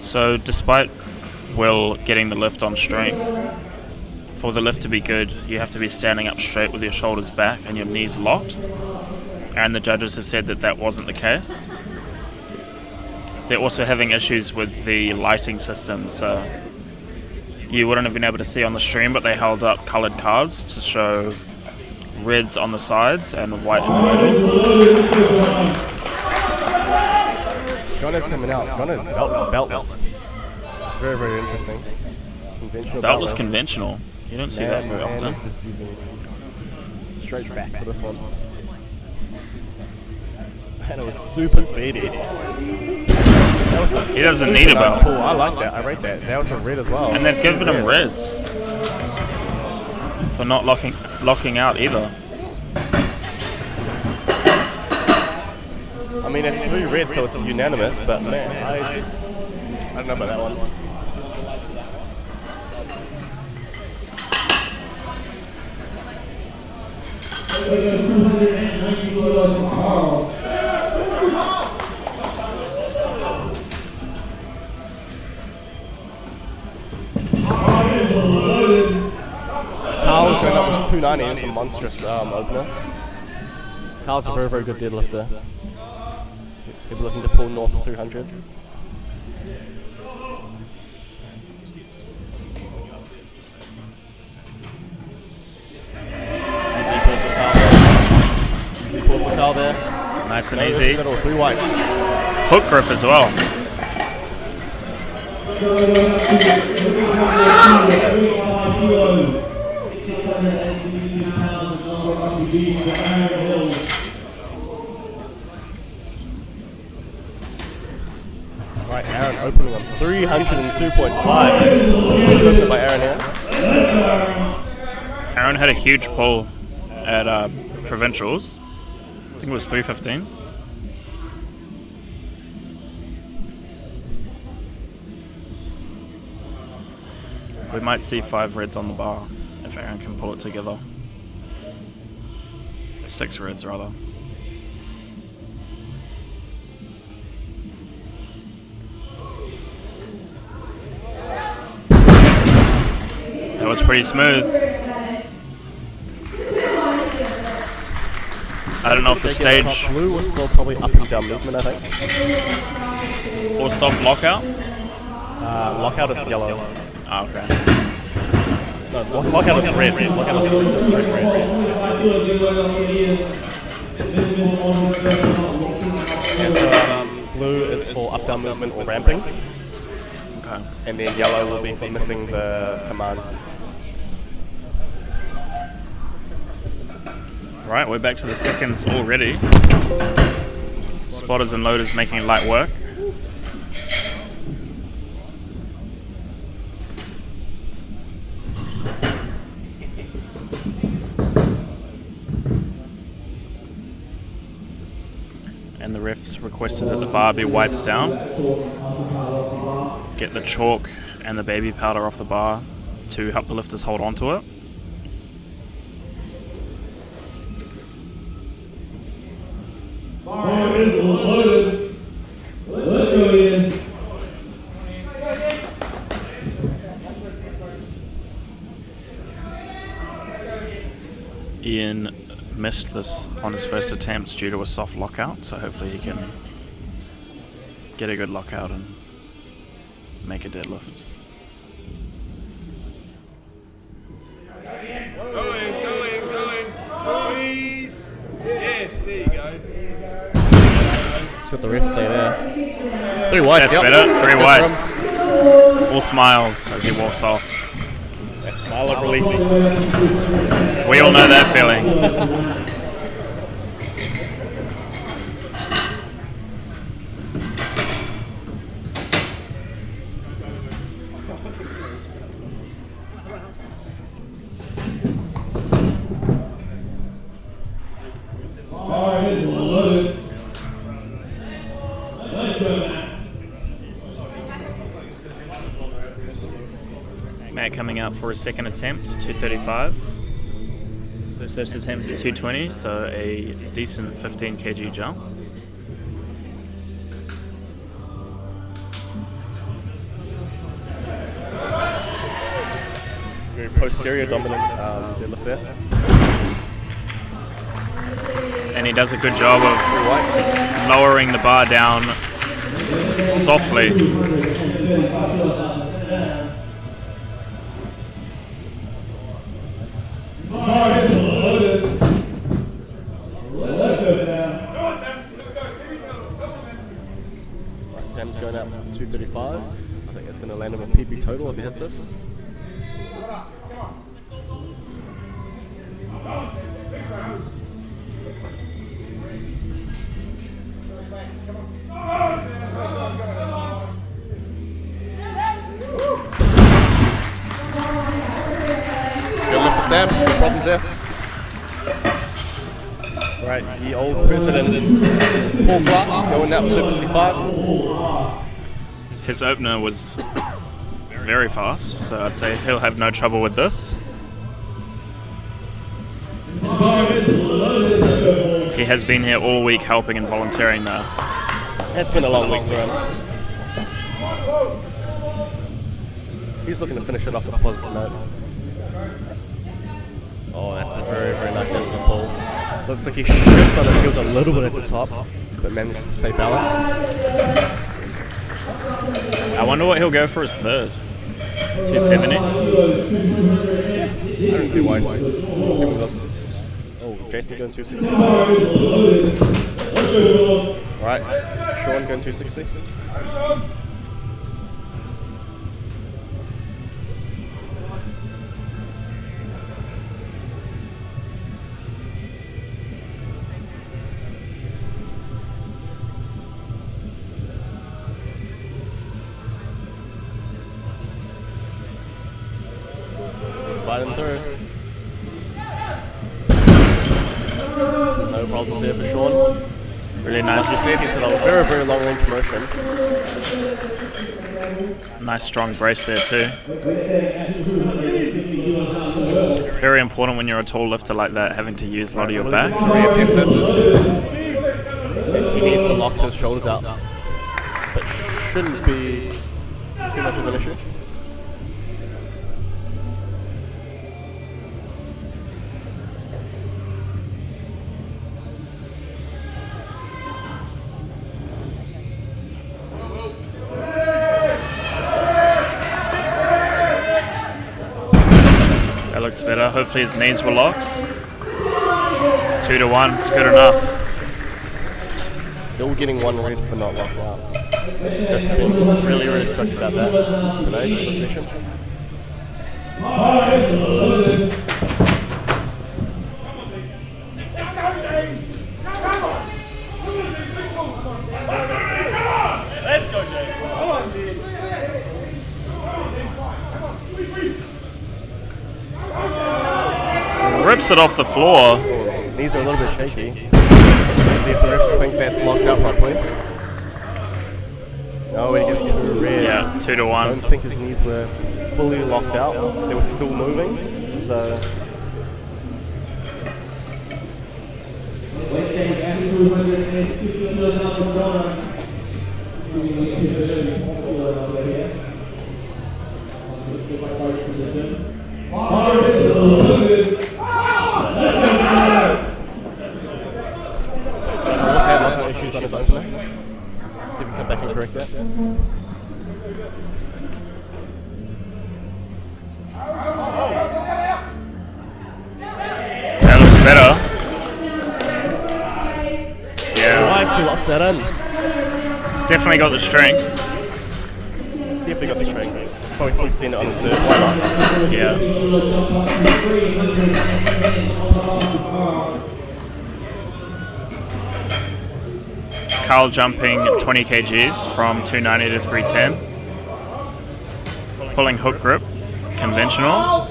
So despite Will getting the lift on strength, for the lift to be good, you have to be standing up straight with your shoulders back and your knees locked. And the judges have said that that wasn't the case. They're also having issues with the lighting system, so you wouldn't have been able to see on the stream, but they held up coloured cards to show reds on the sides and white in the middle. John is coming out. John is beltless. Very, very interesting. Conventional Beltless conventional. You don't see that very often. This is using straight back for this one. And it was super speedy. He doesn't need a belt. Pull. I like that. I rate that. That was a red as well. And they've given him reds for not locking out either. I mean, it's 3 reds, so it's unanimous. But man, I don't know about that one. Carl's ran up with 290, it's a monstrous opener. Carl's a very, very good deadlifter. He'll be looking to pull north of 300. Easy pull for Carl there. Easy pull for Carl there. Nice and easy. 3 whites. Hook grip as well. Right, Aaron opening on 302.5. Huge opener by Aaron here. Aaron had a huge pull at provincials. I think it was 315. We might see 5 reds on the bar if Aaron can pull it together. 6 reds rather. That was pretty smooth. I don't know if the stage Blue was still probably up and down movement, I think. or soft lockout. Lockout is yellow. Oh, okay. No, lockout is red. Lockout is red. And so blue is for up down movement or ramping. Okay. And then yellow will be for missing the command. Right, we're back to the seconds already. Spotters and loaders making light work. And the refs requested that the bar be wiped down. Get the chalk and the baby powder off the bar to help the lifters hold on to it. Bar is loaded. Let's go in. Ian missed this on his first attempt due to a soft lockout, so hopefully he can get a good lockout and make a deadlift. Going. Squeeze. Yes, there you go. That's what the refs say there. 3 whites, That's yep. better. 3 That's good whites. for him. All smiles as he walks off. A smile of relief. We all know that feeling. Alright, this is loaded. Let's go now. Matt coming up for a second attempt, 235. First attempt at 220, so a decent 15 kg jump. Very posterior dominant deadlift there. And he does a good job of lowering the bar down softly. Alright, this is loaded. Let's go, Sam. Right, Sam's going out for 235. I think that's going to land him a PB total if he hits this. Good lift for Sam, no problems there. Right, the old president, Paul Clark, going out for 255. His opener was very fast, so I'd say he'll have no trouble with this. He has been here all week helping and volunteering now. It's been a long week for him. He's looking to finish it off with a positive note. Oh, that's a very, very nice down from Paul. Looks like he shifts on his heels a little bit at the top, but manages to stay balanced. I wonder what he'll go for his third. 270. I don't see why. Oh, Jason going 260. Alright, Sean going 260. Fighting through. No problems there for Sean. Really nice. As you said, he's got a very, very long range motion. Nice strong brace there too. Very important when you're a tall lifter like that, having to use a lot of your back. To re-attempt this. He needs to lock his shoulders out, but shouldn't be too much of an issue. That looks better. Hopefully his knees were locked. 2 to 1, it's good enough. Still getting one read for not locked out. That's been really, really strict about that today for the session. Rips it off the floor. Knees are a little bit shaky. Let's see if the refs think that's locked out properly. No, he gets 2 reds. Yeah, 2 to 1. I don't think his knees were fully locked out. They were still moving, so... Issues on his opener. See if we can come back and correct that. That looks better. Yeah. Right, he locks that in. It's definitely got the strength. Definitely got the strength. probably seen it on the stir. Why not? Yeah. Carl jumping 20 kgs from 290 to 310. Pulling hook grip, conventional.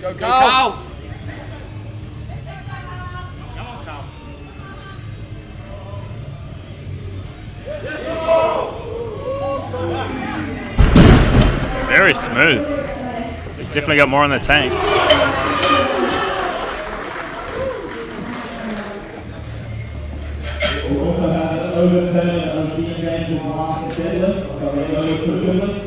Go, Carl! Very smooth. He's definitely got more in the tank. We also have an overturn of Dean James's last deadlift, so we're going to equivalent.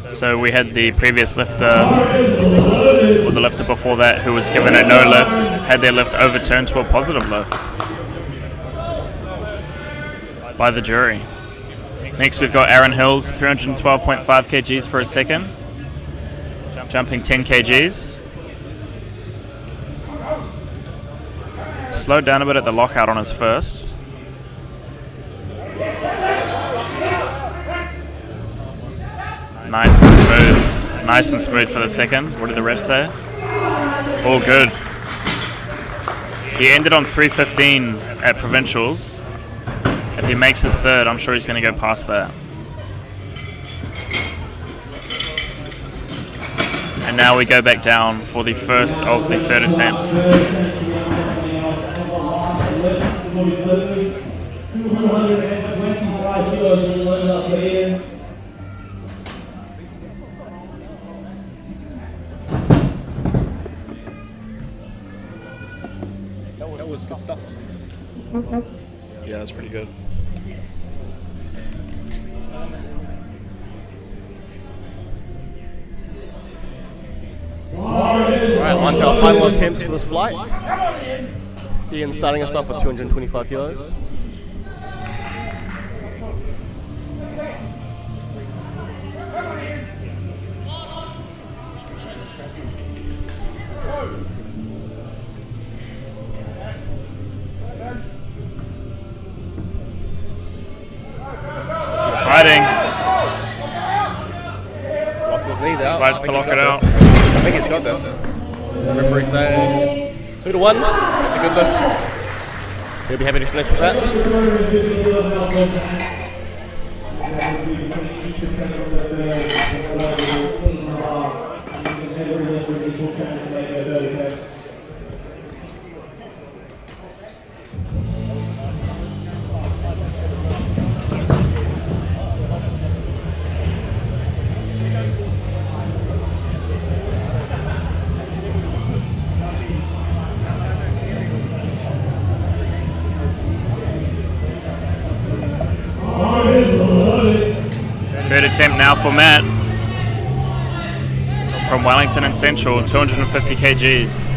So we had the previous lifter, or the lifter before that, who was given a no lift, had their lift overturned to a positive lift by the jury. Next we've got Aaron Hills, 312.5 kgs for a second, jumping 10 kgs. Slowed down a bit at the lockout on his first. Nice and smooth. Nice and smooth for the second. What did the ref say? All good. He ended on 315 at provincials. If he makes his third, I'm sure he's going to go past that. And now we go back down for the first of the third attempts. 225 kilos will load up there. That was good stuff. Yeah, that's pretty good. Alright, on to our final attempts for this flight. Ian starting us off with 225 kilos. He's fighting. Locks his knees out. Fights to lock it out. I think he's got this. The referee saying 2-1. That's a good lift. He'll be happy to finish with that. Third attempt now for Matt from Wellington and Central, 250 kgs.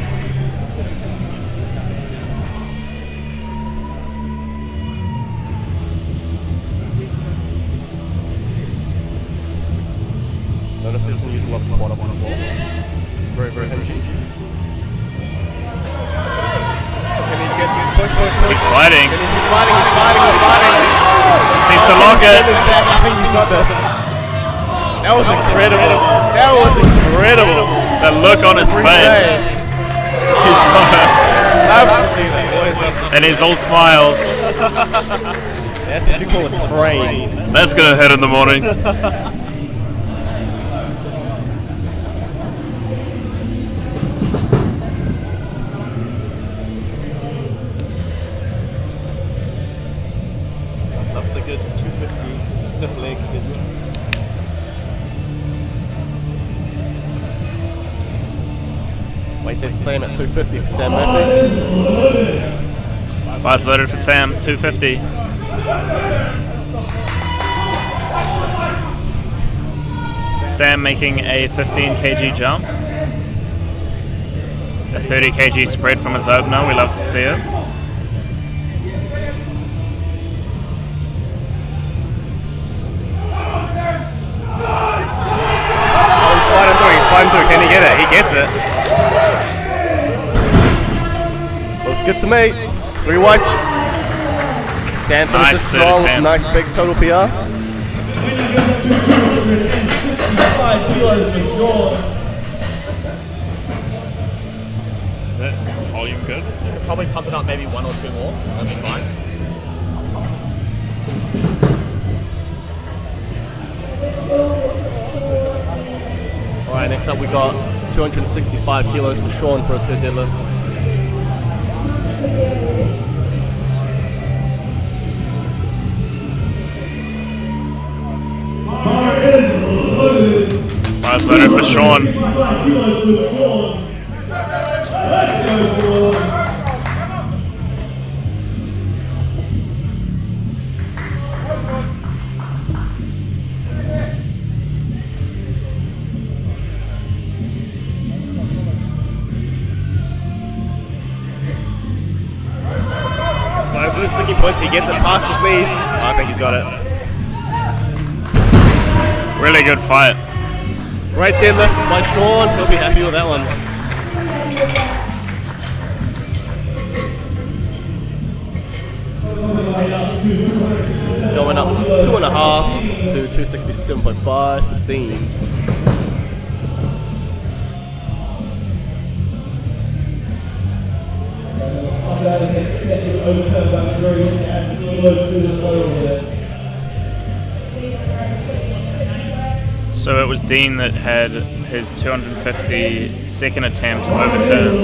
Notice this one using a lot of quad up on the floor. Very, very hingy. Can he get push? He's fighting. He's fighting. Just needs to lock it. I think he's got this. That was incredible. The look on his face. He's got it. Love to see that. And he's all smiles. That's what you call a brain. That's going to hurt in the morning. Looks like a 250 stiff leg. Weight stays the same at 250 for Sam Murphy. Both loaded for Sam, 250. Sam making a 15 kg jump. A 30 kg spread from his opener. We love to see it. He's fighting through. Can he get it? He gets it. Looks good to me. 3 whites. Sam finishes Nice strong. attempt. Nice big total PR. 65 kilos for Sean. Is that volume good? You could probably pump it up maybe 1 or 2 more. That'd be fine. Alright, next up we got 265 kilos for Sean for his third deadlift. Nice loaded for Sean. 65 kilos for Sean. Let's go, Sean. He's fighting through the sticky points. He gets it past his knees. I think he's got it. Really good fight. Great deadlift by Sean. He'll be happy with that one. Going up 2.5 to 267.5 for Dean. So it was Dean that had his 250 second attempt overturned.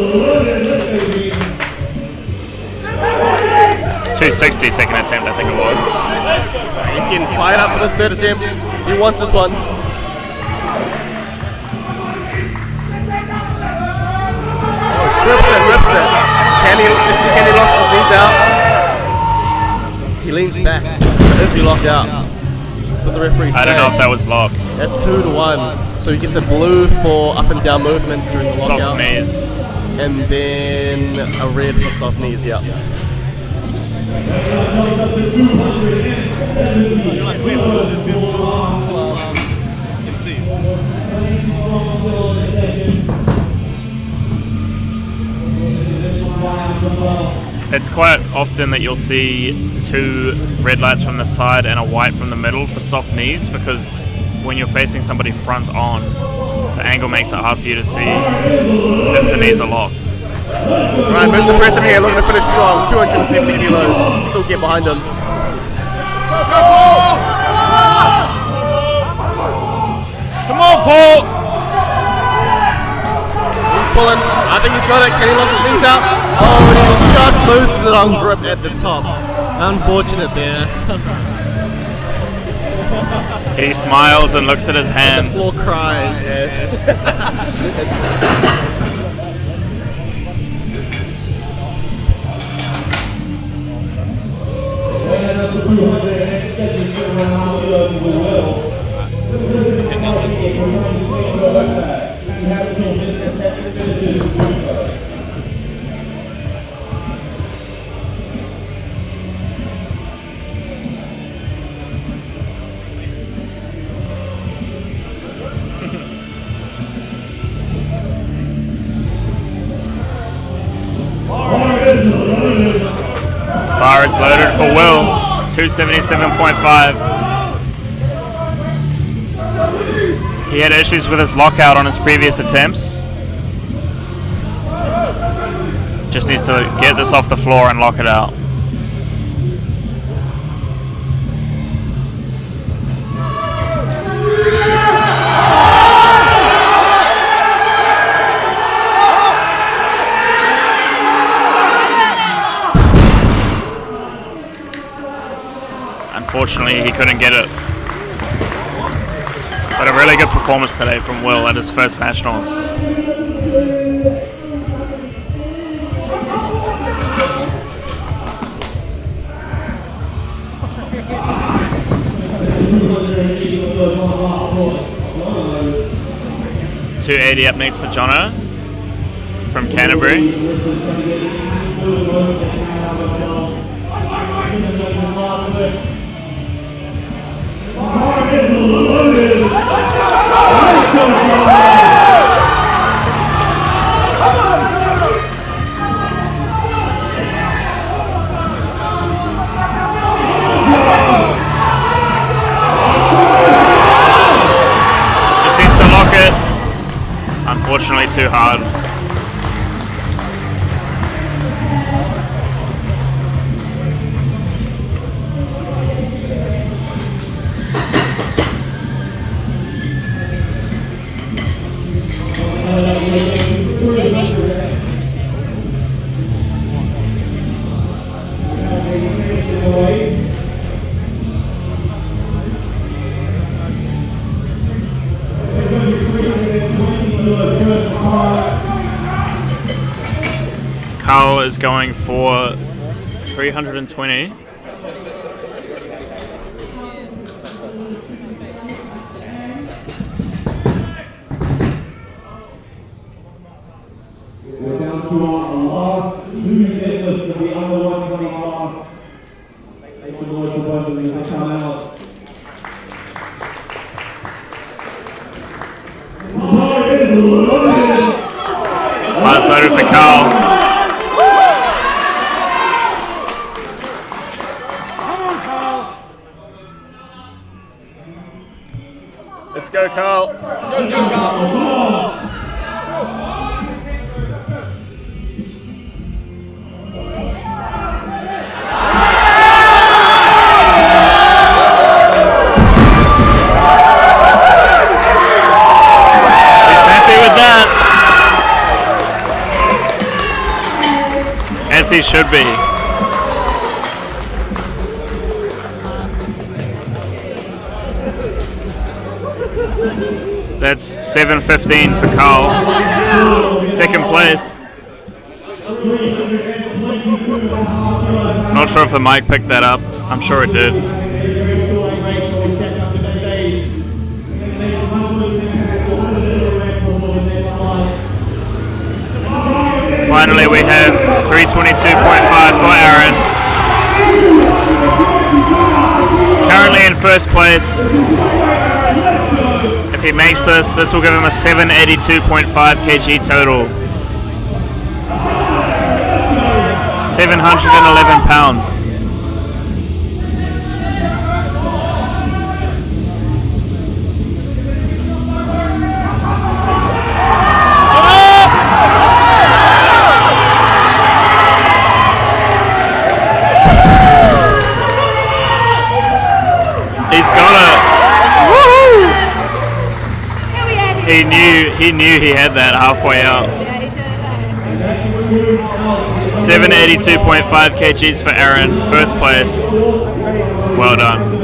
260 second attempt, I think it was. He's getting fired up for this third attempt. He wants this one. Rips it, rips it. Can he locks his knees out? He leans back. Is he locked out? That's what the referee said. I don't know if that was locked. That's 2-1. So he gets a blue for up and down movement during the lockout. Soft knees. And then a red for soft knees, yeah. It's quite often that you'll see 2 red lights from the side and a white from the middle for soft knees, because when you're facing somebody front on, the angle makes it hard for you to see if the knees are locked. Right, Mr. Preston here looking to finish strong, 270 kilos. Still get behind him. Come on, Paul! He's pulling. I think he's got it. Can he lock his knees out? Oh, he just loses it on grip at the top. Unfortunate there. He smiles and looks at his hands. The floor cries. Yes. Bar is loaded for Will, 277.5. He had issues with his lockout on his previous attempts. Just needs to get this off the floor and lock it out. Unfortunately, he couldn't get it. But a really good performance today from Will at his first nationals. $280 up next for Jono. from Canterbury. Just needs to lock it. Unfortunately, too hard. Carl is going for 320. We're down to our last 2 deadlifts of the under 120 class. Make some noise for both of them as they come out. Oh, it is loaded! Last loaded for Carl. Let's go, Carl. Let's go, Carl. He's happy with that. As he should be. That's 7:15 for Carl. Second place. Not sure if the mic picked that up. I'm sure it did. Finally, we have 322.5 for Aaron. Currently in first place. If he makes this will give him a 782.5 kg total. 711 pounds. He's got it. Woohoo! He knew he had that halfway out. 782.5 kgs for Aaron, first place. Well done.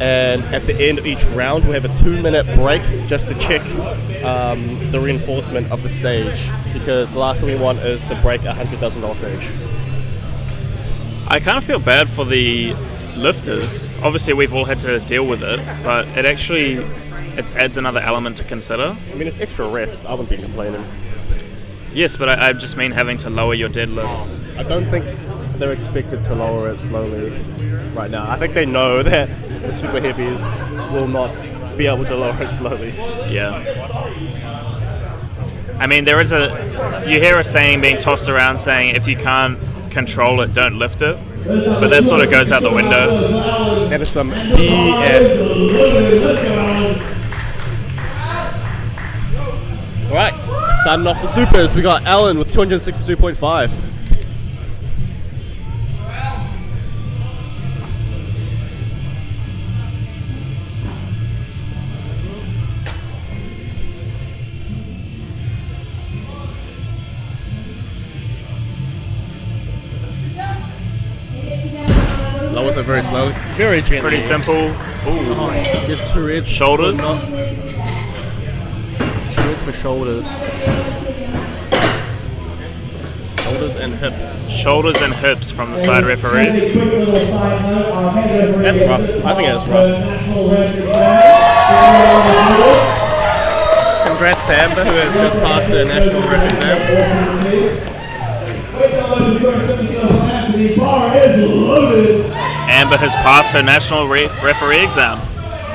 and at the end of each round we have a 2-minute break just to check the reinforcement of the stage, because the last thing we want is to break a $100,000 stage. I kind of feel bad for the lifters. Obviously we've all had to deal with it, but it adds another element to consider. I mean, it's extra rest, I wouldn't be complaining. Yes, but I just mean having to lower your deadlifts. I don't think they're expected to lower it slowly right now. I think they know that the super heavies will not be able to lower it slowly. Yeah. I mean, you hear a saying being tossed around saying if you can't control it, don't lift it. But that sort of goes out the window. That is some BS. Alright, starting off the supers, we got Alan with 262.5. Lowers it very slowly, very gently. Pretty simple. Nice. Just 2 reds. Shoulders. 2 reds for shoulders. Shoulders and hips. Shoulders and hips from the side referees. That's rough. I think that's rough. Congrats to Amber, who has just passed her national ref exam. Amber has passed her national referee exam.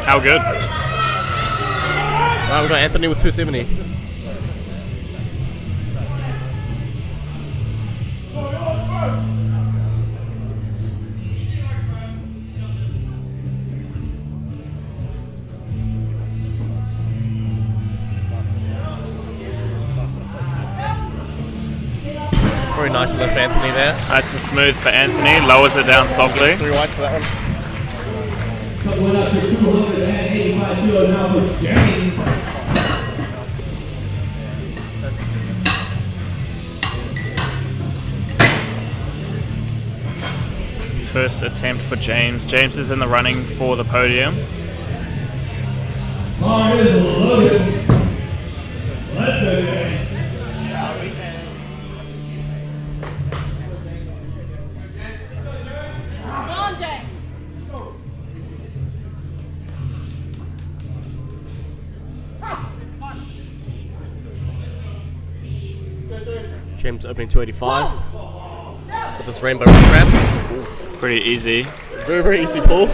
How good. Right, we've got Anthony with 270. Very nice lift, Anthony, there. Nice and smooth for Anthony. Lowers it down softly. Gets 3 whites for that one. Coming up to 285 kilos now for James. First attempt for James. James is in the running for the podium. Bar is loaded. Let's go, James. James opening 285 with his rainbow straps. Pretty easy. Very, very easy pull.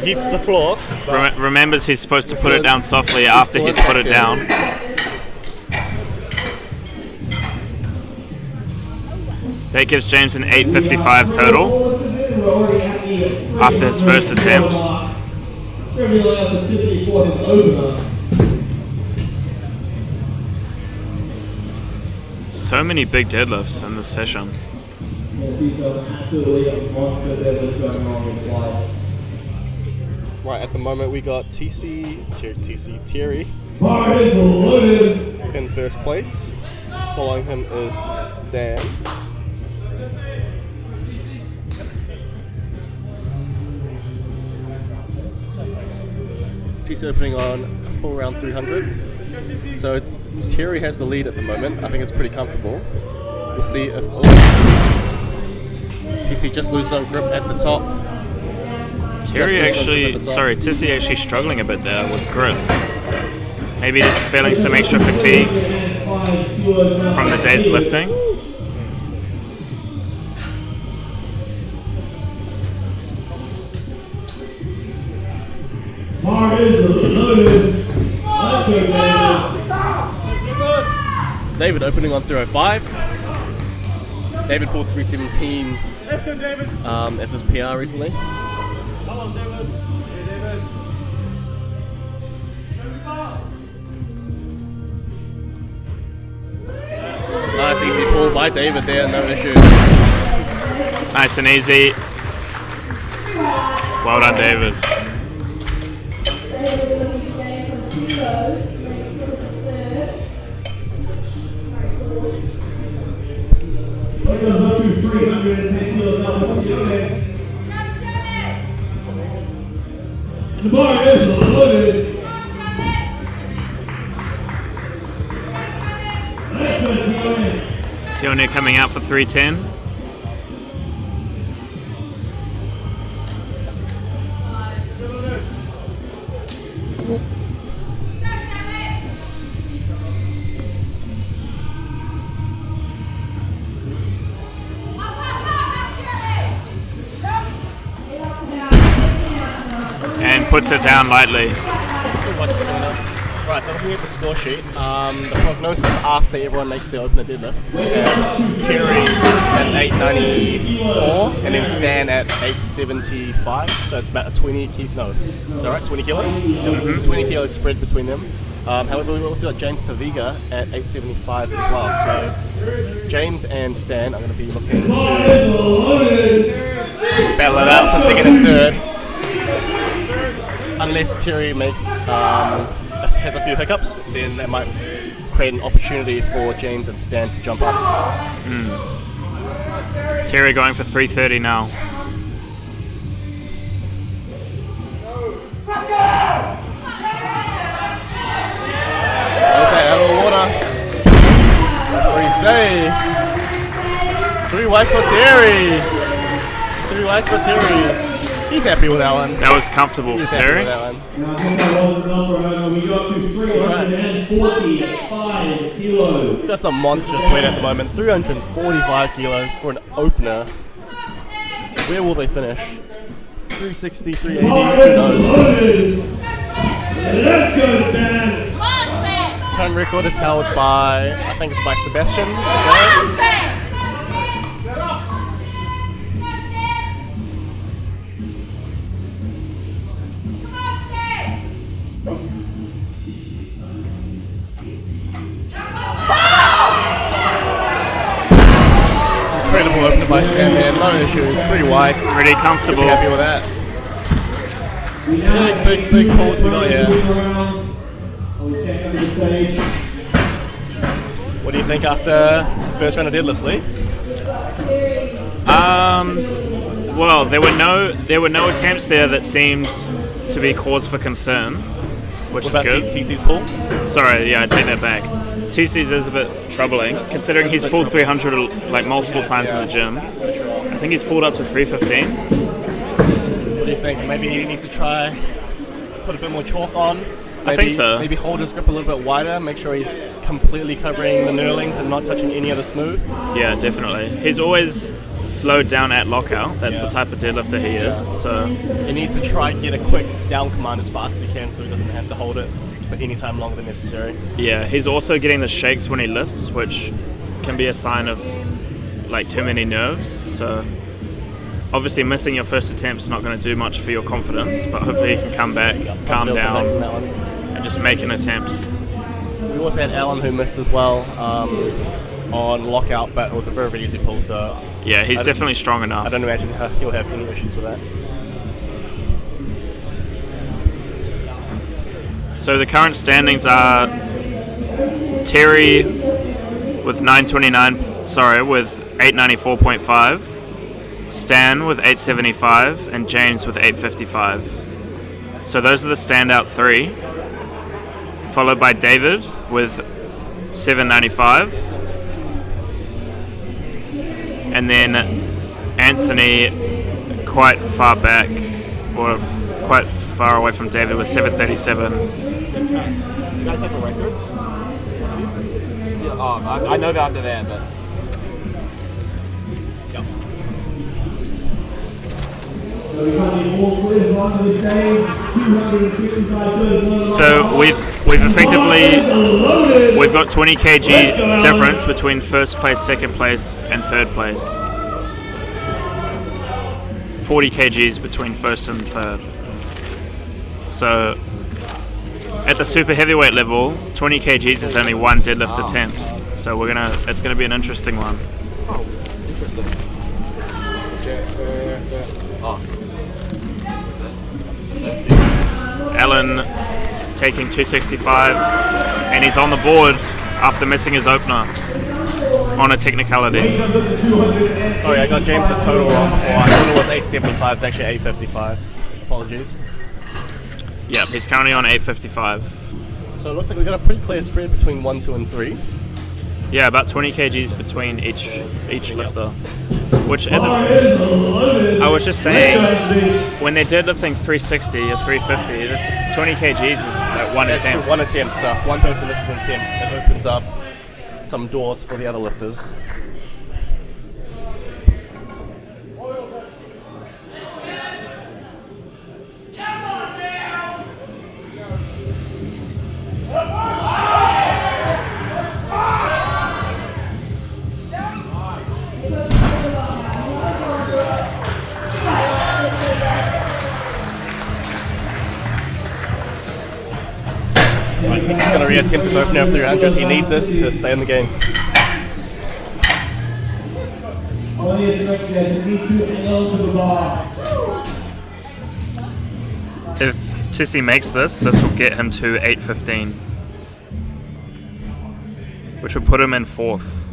Heaps the floor. Remembers he's supposed to put it down softly after he's put it down. That gives James an 855 total after his first attempt. So many big deadlifts in this session. Right, at the moment we got Terry in first place. Following him is Stan. TC opening on full round 300. So Terry has the lead at the moment. I think it's pretty comfortable. We'll see if TC just loses some grip at the top. Tissy actually struggling a bit there with grip. Maybe just feeling some extra fatigue from the day's lifting. Bar is loaded. Let's go, David. David opening on 305. David pulled 317 Let's go, David. as his PR recently. Come on, David. Hey, David. Nice easy pull by David there, no issue. Nice and easy. Well done, David. That goes up to 310 kilos now for Sione. The bar is loaded. Let's go, Sione. Sione coming out for 310. And puts it down lightly. Right, so looking at the score sheet, the prognosis after everyone makes their opener deadlift, we have Terry at 894 and then Stan at 875, so it's about a 20 kilo, no, is that right, 20 kilos? Mm-hmm. 20 kilos spread between them. However, we've also got James Taviga at 875 as well, so James and Stan are going to be looking to battle it out for second and third. Unless Terry has a few hiccups, then that might create an opportunity for James and Stan to jump up. Terry going for 330 now. There's that out of the water. Free save. 3 whites for Terry. 3 whites for Terry. He's happy with that one. That was comfortable He's for happy Terry. with that one. Now, I think that wasn't enough for him. We got to 345 kilos. That's a monstrous weight at the moment. 345 kilos for an opener. Where will they finish? 360, 380, who knows? Let's go, Stan. Current record is held by, I think it's by Sebastian. Okay. Incredible opener by Stan, man. No issues. Pretty wide. Pretty comfortable. Pretty happy with that. Big pulls we got here. What do you think after first round of deadlifts, Lee? Well, there were no attempts there that seemed to be cause for concern, which What is about good. TC's pull? Sorry, yeah, I take that back. TC's is a bit troubling, considering he's pulled 300 like multiple times in the gym. I think he's pulled up to 315. What do you think? Maybe he needs to try put a bit more chalk on. I think so. Maybe hold his grip a little bit wider, make sure he's completely covering the knurlings and not touching any of the smooth. Yeah, definitely. He's always slowed down at lockout. That's the type of deadlifter he is. So He needs to try and get a quick down command as fast as he can so he doesn't have to hold it for any time longer than necessary. yeah, he's also getting the shakes when he lifts, which can be a sign of like too many nerves. So obviously missing your first attempt is not going to do much for your confidence, but hopefully you can come back, calm Build down, from that one. and just make an attempt. We also had Alan who missed as well on lockout, but it was a very, very easy pull, so Yeah, he's I don't- definitely strong enough. I don't imagine he'll have any issues with that. So the current standings are Terry with 894.5, Stan with 875, and James with 855. So those are the standout three, followed by David with 795, and then Anthony quite far back, or quite far away from David with 737. You guys have the records? I know they're under there, but... So we've got 20 kg difference between first place, second place, and third place. 40 kgs between first and third. So at the super heavyweight level, 20 kgs is only one deadlift attempt. So it's gonna be an interesting one. Oh, interesting. Alan taking 265, and he's on the board after missing his opener on a technicality. Sorry, I got James's total wrong before. I thought it was 875, it's actually 855. Apologies. Yep, he's currently on 855. So it looks like we've got a pretty clear spread between 1, 2, and 3. Yeah, about 20 kgs between each lifter. Which at I was just saying, when they're deadlifting 360 or 350, that's 20 kgs is like one That's attempt. true, one attempt. So if one person misses an attempt, it opens up some doors for the other lifters. Right, he's going to re-attempt his opener of 300. He needs this to stay in the game. On the instructor, just need to angle to the bar. If Tissy makes this will get him to 815, which would put him in 4th.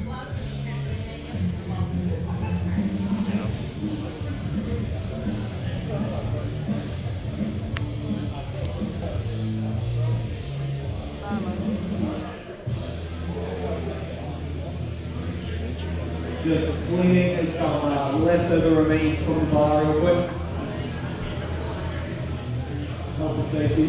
Just cleaning some leftover remains from the bar real quick. Health and safety.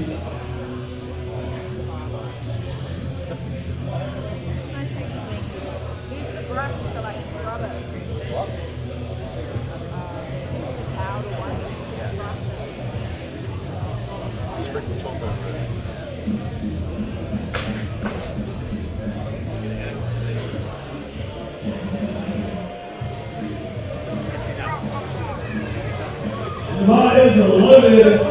The bar is loaded.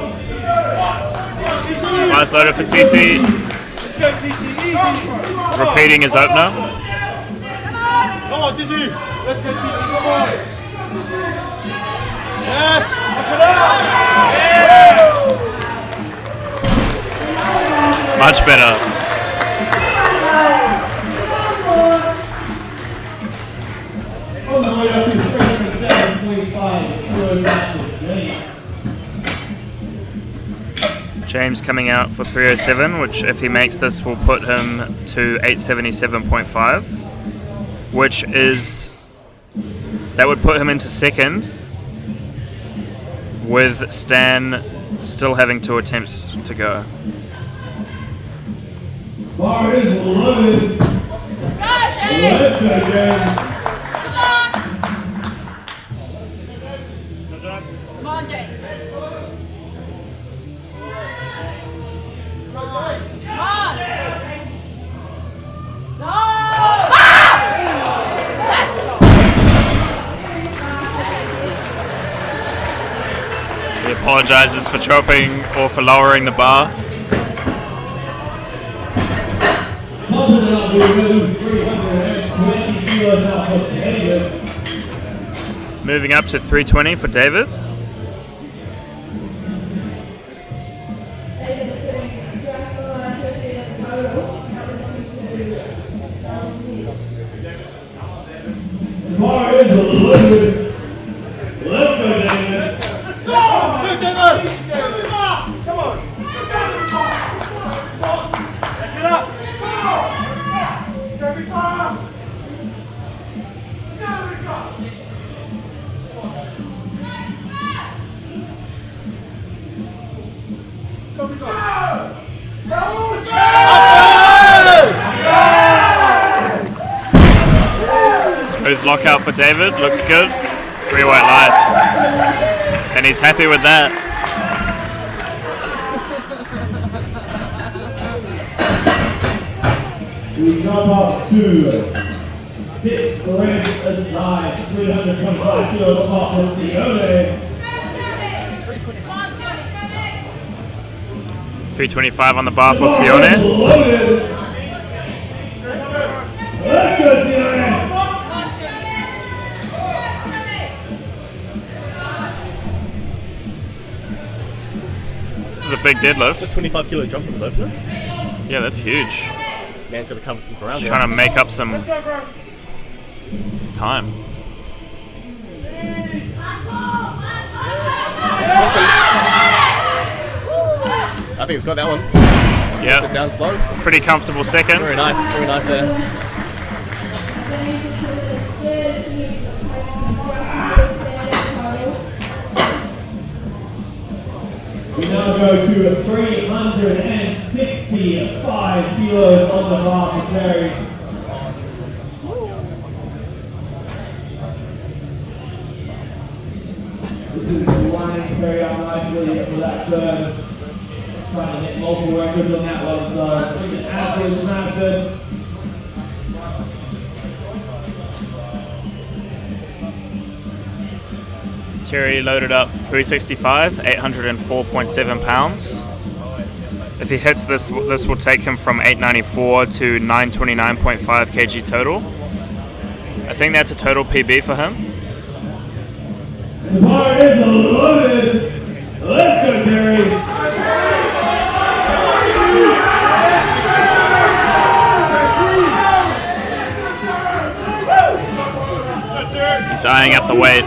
Nice loader for TC, Let's go, TC. Easy. repeating his opener. Come on, Dizzy. Let's go, TC. Come on. Yes. Look it up. Much better. On the way up to 7.5. James coming out for 307, which if he makes this will put him to 877.5, that would put him into 2nd, with Stan still having 2 attempts to go. Bar is loaded. Let's go, James. Come on, Jay. Come on. No! He apologizes for chopping or for lowering the bar. Pumping up, we're moving 320 kilos out for David. Moving up to 320 for David. The bar is loaded. Let's go, David. Let's go. David. Come on. Get up. Smooth lockout for David, looks good. 3 white lights. And he's happy with that. We jump up to 6 rings aside, 325 kilos off for Sione. 325 on the bar for Sione. Loaded. Let's go, Sione. This is a big deadlift. It's a 25 kilo jump from his opener. Yeah, that's huge. Man's got to cover some ground He's here. trying to make up some time. I think he's got that one. Yeah. Sit down slow. Pretty comfortable second. Very nice there. We now go to 365 kilos on the bar for Terry. This is lining Terry up nicely for that third. Trying to hit multiple records on that one, so we can absolutely smash this. Terry loaded up 365, 804.7 pounds. If he hits this will take him from 894 to 929.5 kg total. I think that's a total PB for him. The bar is loaded. Let's go, Terry. He's eyeing up the weight.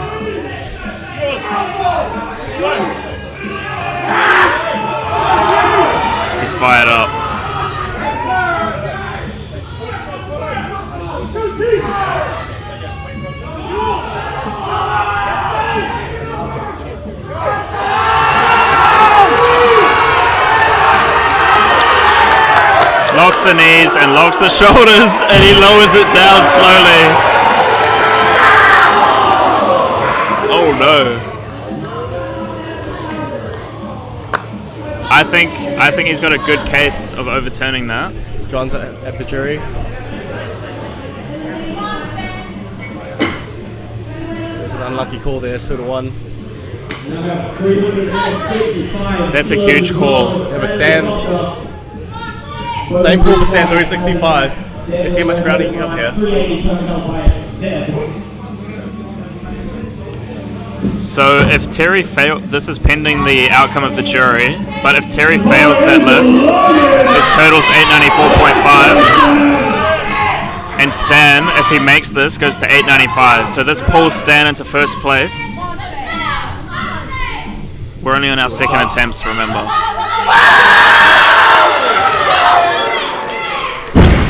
He's fired up. Locks the knees and locks the shoulders, and he lowers it down slowly. Oh no. I think he's got a good case of overturning that. John's at the jury. There's an unlucky call there, 2-1. That's a huge call. Have a stand. Same call for stand 365. Let's see how much ground he can cover here. So if Terry fails, this is pending the outcome of the jury, but if Terry fails that lift, his total's 894.5, and Stan, if he makes this, goes to 895. So this pulls Stan into first place. We're only on our second attempts, remember.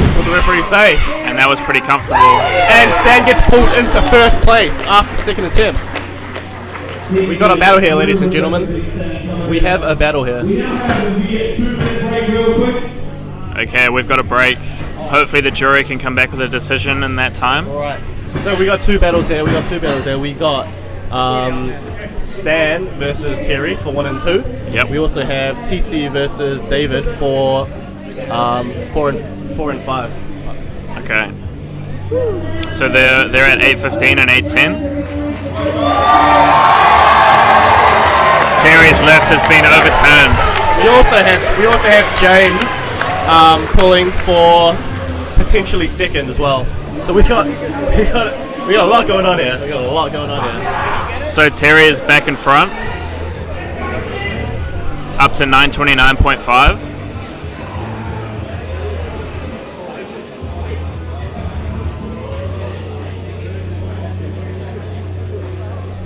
That's what the referee say. And that was pretty comfortable. And Stan gets pulled into first place after second attempts. We got a battle here, ladies and gentlemen. We have a battle here. Okay, we've got a break. Hopefully the jury can come back with a decision in that time. Alright. So we got two battles here. We got Stan versus Terry for 1 and 2. Yep. We also have TC versus David for 4 and 5. Okay. So they're at 8:15 and 8:10. Terry's lift has been overturned. We also have James pulling for potentially second as well. So we got a lot going on here. So Terry is back in front, up to 929.5.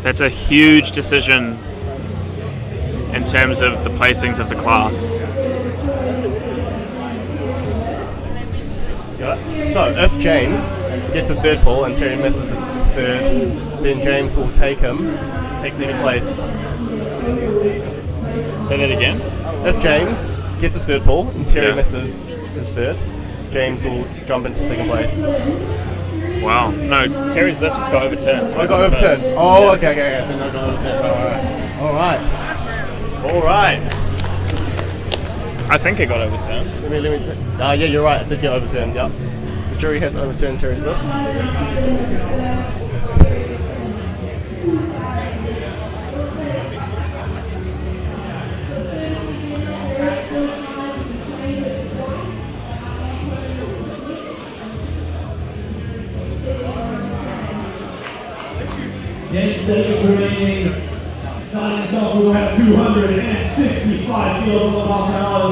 That's a huge decision in terms of the placings of the class. So if James gets his third pull and Terry misses his third, then James will take second place. Say that again. If James gets his third pull and Terry misses his third, James will jump into second place. Wow. No, Terry's lift just got overturned. So I got overturned. Oh, okay. Then I got overturned. All right. I think it got overturned. Let me. Yeah, you're right. It did get overturned. Yep. The jury has overturned Terry's lift. Seconds remaining. Starting us off, we'll have 265 kilos on the bar per hour.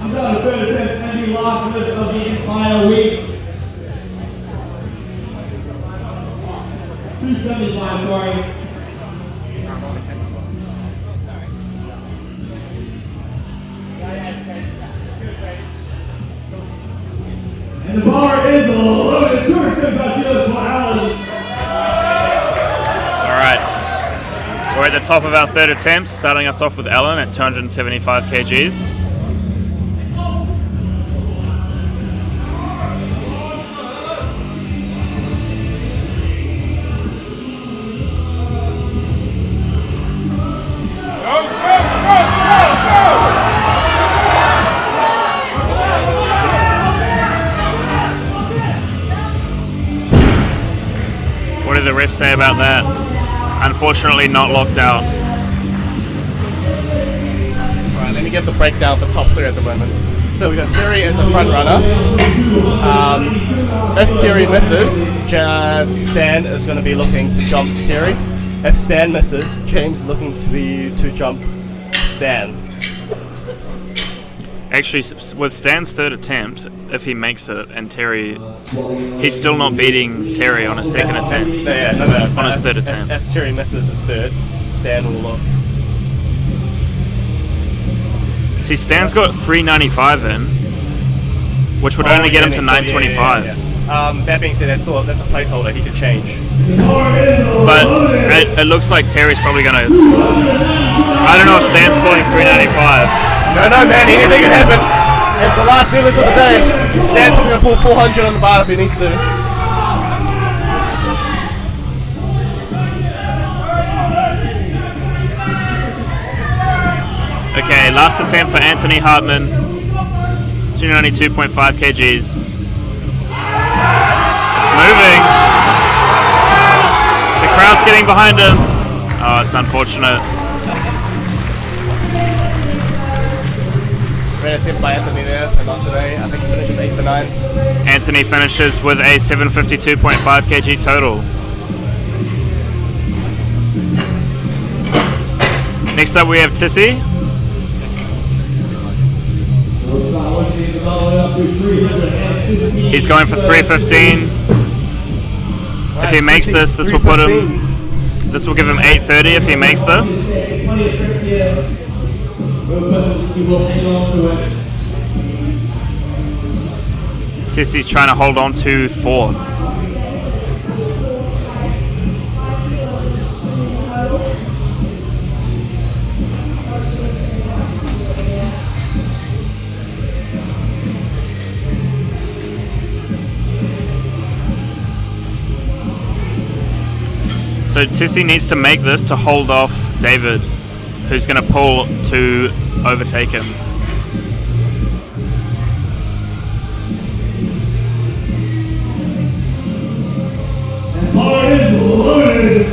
These are the third attempts and the last list of the entire week. 275, sorry. And the bar is loaded. 275 kilos for Alan. All right. We're at the top of our third attempt, starting us off with Alan at 275 kgs. What did the ref say about that? Unfortunately not locked out. Right, let me get the breakdown for top 3 at the moment. So we got Terry as the front runner. If Terry misses, Stan is going to be looking to jump Terry. If Stan misses, James is looking to jump Stan. Actually, with Stan's third attempt, if he makes it, and Terry, he's still not beating Terry on his second attempt. No. On his third attempt. If Terry misses his third, Stan will look. See, Stan's got 395 in, which would only get him to 925. That being said, that's a placeholder. He could change. But it looks like Terry's probably gonna. I don't know if Stan's pulling 395. No, man, anything can happen. It's the last deadlift of the day. Stan's going to pull 400 on the bar if he needs to. Okay, last attempt for Anthony Hartman. 292.5 kgs. It's moving. The crowd's getting behind him. Oh, it's unfortunate. Great attempt by Anthony there, but not today. I think he finishes 8 for 9. Anthony finishes with a 752.5 kg total. Next up we have Tissy. He's going for 315. If he makes this will put him. This will give him 830 if he makes this. Tissy's trying to hold on to 4th. So Tissy needs to make this to hold off David, who's going to pull to overtake him. And bar is loaded.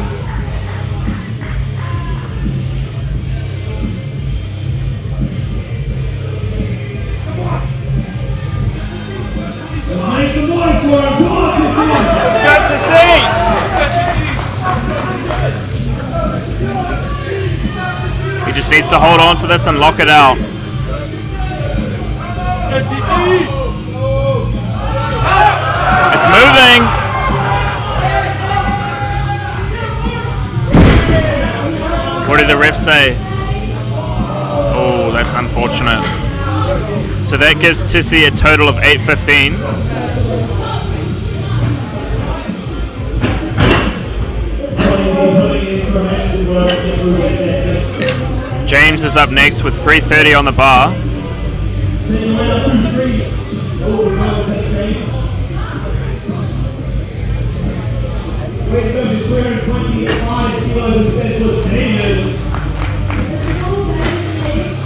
Let's make some noise for him. Come on, Tissy. Let's go Tissy! He just needs to hold on to this and lock it out. It's moving. What did the ref say? Oh, that's unfortunate. So that gives Tissy a total of 815. James is up next with 330 on the bar.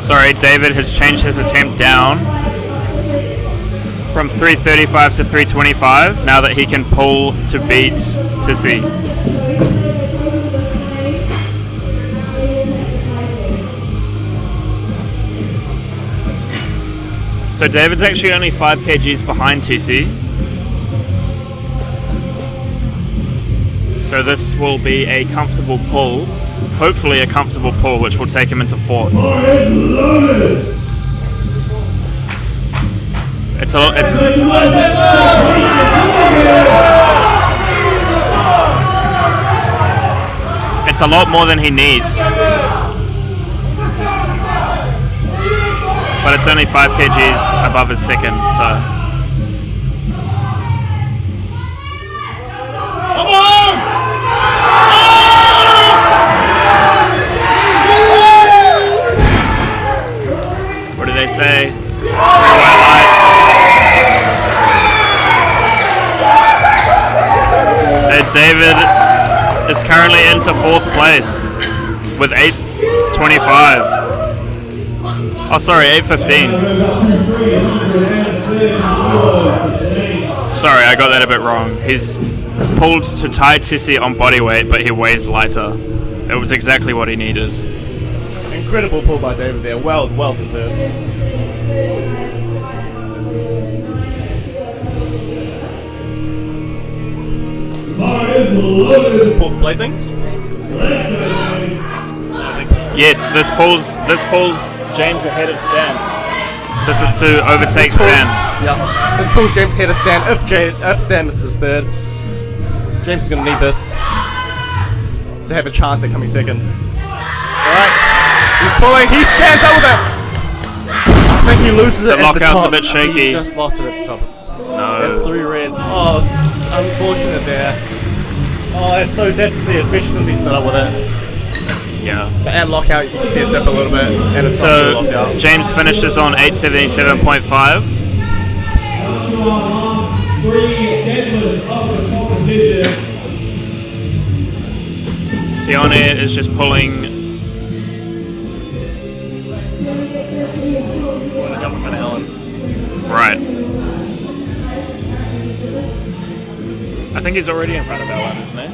Sorry, David has changed his attempt down from 335 to 325 now that he can pull to beat Tissy. So David's actually only 5 kgs behind Tissy. So this will be a comfortable pull, hopefully a comfortable pull, which will take him into 4th. It's a lot more than he needs. But it's only 5 kgs above his second, so say. 3 white lights. And David is currently into 4th place with 8:25. Oh, sorry, 8:15. Sorry, I got that a bit wrong. He's pulled to tie Tissi on body weight, but he weighs lighter. It was exactly what he needed. Incredible pull by David there. Well deserved. This is pull for placing. Yes, this pulls James ahead of Stan. This is to overtake Stan. Yeah. This pulls James ahead of Stan. If Stan misses 3rd, James is going to need this to have a chance at coming 2nd. Alright. He's pulling. He stands up with it. I think he loses it at the top. The lockout's a bit shaky. He just lost it at the top. No. That's 3 reds. Oh, unfortunate there. Oh, that's so sad to see, especially since he stood up with it. Yeah. But at lockout, you can see it dip a little bit, and it's not really locked out. James finishes on 877.5. 3 deadlifts of the competition. Sione is just pulling. Jump in front of Ellen. Right. I think he's already in front of Ellen, isn't he?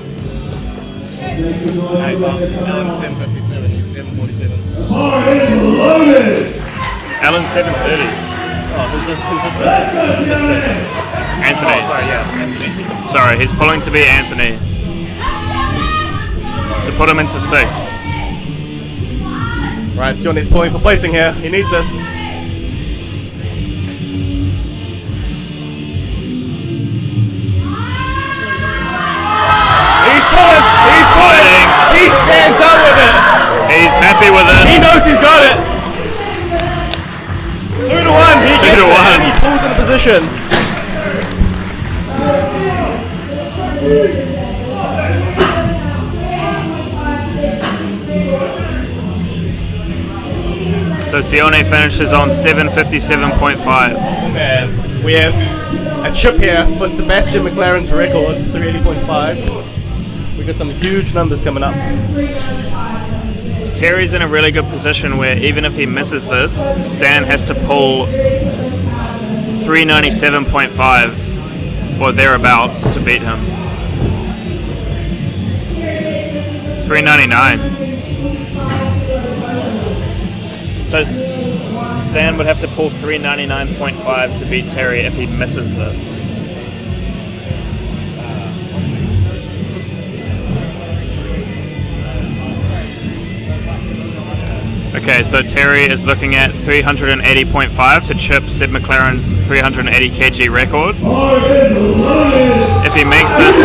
Ellen's 7:57, he's 7:47. Ellen's 7:30. Oh, who's this person? This person. Anthony. Oh, sorry, yeah, Anthony. Sorry, he's pulling to be Anthony. To put him into 6th. Right, Sione's pulling for placing here. He needs this. He stands up with it. He's happy with it. He knows he's got it. 2-1. He gets it. 2-1. He pulls into position. So Sione finishes on 757.5. And we have a chip here for Sebastian McLaren's record, 380.5. We've got some huge numbers coming up. Terry's in a really good position where even if he misses this, Stan has to pull 397.5 or thereabouts to beat him. 399. So Stan would have to pull 399.5 to beat Terry if he misses this. Okay, so Terry is looking at 380.5 to chip Sid McLaren's 380kg record. If he makes this,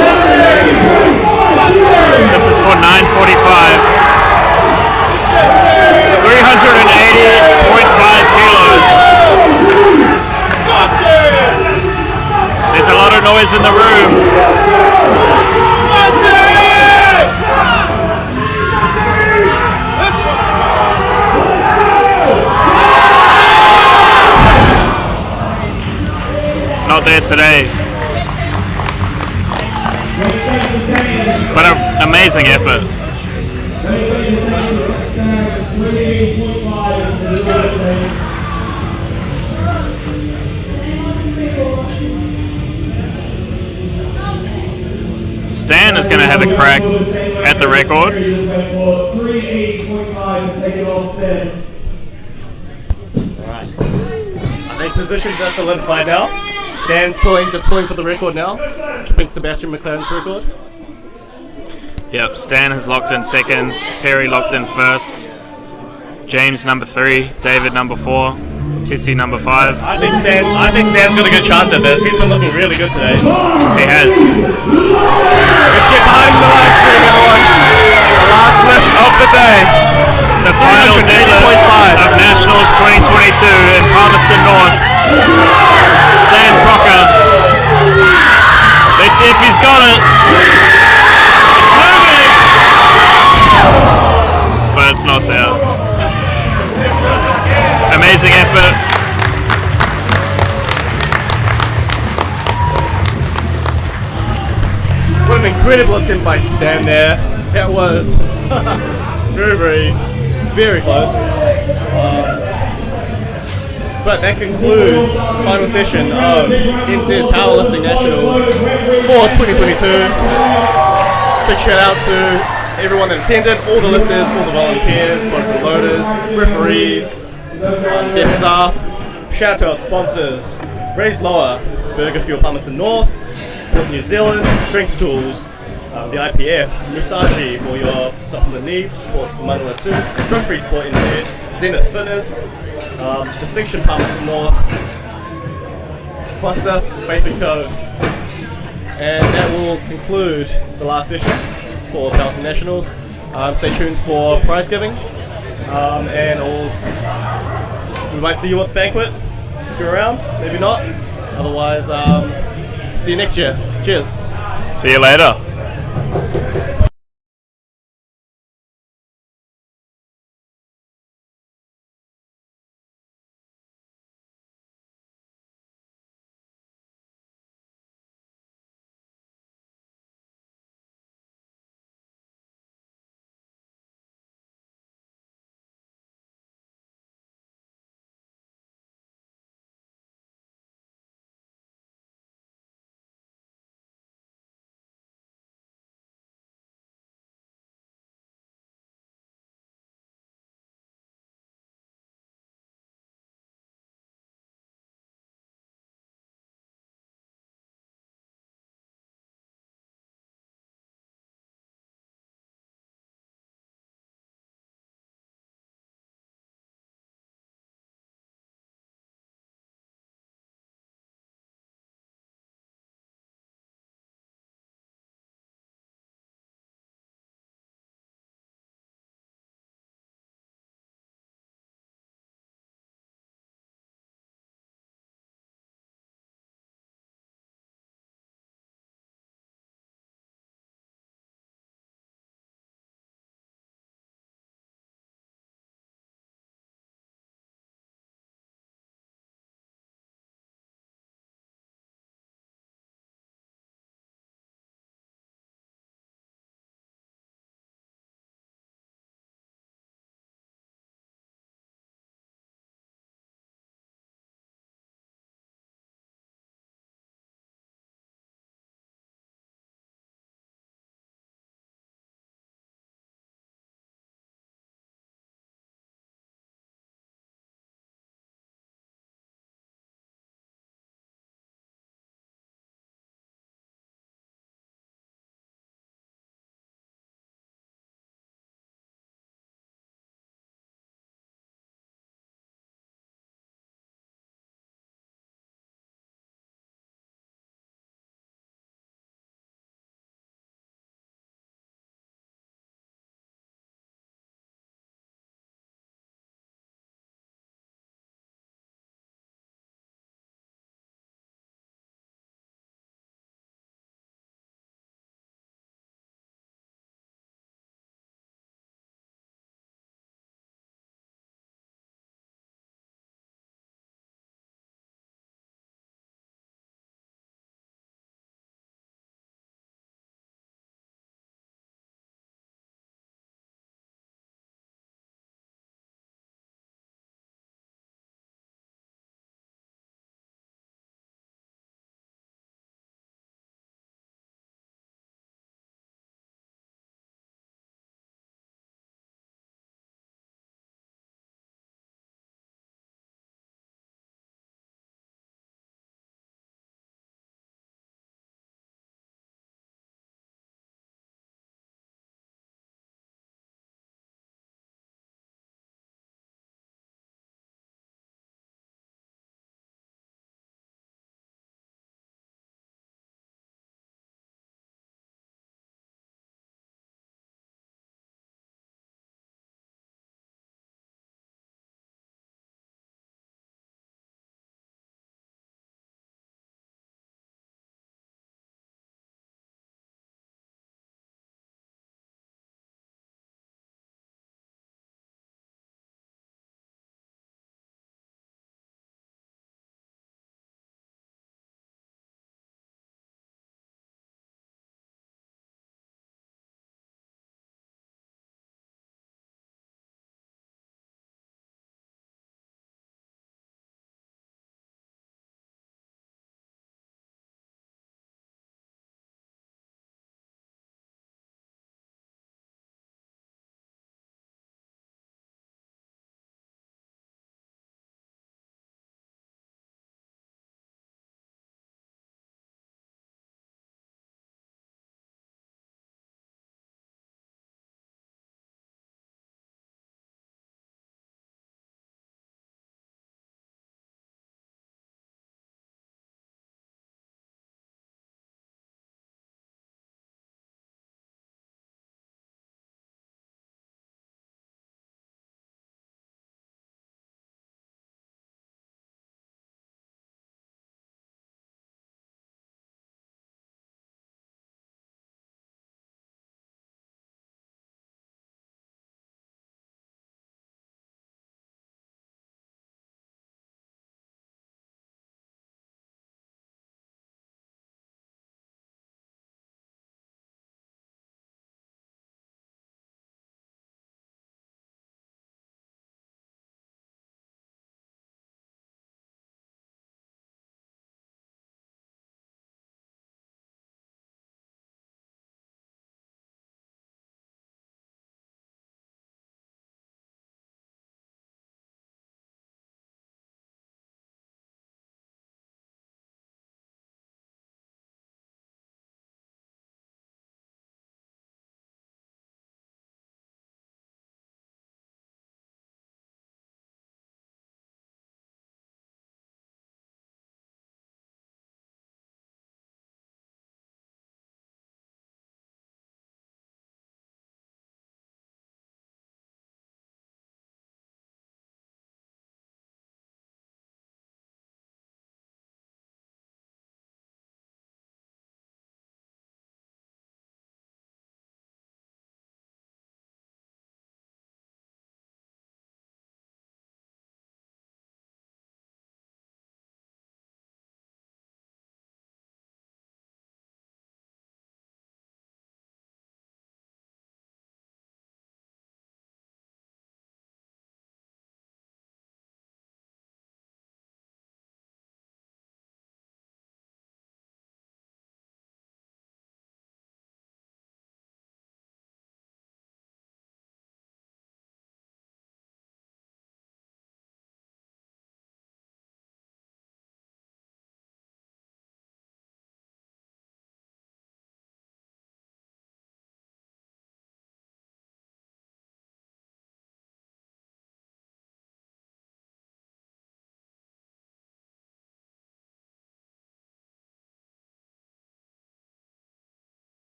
this is for 945. 380.5 kilos. There's a lot of noise in the room. Not there today, but an amazing effort. Stan is going to have a crack at the record. 380.5 to take it all set. Alright. I think positions are solidified now. Stan's just pulling for the record now. Chipping Sebastian McLaren's record. Yep, Stan has locked in 2nd, Terry locked in 1st, James number 3, David number 4, Tissi number 5. I think Stan's got a good chance at this. He's been looking really good today. He has. Let's get behind the live stream, everyone. The last lift of the day. The final deadlift of Nationals 2022 in Palmerston North. Stan Crocker. Let's see if he's got it. It's moving! But it's not there. Amazing effort. What an incredible attempt by Stan there. That was very close. But that concludes the final session of NZ Powerlifting Nationals for 2022. Big shout out to everyone that attended, all the lifters, all the volunteers, most of the loaders, referees, their staff. Shout out to our sponsors, Raise Lower, Burger Fuel Palmerston North, Sport New Zealand, Strength Tools, the IPF, Musashi for your supplement needs, Sports for Manila 2, Drug Free Sport Internet, Zenith Fitness, Distinction Palmerston North, Cluster, Faith & Co. And that will conclude the last session for Powerlifting Nationals. Stay tuned for prize giving, and also we might see you at the banquet if you're around, maybe not. Otherwise, see you next year. Cheers. See you later.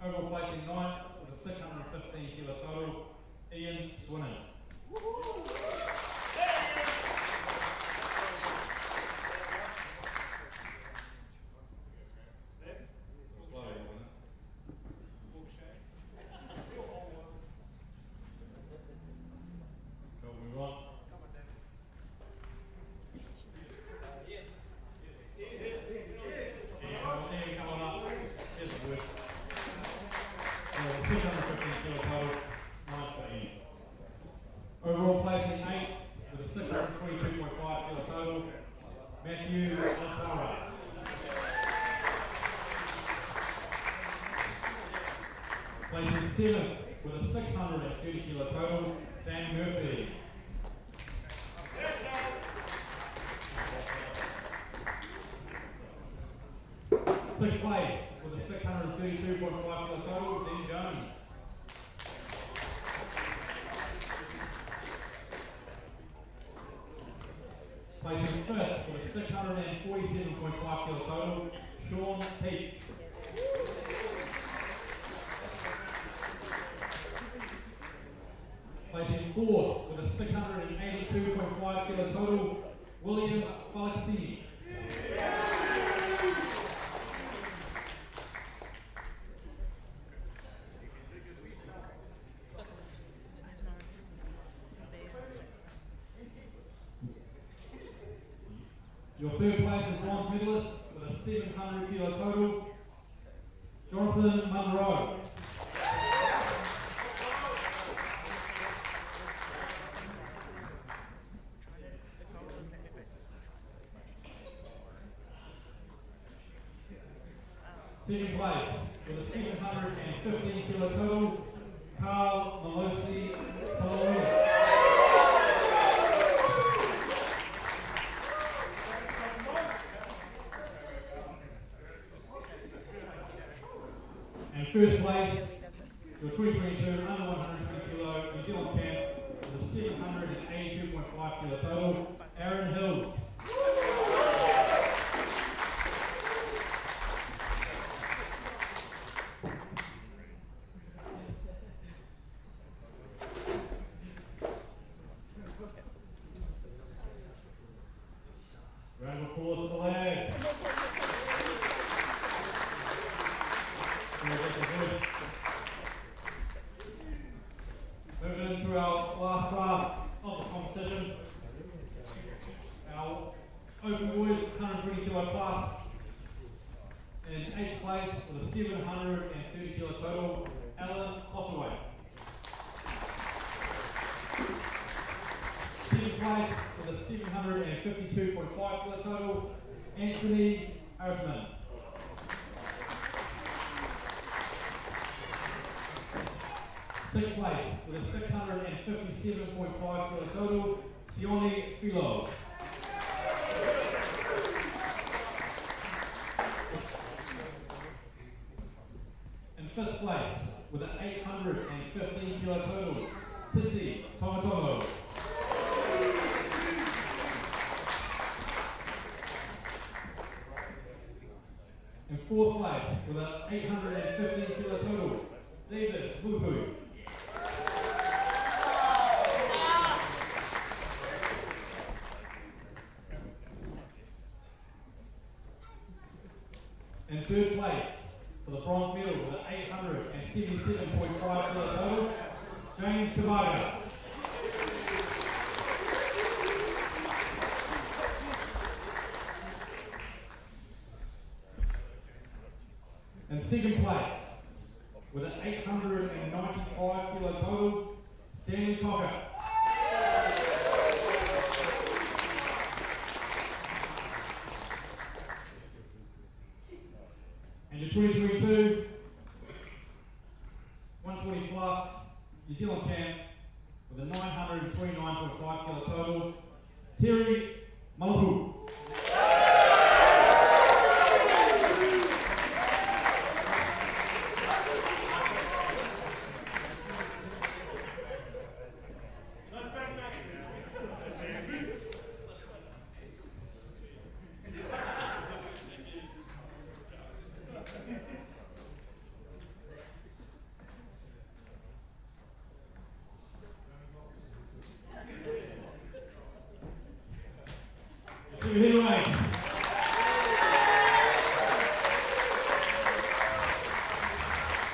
Overall placing 9th with a 615 kilo total, Ian Swinnen. Cool, move on. Coming up, here's the worst. 615 kilo total, 9th for Ian. Overall placing 8th with a 622.5 kilo total, Matthew Ansara. Placing 7th with a 630 kilo total, Sam Murphy. Sixth place with a 632.5 kilo total, Dean Jones. Placing 5th with a 647.5 kilo total, Sean Peake. Placing 4th with a 682.5 kilo total, William Falaxini. Your third place is bronze medalist with a 700 kilo total, Jonathan Munro. Second place with a 715 kilo total, Carl Malosi Salomon. And first place, your 2022 under 120 kilo New Zealand champ with a 782.5 kilo total, Aaron Hills. Round of applause for the lads. Moving into our last class of the competition. Our open boys, 120 kilo plus. In 8th place with a 730 kilo total, Alan Ossaway. 10th place with a 752.5 kilo total, Anthony Arthman. 6th place with a 657.5 kilo total, Sione Philo. And 5th place with an 815 kilo total, Tissy Tomatomo. In 4th place with an 815 kilo total, David Wuhu. In 3rd place for the bronze medal with an 877.5 kilo total, James Tobago. In 2nd place with an 895 kilo total, Stanley Cocker. And your 2022 120 plus New Zealand champ with a 929.5 kilo total, Terry Malafu. heavyweights.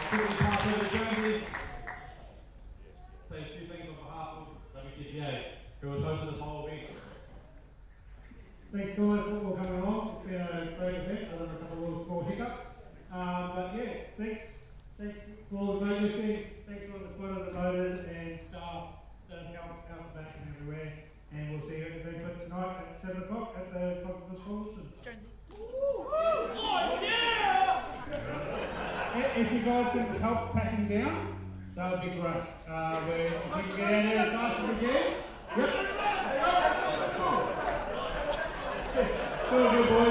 Quickly pass over to Jonesy. Say a few things on behalf of WCPA, who was hosting this whole event. Thanks guys for coming along. It's been a great event, other than a couple of small hiccups. But yeah, thanks for all the weightlifting, thanks for all the spotters and loaders and staff that have helped out the back and everywhere. And we'll see you at the big clip tonight at 7 o'clock at the Cosmos Coalition. Jonesy. If you guys can help packing down, that would be great. If we can get out there as fast as we can. Yep. Good boys.